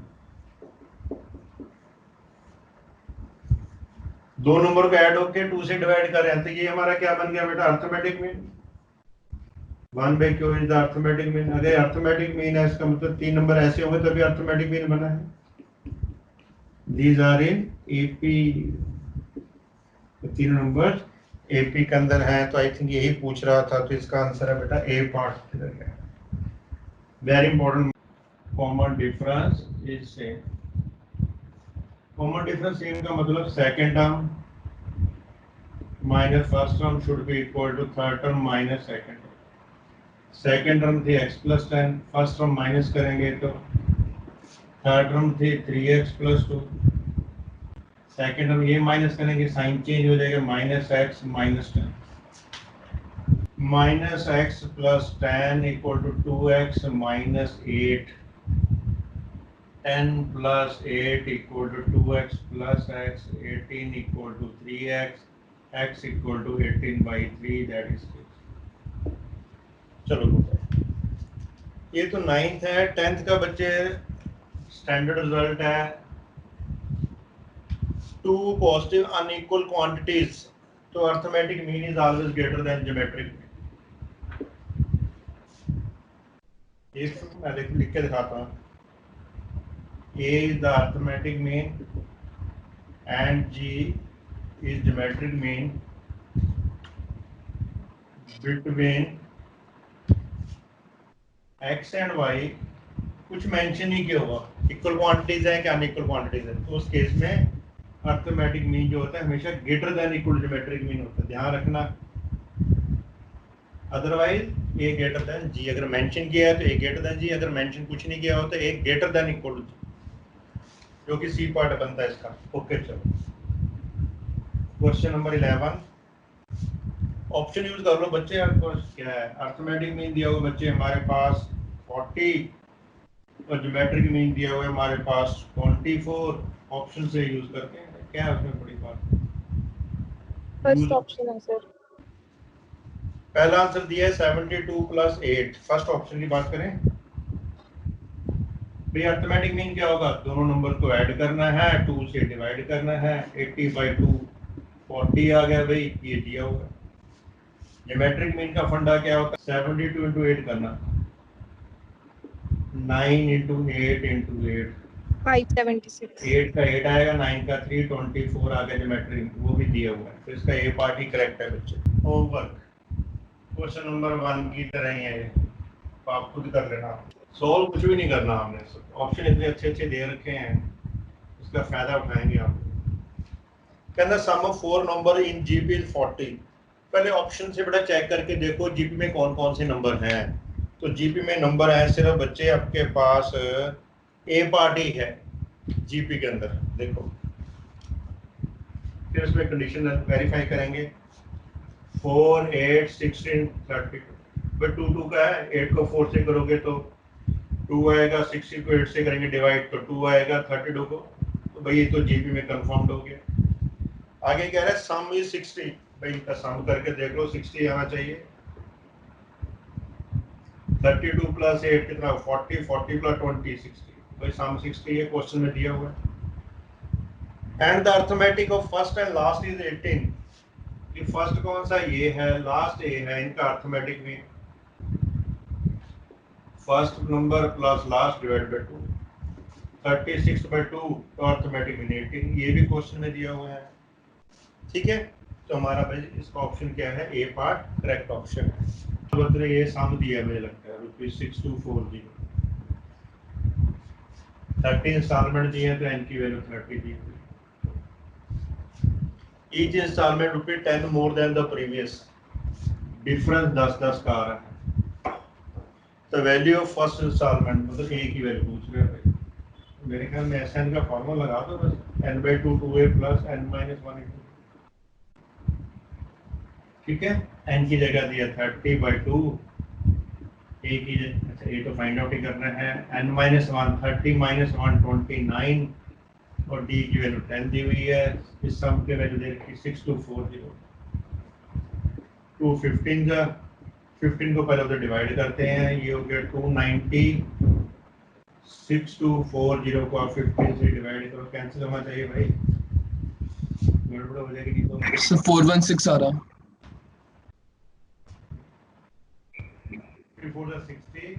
दो नंबर को ऐड होके 2 से डिवाइड कर रहे हैं, तो ये हमारा क्या बन गया बेटा, arithmetic mean. 1 by Q is the arithmetic mean. अगर अर्थमेटिक मीन है इसका मतलब 3 नंबर ऐसे होंगे तभी अर्थमेटिक मीन बना है। दीज आर इन एपी, तीन नंबर एपी के अंदर है, तो आई थिंक यही पूछ रहा था, तो इसका आंसर है बेटा A part. Very important, common difference is same. Common difference same का मतलब second term minus first term should be equal to third term minus second term. Second term थी x plus 10, first term minus करेंगे तो third term थी 3x plus 2, second term ये minus करेंगे sign change हो जाएगा minus x minus 10, minus x plus 10 equal to 2x minus 8, 10 plus 8 equal to 2x plus x, 18 equal to 3x, x equal to 18/3 that is 6। चलो ये तो 9th है। 10th का बच्चे स्टैंडर्ड रिजल्ट है टू पॉजिटिव अनइक्वल क्वांटिटीज, तो arithmetic mean is always greater than geometric mean. If मैं लिख के दिखाता हूँ, A is the arithmetic mean and G is geometric mean between X and Y। कुछ मेंशन नहीं किया होगा इक्वल क्वांटिटीज है कि अनइक्वल क्वांटिटीज है, तो उस केस में अर्थमेटिक मीन जो होता है हमेशा greater than equal geometric mean होता है, ध्यान रखना। Otherwise A greater than G, अगर मेंशन किया है तो A ग्रेटर देन G, अगर मेंशन कुछ नहीं किया हो तो A greater than equal G, जो कि सी पार्ट बनता है इसका। ओके चलो क्वेश्चन नंबर 11, ऑप्शन यूज कर लो बच्चे। क्या है अर्थमेटिक मीन दिया हुआ बच्चे हमारे पास 40 और ज्योमेट्रिक मीन दिया हुआ है हमारे पास 24। ऑप्शन से यूज करते हैं, क्या है उसमें बड़ी बात? फर्स्ट ऑप्शन है सर। पहला आंसर दिया है 72 प्लस 8। फर्स्ट ऑप्शन की बात करें भाई, अर्थमेटिक मीन क्या होगा, दोनों नंबर को ऐड करना है, 2 से डिवाइड करना है, 80/2 40 आ गया भाई, ये दिया होगा। ज्योमेट्रिक मीन का फंडा क्या होता है, 72 इंटू 8 करना, 9 इंटू 8 इंटू 8, 576। 8 का 8 आएगा, 9 का 3, 24 आ गया ज्योमेट्रिक, वो भी दिया हुआ है, तो इसका ए पार्ट ही करेक्ट है बच्चे। होमवर्क क्वेश्चन नंबर 1 की तरह ही है, तो आप खुद कर लेना, सॉल्व कुछ भी नहीं करना हमने, ऑप्शन इतने अच्छे अच्छे दे रखे हैं, इसका फायदा उठाएंगे आप। कहना sum of 4 number in GP is 40। पहले ऑप्शन से बेटा चेक करके देखो जीपी में कौन कौन से नंबर हैं। तो जीपी में नंबर है सिर्फ बच्चे आपके पास ए पार्ट ही है जीपी के अंदर, देखो फिर उसमें कंडीशन वेरीफाई करेंगे। 4, 8, 16, 32, बट 2 2 का है, 8 को 4 से करोगे तो 2 आएगा, 60 को 8 से करेंगे डिवाइड तो 2 आएगा, 32 को, तो भाई ये तो जीपी में कंफर्म्ड हो गया। आगे कह रहा है सम इज 60, भाई इनका सम करके देख लो, 60 आना चाहिए। 32 प्लस 8 कितना, 40, 40 प्लस 20, 60, भाई सम 60 है, क्वेश्चन में दिया हुआ है। And the arithmetic of first and last is 18। ये फर्स्ट कौन सा, ये है, लास्ट ए है, इनका अर्थमेटिक में first number plus last divide by 2, 36/2, तो अर्थमेटिक में 18, ये भी क्वेश्चन में दिया हुआ है, ठीक है। तो हमारा भाई इसका ऑप्शन क्या है, ए पार्ट करेक्ट ऑप्शन है। तो ये सम दिया है मुझे लगता है ₹6240, 30 इंस्टॉलमेंट दिए हैं तो n की वैल्यू 30 दी हुई। Each installment ₹10 more than the previous, difference 10-10 का आ रहा है। तो वैल्यू ऑफ फर्स्ट इंस्टॉलमेंट मतलब ए की वैल्यू पूछ रहे हैं, मेरे ख्याल में SN का फॉर्मूला लगा दो बस, n/2 2a प्लस n-1, ठीक है। n की जगह दिया 30/2, a की अच्छा a तो फाइंड आउट ही करना है, n-1 30 - 1 29 और d की वैल्यू 10 दी हुई है। इस सम के वैल्यू दे रखी 6240, 2 15 का 15 को पहले उधर डिवाइड करते हैं, ये हो गया 290, 6240 को आप 15 से डिवाइड करो, कैंसिल होना चाहिए भाई, गड़बड़ हो जाएगी नहीं तो। 416 आ रहा, 4 60,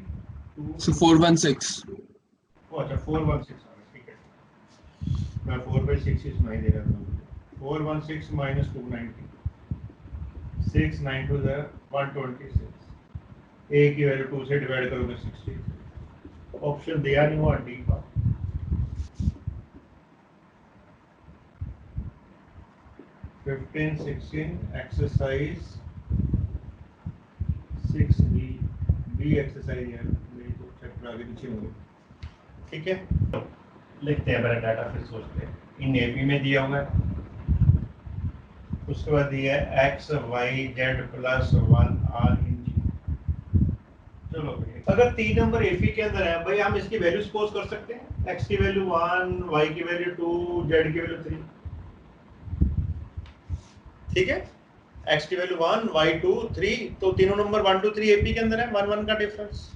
2 416। अच्छा 416 आ रहा, ठीक है, मैं 4/6 ही सुनाई दे रहा था। 416 माइनस 290, 692 है 126, ए की वैल्यू 2 से डिवाइड करोगे 60, ऑप्शन दिया नहीं हुआ डी का। 15 16 एक्सरसाइज 6B बी एक्सरसाइज है, मेरी तो चैप्टर आगे पीछे होंगे। ठीक है, लिखते हैं पहले डाटा फिर सोचते हैं। इन एपी में दिया हुआ है, उसके बाद दिया है x y z plus 1 are in G. चलो भाई, अगर 3 नंबर एपी के अंदर है भाई, हम इसकी वैल्यू सपोज कर सकते हैं, एक्स की वैल्यू 1, वाई की वैल्यू 2, जेड की वैल्यू 3। ठीक है, x की वैल्यू 1, y 2, 3, तो तीनों नंबर 1 2 3 एपी के अंदर है, 1 1 का डिफरेंस।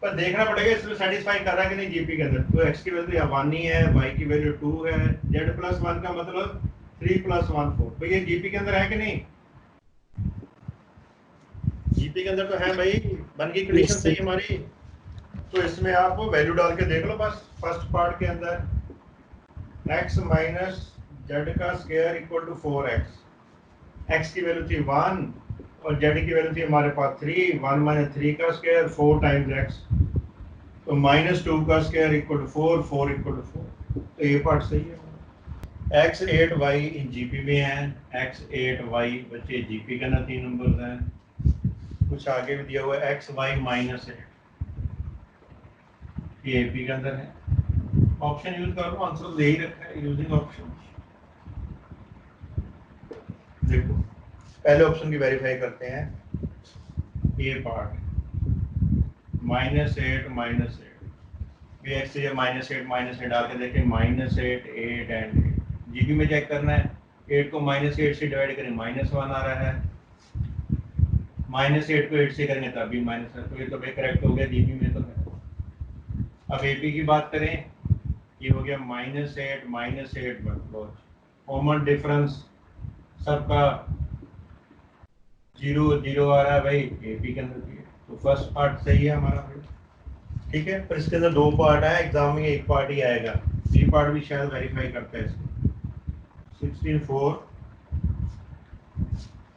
पर देखना पड़ेगा इसमें सेटिस्फाई कर रहा है कि नहीं जीपी के अंदर। तो x की वैल्यू या 1 ही है, y की वैल्यू 2 है, z प्लस 1 का मतलब 3 प्लस 1 4। तो ये जीपी के अंदर है कि नहीं? जीपी के अंदर तो है भाई, बन की कंडीशन सही हमारी। तो इसमें आप वैल्यू डाल के देख लो बस। फर्स्ट पार्ट के अंदर x माइनस जेड का square equal to 4x, x की वैल्यू थी 1 और z की वैल्यू थी हमारे पास 3, 1 माइनस 3 का स्क्वायर 4 टाइम्स x, तो -2 का square equal to 4, 4 equal to 4। तो ये पार्ट सही है। x 8y इन जीपी में है, x 8y बच्चे जीपी का ना 3 नंबर हैं। कुछ आगे भी दिया हुआ है x y -8, ये एपी के अंदर है। ऑप्शन यूज कर लो, आंसर दे ही रखा है यूजिंग ऑप्शन। देखो पहले ऑप्शन की वेरीफाई करते हैं। ये पार्ट -8 ये x से -8 डाल के देखें, -8 8 एंड 8 जीबी में चेक करना है। 8 को -8 से डिवाइड करें -1 आ रहा है, -8 को 8 से करेंगे तब भी -1, तो ये तो भाई करेक्ट हो गया, जीबी में तो है। अब एपी की बात करें, ये हो गया -8 मतलब कॉमन डिफरेंस सबका 0 0 आ रहा है भाई, एपी के अंदर भी है। तो फर्स्ट पार्ट सही है हमारा भाई। ठीक है, पर इसके अंदर 2 पार्ट है, एग्जाम में एक पार्ट ही आएगा, बी पार्ट भी शायद वेरीफाई करता है इसको। 16 4।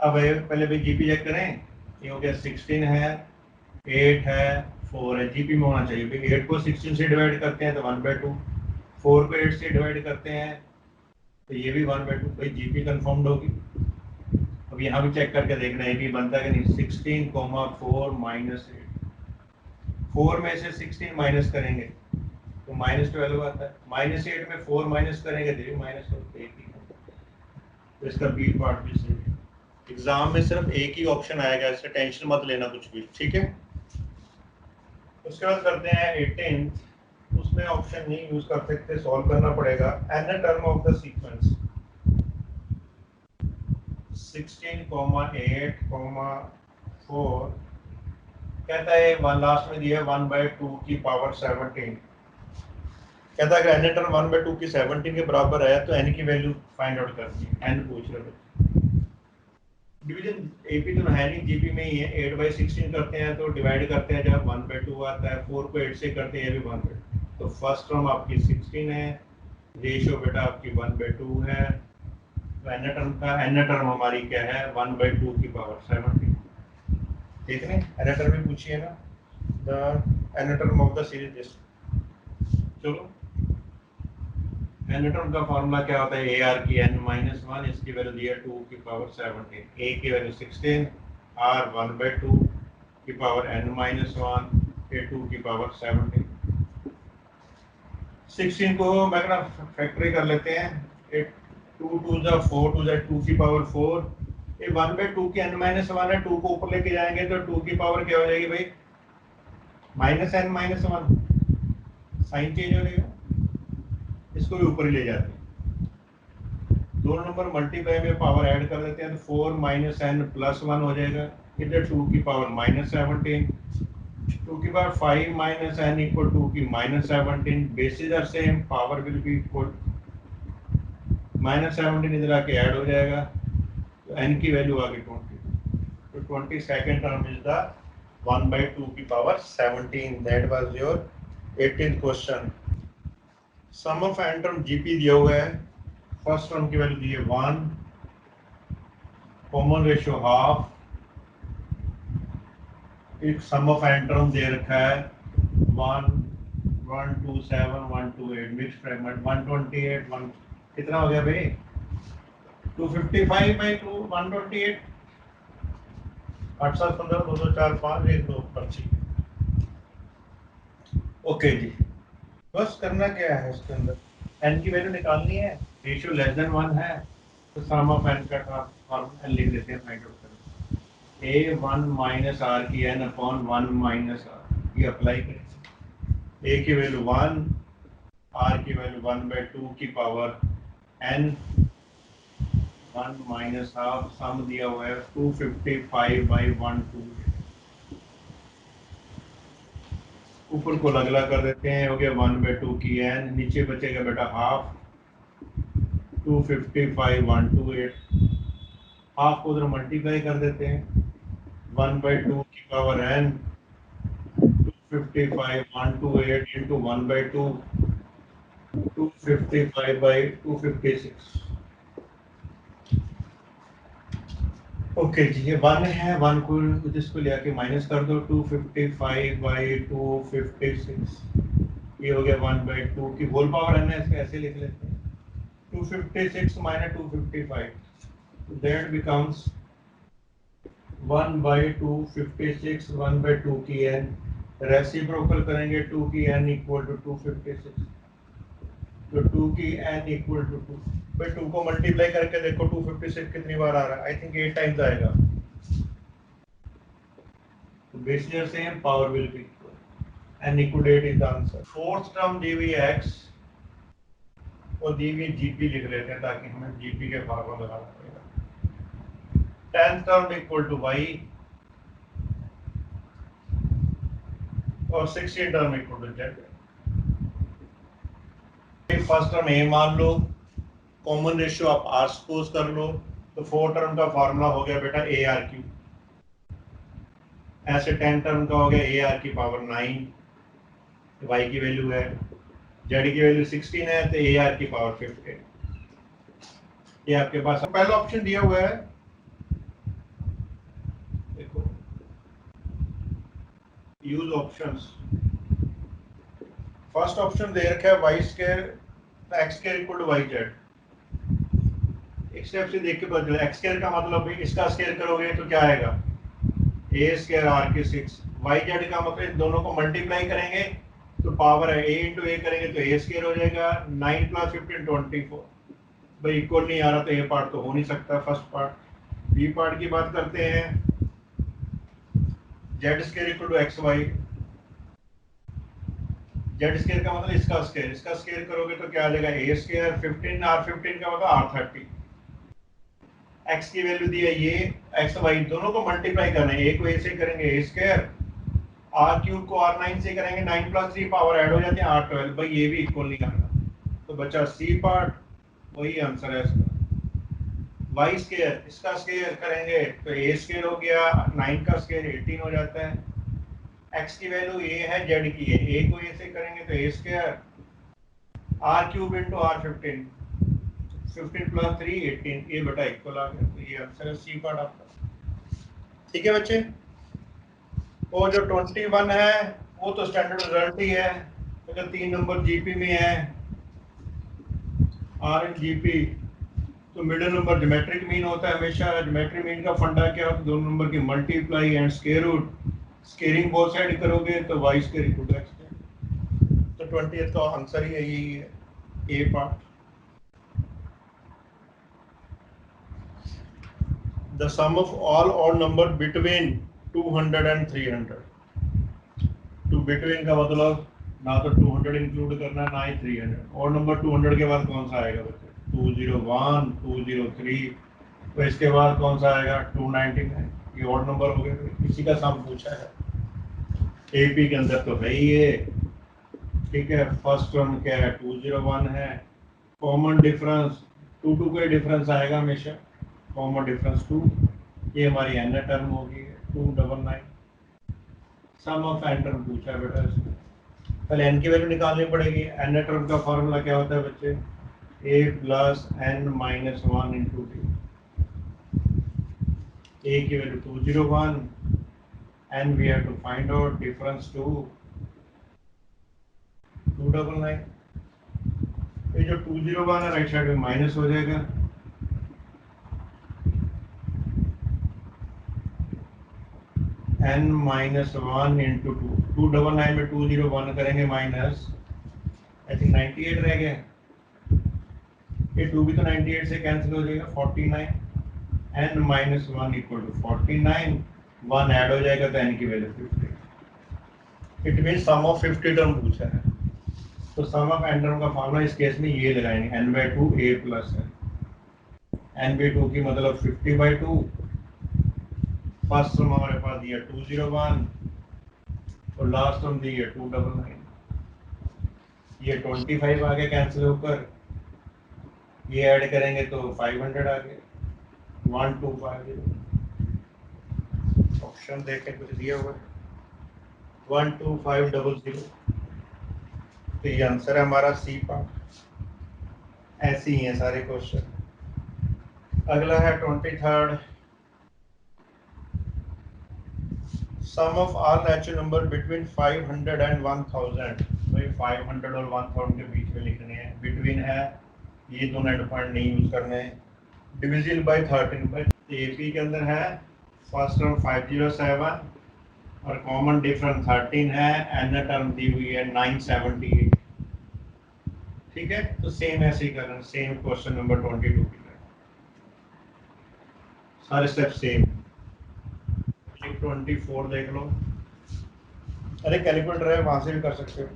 अब पहले भी जीपी चेक करें। ये हो गया 16 है, 8 है, 4 है, जीपी में होना चाहिए भाई। 8 को 16 से डिवाइड करते हैं तो 1/2, 4 को 8 से डिवाइड करते हैं तो ये भी 1/2, भाई जीपी कंफर्म्ड होगी। अब यहाँ भी चेक करके देखना है भी बनता है कि नहीं। 16, 4 -8, 4 में से 16 माइनस करेंगे तो -12 आता है, -8 में 4 माइनस करेंगे तो -1 ही। तो इसका बी पार्ट भी सही है। एग्जाम में सिर्फ एक ही ऑप्शन आएगा, इससे टेंशन मत लेना कुछ भी। ठीक है, उसके बाद करते हैं 18। उसमें ऑप्शन नहीं यूज कर सकते, सॉल्व करना पड़ेगा। N term of the sequence 16, 8, 4 कहता है, वन लास्ट में दिया 1/2 की पावर 17। कहता है अगर एन टर्म 1/2 की 17 के बराबर है तो एन की वैल्यू फाइंड आउट करनी है। एन पूछ रहे हो, डिवीजन एपी तो है नहीं, जीपी में ही है। 8/16 करते हैं तो डिवाइड करते हैं जब 1/2 आता है, 4 को 8 से करते हैं, ये भी 1/2। तो फर्स्ट टर्म आपकी 16 है, रेशियो बेटा आपकी 1/2 है। तो एन टर्म हमारी क्या है, 1/2 की पावर 17। ठीक है, एन टर्म भी पूछिए ना, the n term of the series this. चलो, एन टर्म का फॉर्मूला क्या होता है, ए आर की n-1, इसकी वैल्यू दी है 2 की पावर 17, ए की वैल्यू 16, आर 1/2 की पावर n-1, ए 2 की पावर 17। 16 को मैं फैक्टरी कर लेते हैं, 2 2 जा 4, 2 जा 2 की पावर 4। ये 1/2 की n-1 है, 2 को ऊपर लेके जाएंगे तो 2 की पावर क्या हो जाएगी भाई, -n-1, साइन चेंज हो जाएगा, इसको भी ऊपर ही ले जाते हैं। दोनों नंबर मल्टीप्लाई में पावर ऐड कर देते हैं तो 4 - n + 1 हो जाएगा। इधर 2 की पावर -17, 2 की पावर 5 - n = 2 की -17। Basis are same, power will be equal. -17 इधर आके ऐड हो जाएगा तो n की वैल्यू आ गई 20। तो 22nd टर्म इज द 1/2 की power 17। That was your 18th question. Sum of n term GP दिया हुआ है, फर्स्ट टर्म की वैल्यू दी है 1, कॉमन रेशियो हाफ, एक सम ऑफ एन टर्म दे रखा है 1 1 2 7 1 2 8, मिक्स फ्रैगमेंट 128 1 कितना हो गया भाई, 255 by 128 8 7 15 2 2 4 5 1 2 25। ओके जी, बस करना क्या है इसके अंदर n की वैल्यू निकालनी है, रेशियो लेस देन 1 है तो सम ऑफ n का ट्रांसफॉर्म लिख देते हैं फाइंड आउट करें a1 माइनस r की n अपॉन 1 माइनस r, ये अप्लाई करें। a की वैल्यू 1, r की वैल्यू 1/2 की पावर n 1 माइनस हाफ, सम दिया हुआ है 255 बाई 128। ऊपर को लगला कर देते हैं, हो गया 1/2 की n, नीचे बचेगा बेटा हाफ 255 128, हाफ को उधर मल्टीप्लाई कर देते हैं 1/2 की power n 255 128 into 1/2 255 by 256। Okay जी, ये 1 है, 1 को जिसको ले आके माइनस कर दो 255 बाई 256, ये हो गया 1/2 की होल पावर n है, इसको ऐसे लिख लेते हैं 256 माइनस 255, दैट बिकम्स 1/256 1/2 की n, रेसिप्रोकल करेंगे 2 की n इक्वल टू 256, तो 2 की n इक्वल टू 2 भाई 2 को मल्टीप्लाई करके देखो 256 कितनी बार आ रहा है, आई थिंक 8 टाइम्स आएगा, तो bases are same power will be equal, n equal 8 is the answer. Fourth term दी हुई है x और दी हुई gp लिख लेते हैं ताकि हमें gp के फॉर्मूला लगाना पड़ेगा। 10th term equal to y और 16th term equal to z। First term a मान लो, कॉमन रेशियो आप r सपोज कर लो, तो 4 टर्म का फॉर्मूला हो गया बेटा AR3, ऐसे 10 टर्म का हो गया AR की पावर 9, y की वैल्यू है, z की वैल्यू 16 है तो AR की पावर 15, ये आपके पास पहला ऑप्शन दिया हुआ है। देखो यूज ऑप्शंस, फर्स्ट ऑप्शन दे रखा है y square x square equal to yz, एक स्टेप से देख के पता चला x स्क्वायर का मतलब भी इसका स्क्वायर करोगे तो क्या आएगा a स्क्वायर r के 6, yz का मतलब दोनों को मल्टीप्लाई करेंगे तो पावर है a इंटू a करेंगे तो a स्क्वायर हो जाएगा, 9 + 15 24, भाई इक्वल नहीं आ रहा तो a पार्ट तो हो नहीं सकता फर्स्ट पार्ट। b पार्ट की बात करते हैं, z square equal to xy, z square का मतलब इसका स्क्वायर करोगे तो क्या आ जाएगा a स्क्वायर, 15 r15 का मतलब r30, x की वैल्यू दी है ये, x y दोनों को मल्टीप्लाई करना है, एक को a से करेंगे a स्क्वायर, r क्यूब को r9 से करेंगे, 9 + 3 पावर ऐड हो जाते हैं r12, भाई ये भी इक्वल नहीं करना, तो बचा c पार्ट, वही आंसर है इसका। y स्क्वायर, इसका स्क्वायर करेंगे तो a स्क्वायर हो गया, 9 का स्क्वायर 18 हो जाता है, x की वैल्यू a है, z की है, a को a से करेंगे तो a square, r cube into r15, 15 + 3 18, ये बटा इक्वल आ गया, तो ये आंसर है सी पार्ट आपका। ठीक है बच्चे, वो जो 21 है वो तो स्टैंडर्ड रिजल्ट ही है, अगर 3 नंबर जीपी में है आर एन जीपी तो मिडिल नंबर ज्योमेट्रिक मीन होता है हमेशा। ज्योमेट्रिक मीन का फंडा क्या होता है, दोनों नंबर की multiply and square root, squaring both side करोगे तो y square equal to x square, तो 20th का आंसर ही यही है, ए part. The sum of all odd number between 200 and 300, तो between का मतलब ना तो 200 इंक्लूड करना ना ही 300, और नंबर 200 के बाद कौन सा आएगा बच्चे, 201 203, तो इसके बाद कौन सा आएगा 299, ये ऑड नंबर हो गए, इसी का सम पूछा है एपी के अंदर तो है ही ये। ठीक है, फर्स्ट टर्म क्या है 201 है, कॉमन डिफरेंस 2 का डिफरेंस आएगा हमेशा, कॉमन डिफरेंस 2, ये हमारी एन टर्म होगी 299, सम ऑफ एन टर्म पूछा है बेटा इसमें, पहले एन की वैल्यू निकालनी पड़ेगी। एन टर्म का फॉर्मूला क्या होता है बच्चे, a + n - 1 × d, a की value 201, n we have to find out, difference 299, ये जो 201 है राइट साइड में माइनस हो जाएगा, n माइनस 1 इंटू 299 में 201 करेंगे माइनस आई थिंक 98 रह गया, ये 2 भी तो 98 से कैंसिल हो जाएगा 49, n minus 1 equal to 49, 1 add हो जाएगा तो n की value 50। It mean sum of 50 term पूछा है, तो सम ऑफ n टर्म का फॉर्मूला इस केस में ये लगाएंगे n/2 a plus n n/2 की मतलब 50/2, फर्स्ट टर्म हमारे पास दिया 201 और लास्ट टर्म दी है 299, ये 25 आ गया कैंसिल होकर, ये ऐड करेंगे तो 500 आ गया 1250। ऑप्शन देखें कुछ दिया हुआ है 12500, तो ये आंसर है हमारा सी पार्ट। ऐसे ही हैं सारे क्वेश्चन। अगला है 23rd, sum of all natural number between 500 and 1000। भाई 500 और 1000 के बीच में लिखने हैं, बिटवीन है, ये दोनों एंड पॉइंट नहीं यूज करने हैं। डिविजिबल बाय 13 बाय एपी के अंदर है फर्स्ट टर्म 507 और कॉमन डिफरेंस 13 है, एन टर्म दी हुई है 978। ठीक है, तो सेम ऐसे ही करना, सेम क्वेश्चन नंबर 22 की तरह सारे स्टेप सेम। 24 देख लो, अरे कैलकुलेटर है वहां से भी कर सकते हो।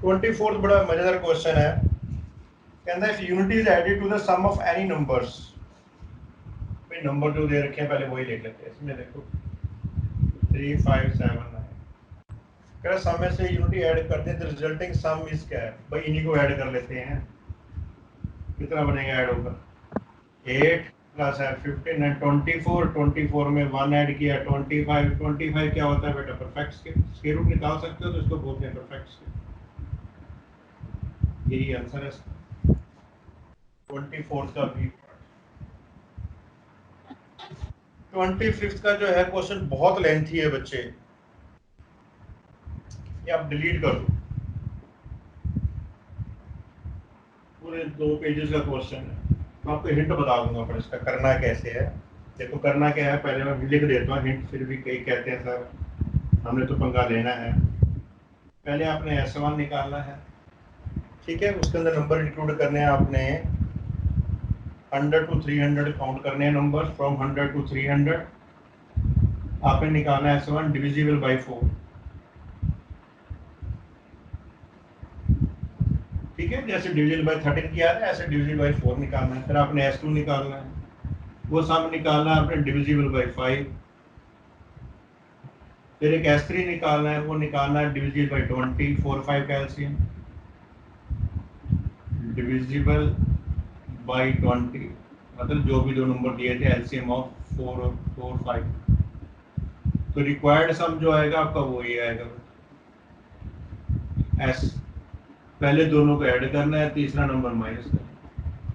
24 बड़ा मजेदार क्वेश्चन है, कहता है if unity is added to the sum of any numbers. भाई नंबर जो दे रखे हैं पहले वही लिख लेते हैं। इसमें देखो 3579, कह रहा सम में से यूनिटी ऐड करते हैं तो रिजल्टिंग सम इज क्या है, भाई इन्हीं को ऐड कर लेते हैं। कितना बनेगा ऐड होगा 8 प्लस है 15 है 24, 24 में 1 ऐड किया 25, 25 क्या होता है बेटा परफेक्ट स्क्वायर रूट निकाल सकते हो तो इसको बोलते हैं परफेक्ट स्क्वायर। यही आंसर है 24 का भी। 25 का जो है क्वेश्चन बहुत लेंथी है बच्चे, ये आप डिलीट कर दो, पूरे 2 पेजेस का क्वेश्चन है। मैं आपको हिंट बता दूंगा पर इसका करना कैसे है। देखो करना क्या है, पहले मैं लिख देता हूँ हिंट, फिर भी कई कहते हैं सर हमने तो पंगा लेना है। पहले आपने S1 निकालना है, ठीक है, उसके अंदर नंबर इंक्लूड करने हैं आपने 100 to 300 काउंट करने हैं नंबर, फ्रॉम 100 to 300 आपने निकालना है S1 डिविजिबल बाय 4। ठीक है, जैसे डिविजिबल बाय 13 किया था ऐसे डिविजिबल बाय 4 निकालना है। फिर आपने S2 निकालना है, वो सम निकालना है आपने डिविजिबल बाय 5। फिर एक S3 निकालना है, वो निकालना है डिविजिबल बाय 20, 4 5 का एलसीएम डिविजिबल बाय 20, मतलब जो भी दो नंबर दिए थे एलसीएम ऑफ 4 और 4 5। तो रिक्वायर्ड सम जो आएगा आपका वो ही आएगा S, पहले दोनों को ऐड करना है, तीसरा नंबर माइनस करना